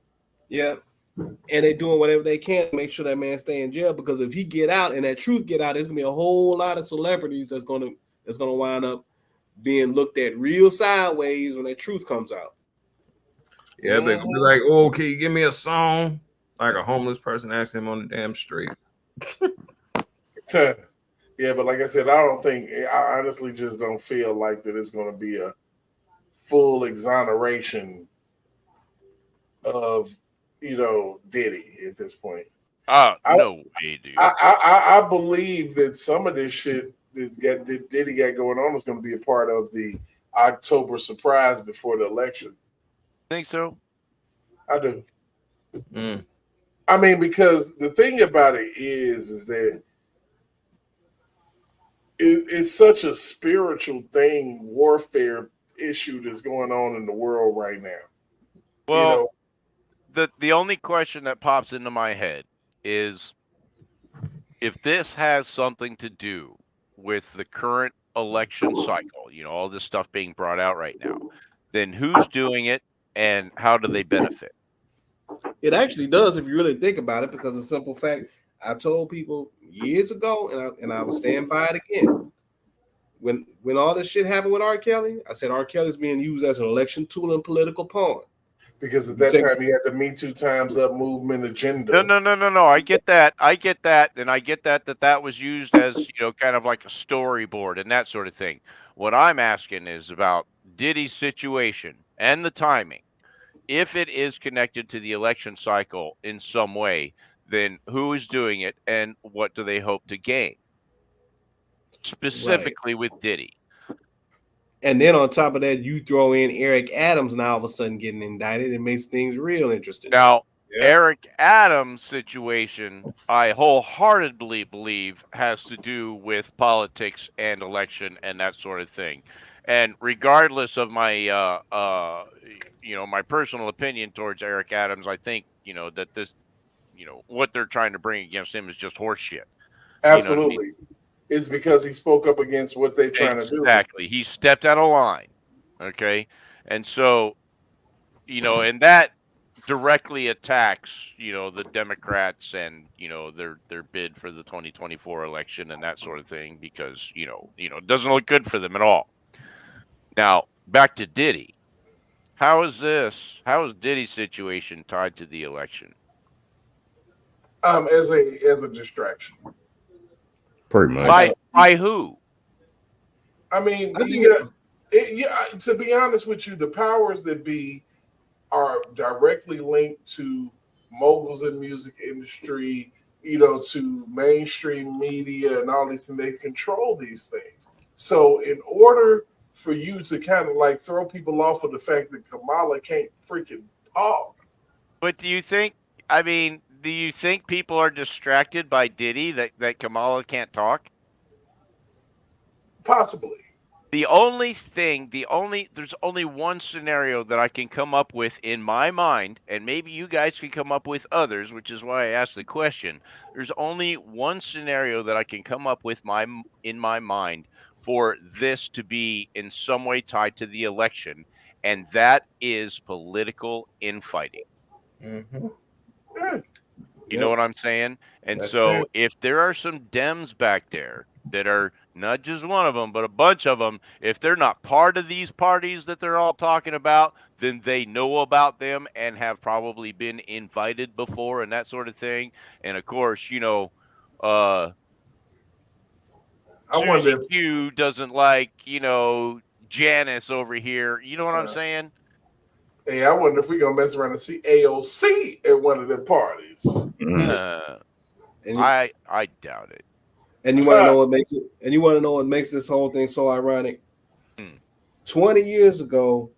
Yeah. And they're doing whatever they can to make sure that man stay in jail, because if he get out and that truth get out, there's gonna be a whole lot of celebrities that's gonna wind up being looked at real sideways when that truth comes out. Yeah, but be like, oh, can you give me a song? Like a homeless person asking him on the damn street. Yeah, but like I said, I honestly just don't feel like that it's going to be a full exoneration of, you know, Diddy at this point. No way, dude. I believe that some of this shit that Diddy got going on is going to be a part of the October surprise before the election. Think so? I do. I mean, because the thing about it is that it's such a spiritual thing, warfare issue that's going on in the world right now. Well, the only question that pops into my head is if this has something to do with the current election cycle, you know, all this stuff being brought out right now, then who's doing it and how do they benefit? It actually does if you really think about it, because of the simple fact, I told people years ago, and I will stand by it again. When all this shit happened with R. Kelly, I said R. Kelly's being used as an election tool and political pawn. Because at that time he had the Me Too Times Up movement agenda. No. I get that. And I get that was used as, you know, kind of like a storyboard and that sort of thing. What I'm asking is about Diddy's situation and the timing. If it is connected to the election cycle in some way, then who is doing it and what do they hope to gain? Specifically with Diddy. And then on top of that, you throw in Eric Adams now all of a sudden getting indicted. It makes things real interesting. Now, Eric Adams' situation, I wholeheartedly believe, has to do with politics and election and that sort of thing. And regardless of my, you know, my personal opinion towards Eric Adams, I think, you know, that this, you know, what they're trying to bring against him is just horseshit. Absolutely. You know what I mean? It's because he spoke up against what they're trying to do. Exactly. He stepped out of line. Okay. And so, you know, and that directly attacks, you know, the Democrats and, you know, their bid for the 2024 election and that sort of thing, because, you know, it doesn't look good for them at all. Now, back to Diddy. How is Diddy's situation tied to the election? As a distraction. Pretty much. By who? I mean, to be honest with you, the powers that be are directly linked to moguls in music industry, you know, to mainstream media and all these things. They control these things. So in order for you to kind of like throw people off of the fact that Kamala can't freaking talk. But do you think people are distracted by Diddy that Kamala can't talk? Possibly. There's only one scenario that I can come up with in my mind, and maybe you guys can come up with others, which is why I asked the question. There's only one scenario that I can come up with in my mind for this to be in some way tied to the election, and that is political infighting. Mm-hmm. You know what I'm saying? And That's so it. if there are some Dems back there that are not just one of them, but a bunch of them, if they're not part of these parties that they're all talking about, then they know about them and have probably been invited before and that sort of thing. And of course, you know, Susie Q doesn't like, you know, Janice over here. You know what I'm saying? Hey, I wonder if we're gonna mess around and see AOC at one of the parties. I doubt it. And you want to know what makes it? And you want to know what makes this whole thing so ironic? 20 years ago,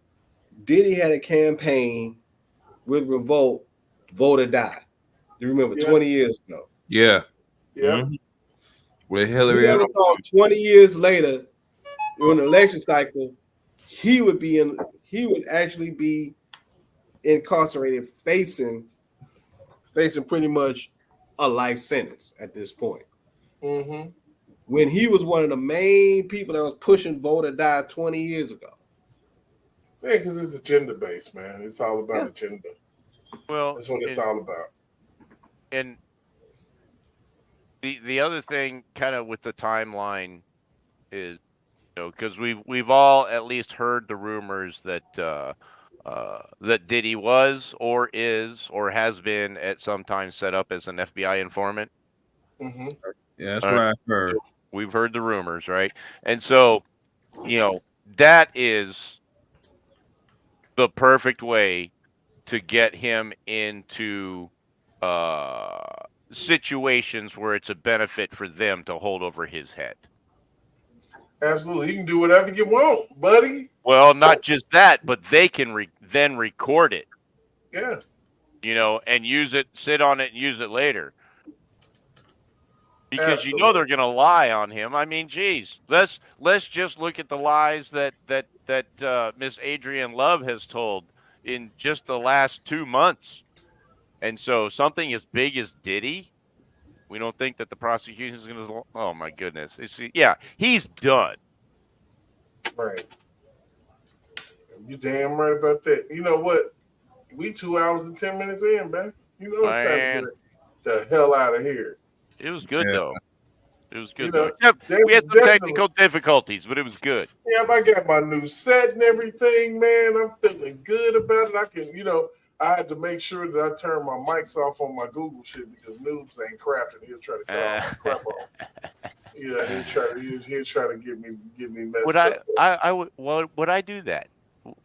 Diddy had a campaign with Revolt, Vote or Die. You remember 20 years ago? Yeah. Yeah. Mm-hmm. With Hillary. You never thought 20 years later, during the election cycle, he would actually be incarcerated, facing pretty much a life sentence at this point. Mm-hmm. when he was one of the main people that was pushing vote or die 20 years ago. Yeah, because it's agenda based, man. It's all about agenda. Well, that's what it's all about. And the other thing, kind of with the timeline, is because we've all at least heard the rumors that that Diddy was or is or has been at some time set up as an FBI informant. Mm-hmm. Yeah, that's what I heard. We've heard the rumors, right? And so, that is the perfect way to get him into situations where it's a benefit for them to hold over his head. Absolutely. You can do whatever you want, buddy. Well, not just that, but they can then record it. Yeah. And use it, sit on it, and use it later. Because Absolutely. they're going to lie on him. I mean, geez, let's just look at the lies that Miss Adrienne Love has told in just the last 2 months. And so something as big as Diddy, we don't think that the prosecution is going to. Oh my goodness! He's done. Right. You damn right about that. You know what? We 2 hours and 10 minutes in, man. It's time to get the hell out of here. It was good though. It was good though. Except we had some technical difficulties, but it was good. Yeah, I got my new set and everything, man. I'm feeling good about it. I can, I had to make sure that I turn my mics off on my Google shit because Noobs ain't crapping. He'll try to cut all my crap off. He'll try to get me messed up. Would I do that?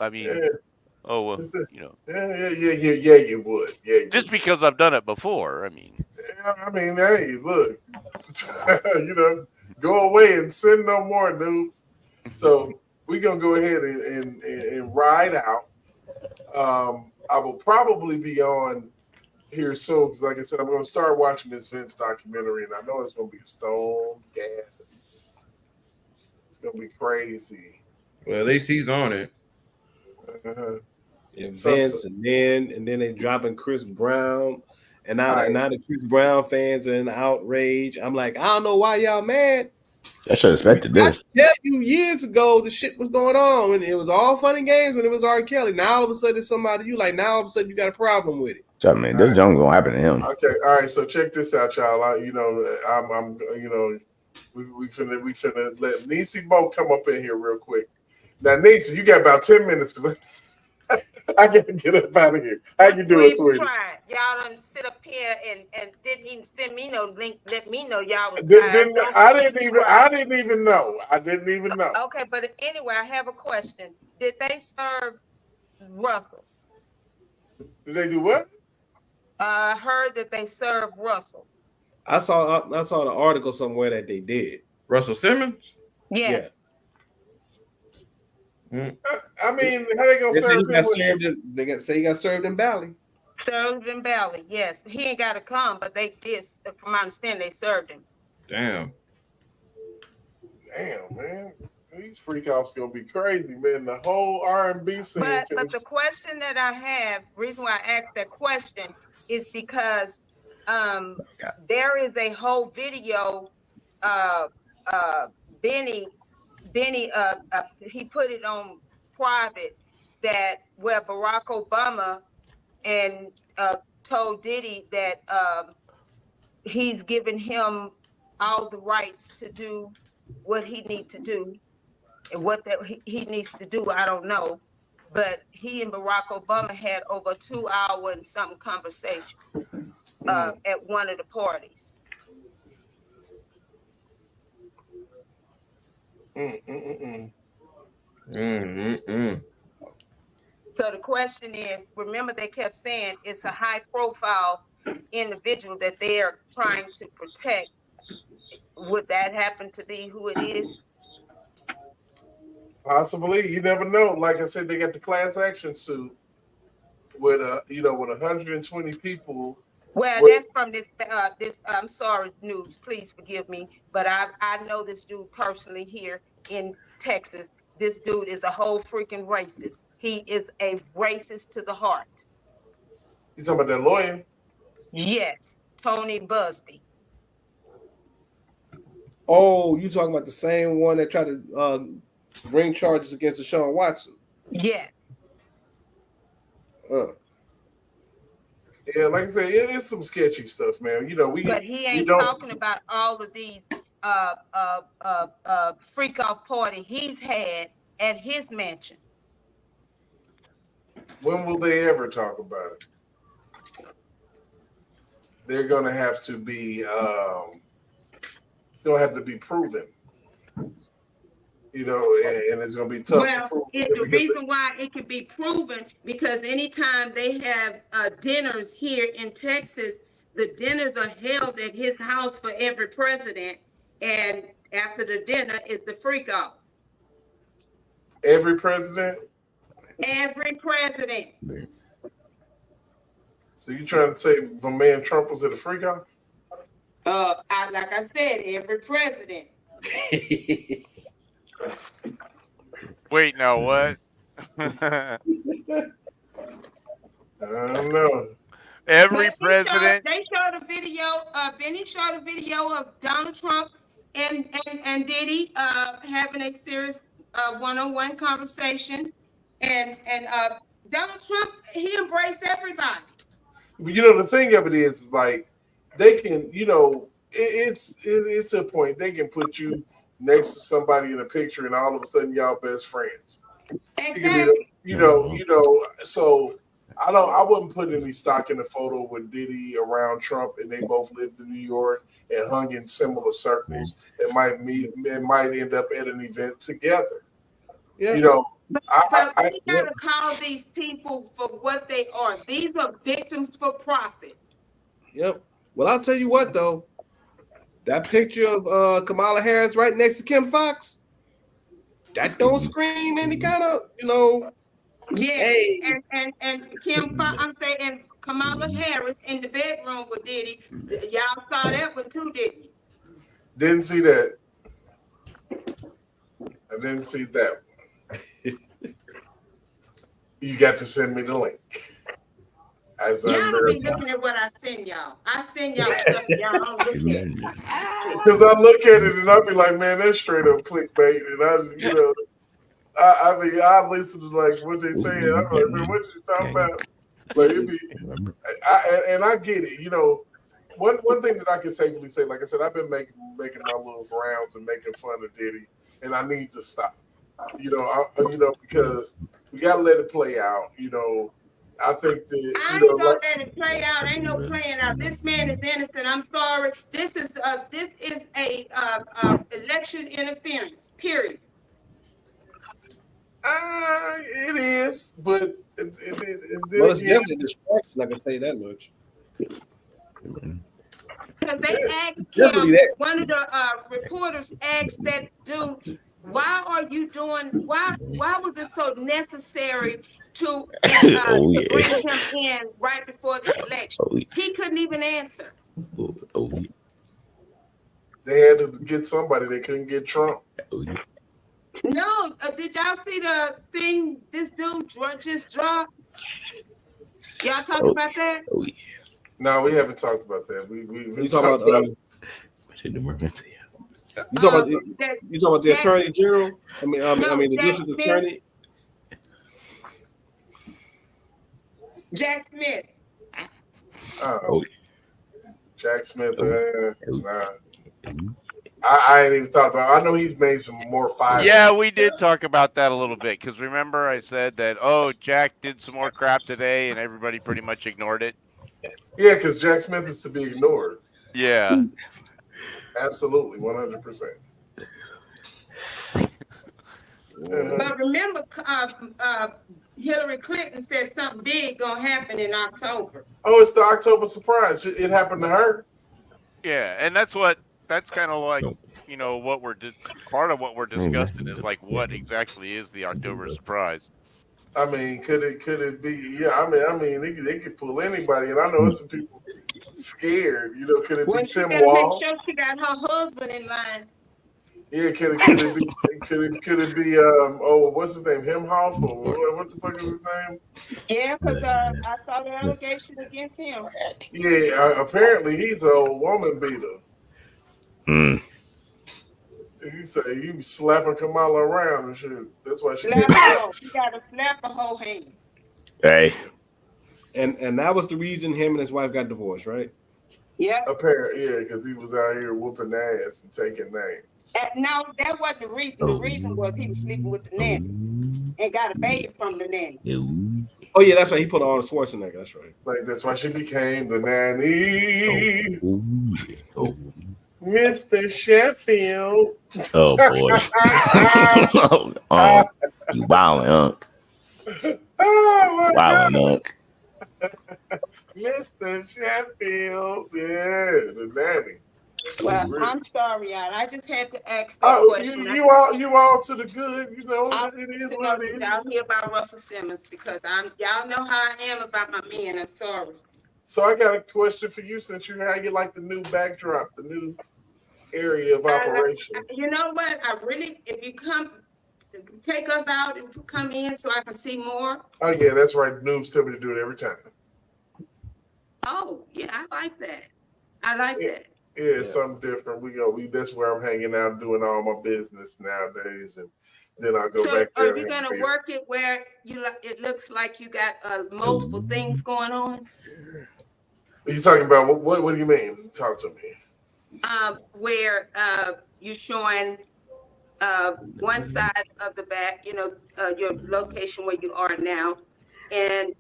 I mean, Yeah. Oh well, Yeah, you would. Yeah, just because I've done it before. I mean, hey, look, go away and send no more Noobs. So we're gonna go ahead and ride out. I will probably be on here soon because, like I said, I'm going to start watching this Vince documentary, and I know it's going to be a stone gas. It's going to be crazy. Well, at least he's on it. And Vince, and then they dropping Chris Brown, and now the Chris Brown fans are in outrage. I'm like, I don't know why y'all mad. I should have expected this. I tell you, years ago, the shit was going on, and it was all fun and games when it was R. Kelly. Now all of a sudden, it's somebody you like. Now all of a sudden, you got a problem with it. I mean, this junk gonna happen to him. Okay, all right. So check this out, y'all. We finna let Niecy Bo come up in here real quick. Now, Niecy, you got about 10 minutes because I gotta get up out of here. How you doing, sweetie? Y'all done sit up here and didn't even send me no link. Let me know y'all was I didn't even know. Okay, but anyway, I have a question. Did they serve Russell? Did they do what? I heard that they served Russell. I saw the article somewhere that they did. Russell Simmons? Yes. I mean, how they gonna serve him? They say he got served in Bali. Served in Bali, yes. He ain't got to come, but they did. From my understanding, they served him. Damn, man. These freak offs gonna be crazy, man. The whole R&B scene. But the question that I have, reason why I asked that question is because there is a whole video. Benny, he put it on private where Barack Obama and told Diddy that he's given him all the rights to do what he needs to do. And what that he needs to do, I don't know. But he and Barack Obama had over 2 hour and something conversation at one of the parties. So the question is, remember they kept saying it's a high profile individual that they're trying to protect. Would that happen to be who it is? Possibly, you never know. Like I said, they got the class action suit with with 120 people. Well, that's from this. I'm sorry, News. Please forgive me, but I know this dude personally here in Texas. This dude is a whole freaking racist. He is a racist to the heart. You talking about that lawyer? Yes, Tony Busby. Oh, you talking about the same one that tried to bring charges against Deshaun Watson? Yes. Yeah, like I said, it's some sketchy stuff, man. You know, But he ain't don't talking about all of these freak off party he's had at his mansion. When will they ever talk about it? They're gonna have to be it's gonna have to be proven. You know, and it's going to be tough to prove. The reason why it can be proven, because anytime they have dinners here in Texas, the dinners are held at his house for every president. And after the dinner is the freak off. Every president? Every president. So you trying to say my man Trump was at a freak off? Like I said, every president. Wait, now what? I don't know. Every president. They showed a video. Benny showed a video of Donald Trump and Diddy having a serious one-on-one conversation, and Donald Trump, he embraced everybody. You know, the thing of it is like they can, you know, it's a point they can put you next to somebody in a picture, and all of a sudden y'all best friends. Exactly. You know. So I wouldn't put any stock in the photo with Diddy around Trump, and they both lived in New York and hung in similar circles. It might end up at an event together. Yeah. You know, but we gotta call these people for what they are. These are victims for profit. Yep. Well, I'll tell you what though. That picture of Kamala Harris right next to Kim Fox, that don't scream any kind of, you know. Yeah, hey. and Kim Fox, I'm saying, and Kamala Harris in the bedroom with Diddy. Y'all saw that one too, didn't you? Didn't see that. I didn't see that one. You got to send me the link. As y'all don't be looking at what I send y'all. I send y'all stuff y'all don't look at. Because I look at it and I be like, man, that's straight up clickbait. And I mean, I listen to like what they saying. I'm like, man, what you talking about? Like it be, I get it. You know, one thing that I can safely say, like I said, I've been making my little rounds and making fun of Diddy, and I need to stop. You know, because we gotta let it play out. You know. I think that I ain't gonna let it play out. Ain't no playing out. This man is innocent. I'm sorry. This is a election interference. Period. It is, but well, it's definitely distraction. I can say that much. Because they asked him. One of the reporters asked that dude, "Why are you doing? Why was it so necessary to bring him in right before the election?" He couldn't even answer. They had to get somebody. They couldn't get Trump. No, did y'all see the thing this dude just dropped? Y'all talked about that? No, we haven't talked about that. We talked about you talking about the attorney general? I mean the district attorney. Jack Smith. Oh, Jack Smith. Nah. I ain't even thought about it. I know he's made some more fire. Yeah, we did talk about that a little bit because remember I said that, Jack did some more crap today and everybody pretty much ignored it. Yeah, because Jack Smith is to be ignored. Yeah. Absolutely, 100%. But remember, Hillary Clinton said something big gonna happen in October. Oh, it's the October surprise. It happened to her. Yeah, and that's kind of like, you know, what part of what we're discussing is like what exactly is the October surprise. I mean, could it be? Yeah, I mean, they could pull anybody, and I know some people scared. You know, could it be Tim Walz? Make sure she got her husband in line. Yeah, could it be what's his name? Himhoff, or what the fuck is his name? Yeah, because I saw the allegation against him. Yeah, apparently he's a old woman beater. He say he was slapping Kamala around and shit. That's why she Slap can't. a hoe. You got to slap a whole hand. Hey. And that was the reason him and his wife got divorced, right? Yeah. Apparently, yeah, because he was out here whooping ass and taking names. No, that wasn't the reason. The reason was he was sleeping with the nanny and got a baby from the nanny. Oh yeah, that's right. He put on Schwarzenegger. That's right. Like that's why she became the nanny. Mr. Sheffield. Oh boy. You wildin', Unc. Oh my Wildin', God. Unc. Mr. Sheffield. Yeah, the nanny. Well, I'm sorry, y'all. I just had to ask that question. You all to the good, you know. It is what it is. Y'all hear about Russell Simmons because y'all know how I am about my men. I'm sorry. So I got a question for you since how you like the new backdrop, the new area of operation. You know what? If you come, take us out and come in so I can see more. Oh yeah, that's right. Noobs tell me to do it every time. Oh yeah, I like that. I like that. Yeah, it's something different. That's where I'm hanging out doing all my business nowadays, and then I'll go back there. Are you gonna work it where it looks like you got multiple things going on? Are you talking about what do you mean? Talk to me. Where you're showing one side of the back, your location where you are now, and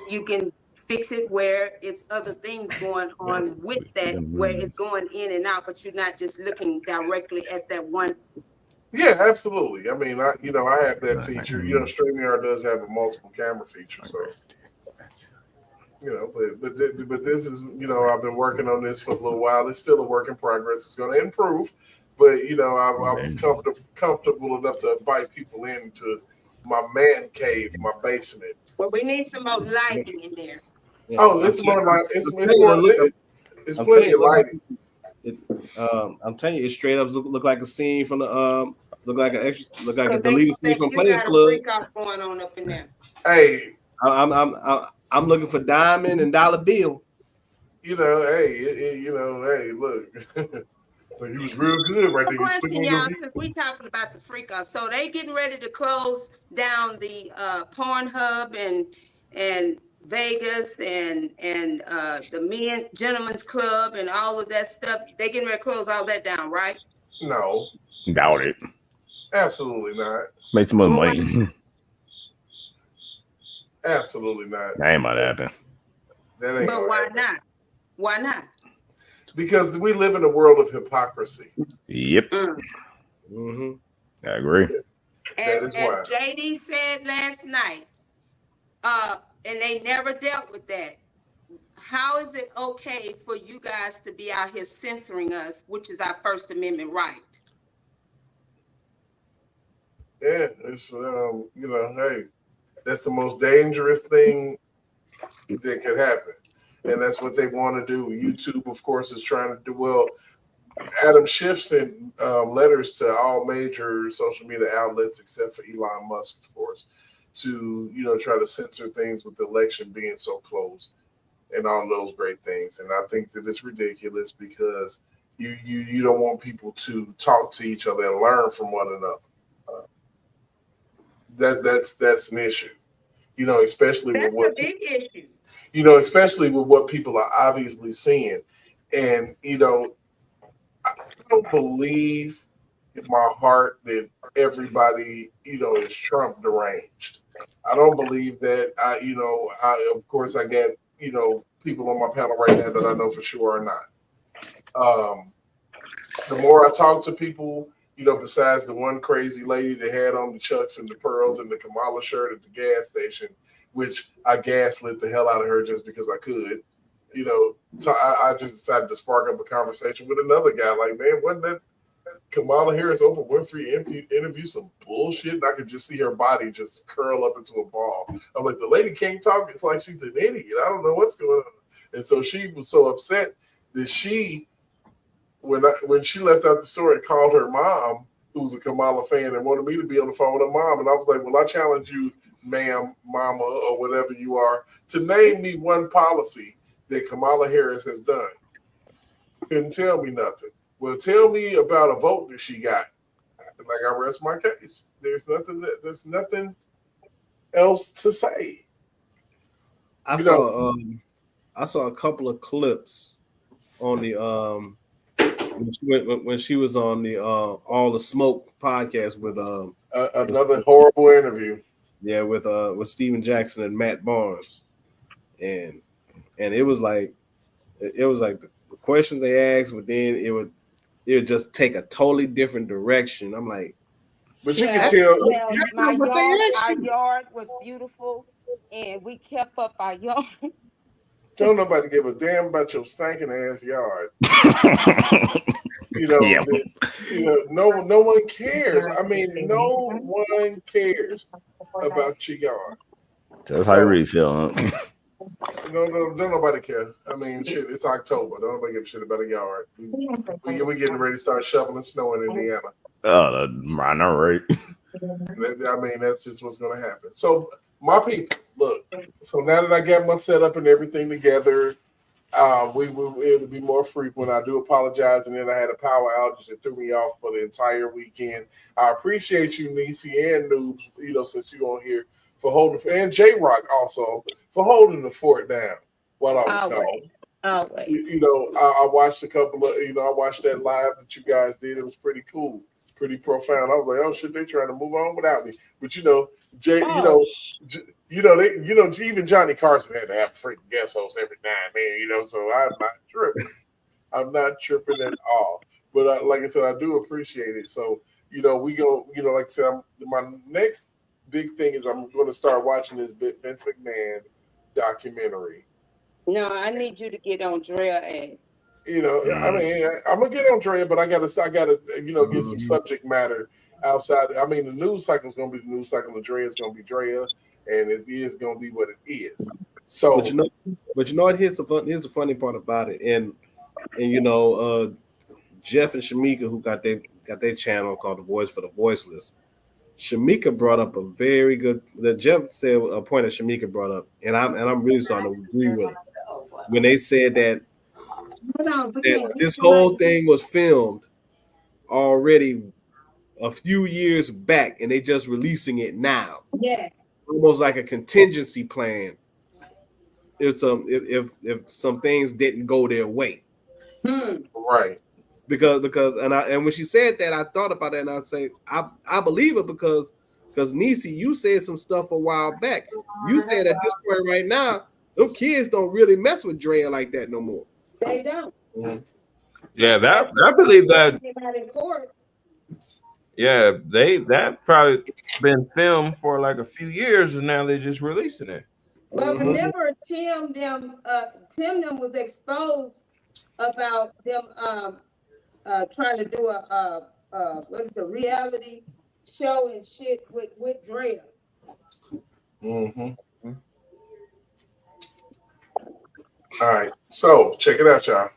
you can fix it where it's other things going on with that, where it's going in and out, but you're not just looking directly at that one. Yeah, absolutely. I mean, I have that feature. StreamYard does have a multiple camera feature, so but this is I've been working on this for a little while. It's still a work in progress. It's going to improve, but I was comfortable enough to invite people into my man cave, my basement. Well, we need some more lighting in there. Yeah. Oh, it's more like it's plenty of lighting. I'm telling you, it straight up look like a scene from the look like a deleted scene from Players Club. Freak out going on up in there. Hey, I'm looking for Diamond and Dollar Bill. Hey, look. He was real good right there. Question, y'all, since we talking about the freak out, so they getting ready to close down the Pornhub and Vegas and the Gentlemen's Club and all of that stuff. They getting ready to close all that down, right? No, doubt it. Absolutely not. Make some more money. Absolutely not. That ain't about to happen. That ain't. But why not? Why not? Because we live in a world of hypocrisy. Yep. Mm-hmm. I agree. As JD said last night, and they never dealt with that. How is it okay for you guys to be out here censoring us, which is our First Amendment right? Yeah, it's hey, that's the most dangerous thing that could happen. And that's what they want to do. YouTube, of course, is trying to do well. Adam Schiff sent letters to all major social media outlets, except for Elon Musk, of course, to try to censor things with the election being so close and all those great things. And I think that it's ridiculous because you don't want people to talk to each other and learn from one another. That's an issue, especially that's with what a big issue. Especially with what people are obviously seeing. And, I don't believe in my heart that everybody, is Trump deranged. I don't believe that. Of course, I get, people on my panel right now that I know for sure are not. The more I talk to people, besides the one crazy lady that had on the Chucks and the pearls and the Kamala shirt at the gas station, which I gaslit the hell out of her just because I could. So I just decided to spark up a conversation with another guy. Like, man, wasn't that Kamala Harris Oprah Winfrey interview some bullshit? And I could just see her body just curl up into a ball. I'm like, the lady can't talk. It's like she's an idiot. I don't know what's going on. And so she was so upset that she, when she left out the store and called her mom, who was a Kamala fan, and wanted me to be on the phone with her mom. And I was like, well, I challenge you, ma'am, mama, or whatever you are, to name me one policy that Kamala Harris has done. Couldn't tell me nothing. Well, tell me about a vote that she got. like I rest my case. There's nothing else to say. I saw a couple of clips on the when she was on the All the Smoke podcast with another horrible interview. Yeah, with Steven Jackson and Matt Barnes, and it was like the questions they asked, but then it would just take a totally different direction. I'm like, but you can tell. Our yard was beautiful, and we kept up our yard. Don't nobody give a damn about your stinking ass yard. No one cares. I mean, no one cares about your yard. That's how you really feel, huh? Don't nobody care. I mean, shit, it's October. Don't nobody give a shit about a yard. We getting ready to start shoveling snow in Indiana. Oh, I know, right? I mean, that's just what's going to happen. So, my people, look. So now that I got my setup and everything together, it'll be more frequent. I do apologize, and then I had a power outage that threw me off for the entire weekend. I appreciate you, Niecy and Noob, since you're on here for holding, and J Rock also for holding the fort down while I was gone. Always. I watched a couple of, I watched that live that you guys did. It was pretty cool, pretty profound. I was like, oh shit, they trying to move on without me. But even Johnny Carson had to have a freaking guest host every now and then, so I'm not tripping. I'm not tripping at all. But like I said, I do appreciate it. So, we go, like I said, my next big thing is I'm going to start watching this Vince McMahon documentary. No, I need you to get on Drea ass. I mean, I'm gonna get on Drea, but I gotta, get some subject matter outside. I mean, the news cycle is gonna be the news cycle, and Drea is gonna be Drea, and it is gonna be what it is. So, but you know what? Here's the funny part about it, and Jeff and Shamika, who got their channel called The Voice for the Voiceless. Shamika brought up a very good. That Jeff said a point that Shamika brought up, and I'm really starting to agree with it when they said that this whole thing was filmed already a few years back, and they just releasing it now. Yes, almost like a contingency plan. If some things didn't go their way, right? Because and when she said that, I thought about that, and I'd say I believe it because Niecy, you said some stuff a while back. You said at this point right now, them kids don't really mess with Drea like that no more. They don't. Yeah, I believe that. In court. Yeah, that probably been filmed for like a few years, and now they're just releasing it. Well, remember Tim them was exposed about them trying to do a reality show and shit with Drea. All right, so check it out, y'all.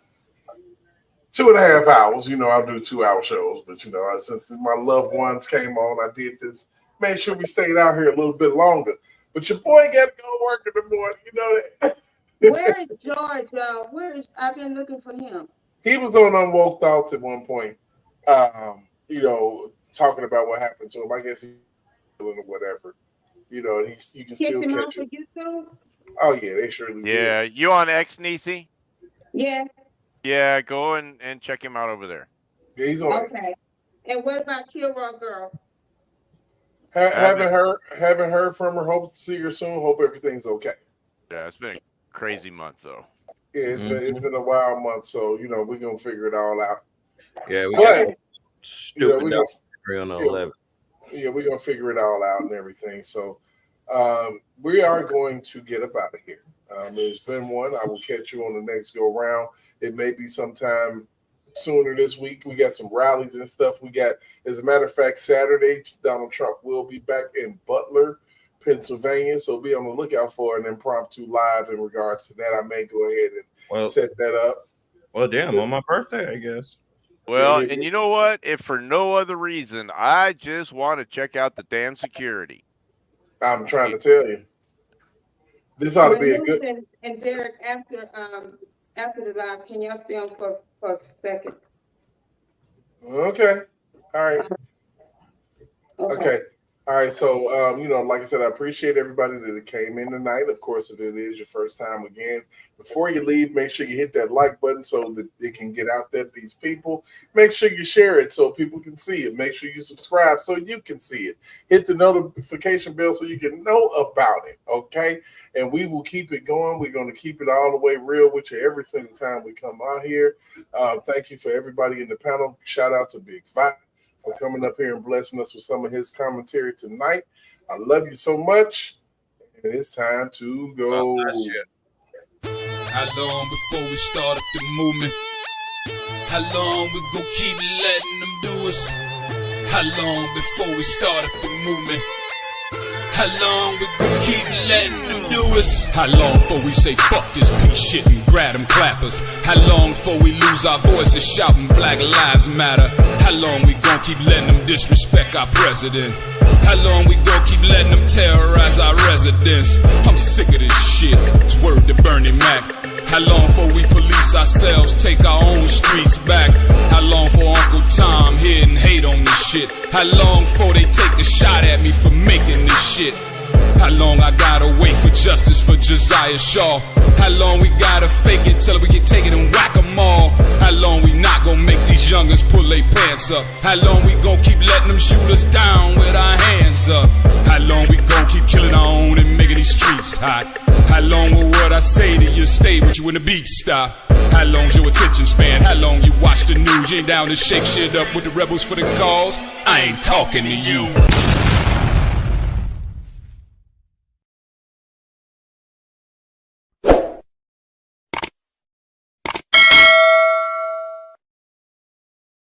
2.5 hours. I'll do 2-hour shows, but since my loved ones came on, I did this. Made sure we stayed out here a little bit longer. But your boy got to go work in the morning. You know that. Where is George, y'all? I've been looking for him. He was on Unwoke Thoughts at one point, talking about what happened to him. I guess he's doing or whatever. You can still catch him. YouTube? Oh yeah, they surely do. Yeah, you on X, Niecy? Yes. Yeah, go and check him out over there. Yeah, he's on. Okay. And what about Kill Rock Girl? Haven't heard from her. Hope to see her soon. Hope everything's okay. Yeah, it's been a crazy month though. Yeah, it's been a wild month, so we're gonna figure it all out. Yeah, we got stupid on the 11th. Yeah, we're gonna figure it all out and everything. So we are going to get up out of here. It's been one. I will catch you on the next go round. It may be sometime sooner this week. We got some rallies and stuff. We got, as a matter of fact, Saturday, Donald Trump will be back in Butler, Pennsylvania. So be on the lookout for an impromptu live in regards to that. I may go ahead and set that up. Well, damn, on my birthday, I guess. Well, and you know what? If for no other reason, I just want to check out the damn security. I'm trying to tell you. This ought to be a good. And Derek, after the live, can y'all stay on for a second? Okay. All right. Okay. All right. So, you know, like I said, I appreciate everybody that came in tonight. Of course, if it is your first time again, before you leave, make sure you hit that like button so that it can get out there to these people. Make sure you share it so people can see it. Make sure you subscribe so you can see it. Hit the notification bell so you can know about it. Okay. And we will keep it going. We're going to keep it all the way real with you every single time we come out here. Thank you for everybody in the panel. Shout out to Big Five for coming up here and blessing us with some of his commentary tonight. I love you so much. And it's time to go. How long before we start up the movement? How long we gon' keep letting them do us? How long before we start up the movement? How long we gon' keep letting them do us? How long before we say fuck this piece shit and grab them clappers? How long before we lose our voices shouting Black Lives Matter? How long we gon' keep letting them disrespect our president? How long we gon' keep letting them terrorize our residents? I'm sick of this shit. It's word to Bernie Mac. How long before we police ourselves, take our own streets back? How long for Uncle Tom here and hate on this shit? How long before they take a shot at me for making this shit? How long I gotta wait for justice for Josiah Shaw? How long we gotta fake it till we can take it and whack them all? How long we not gonna make these youngins pull their pants up? How long we gonna keep letting them shoot us down with our hands up? How long we gonna keep killing our own and making these streets hot? How long will what I say to you stay with you when the beat stop? How long's your attention span? How long you watch the news? You ain't down to shake shit up with the rebels for the cause? I ain't talking to you.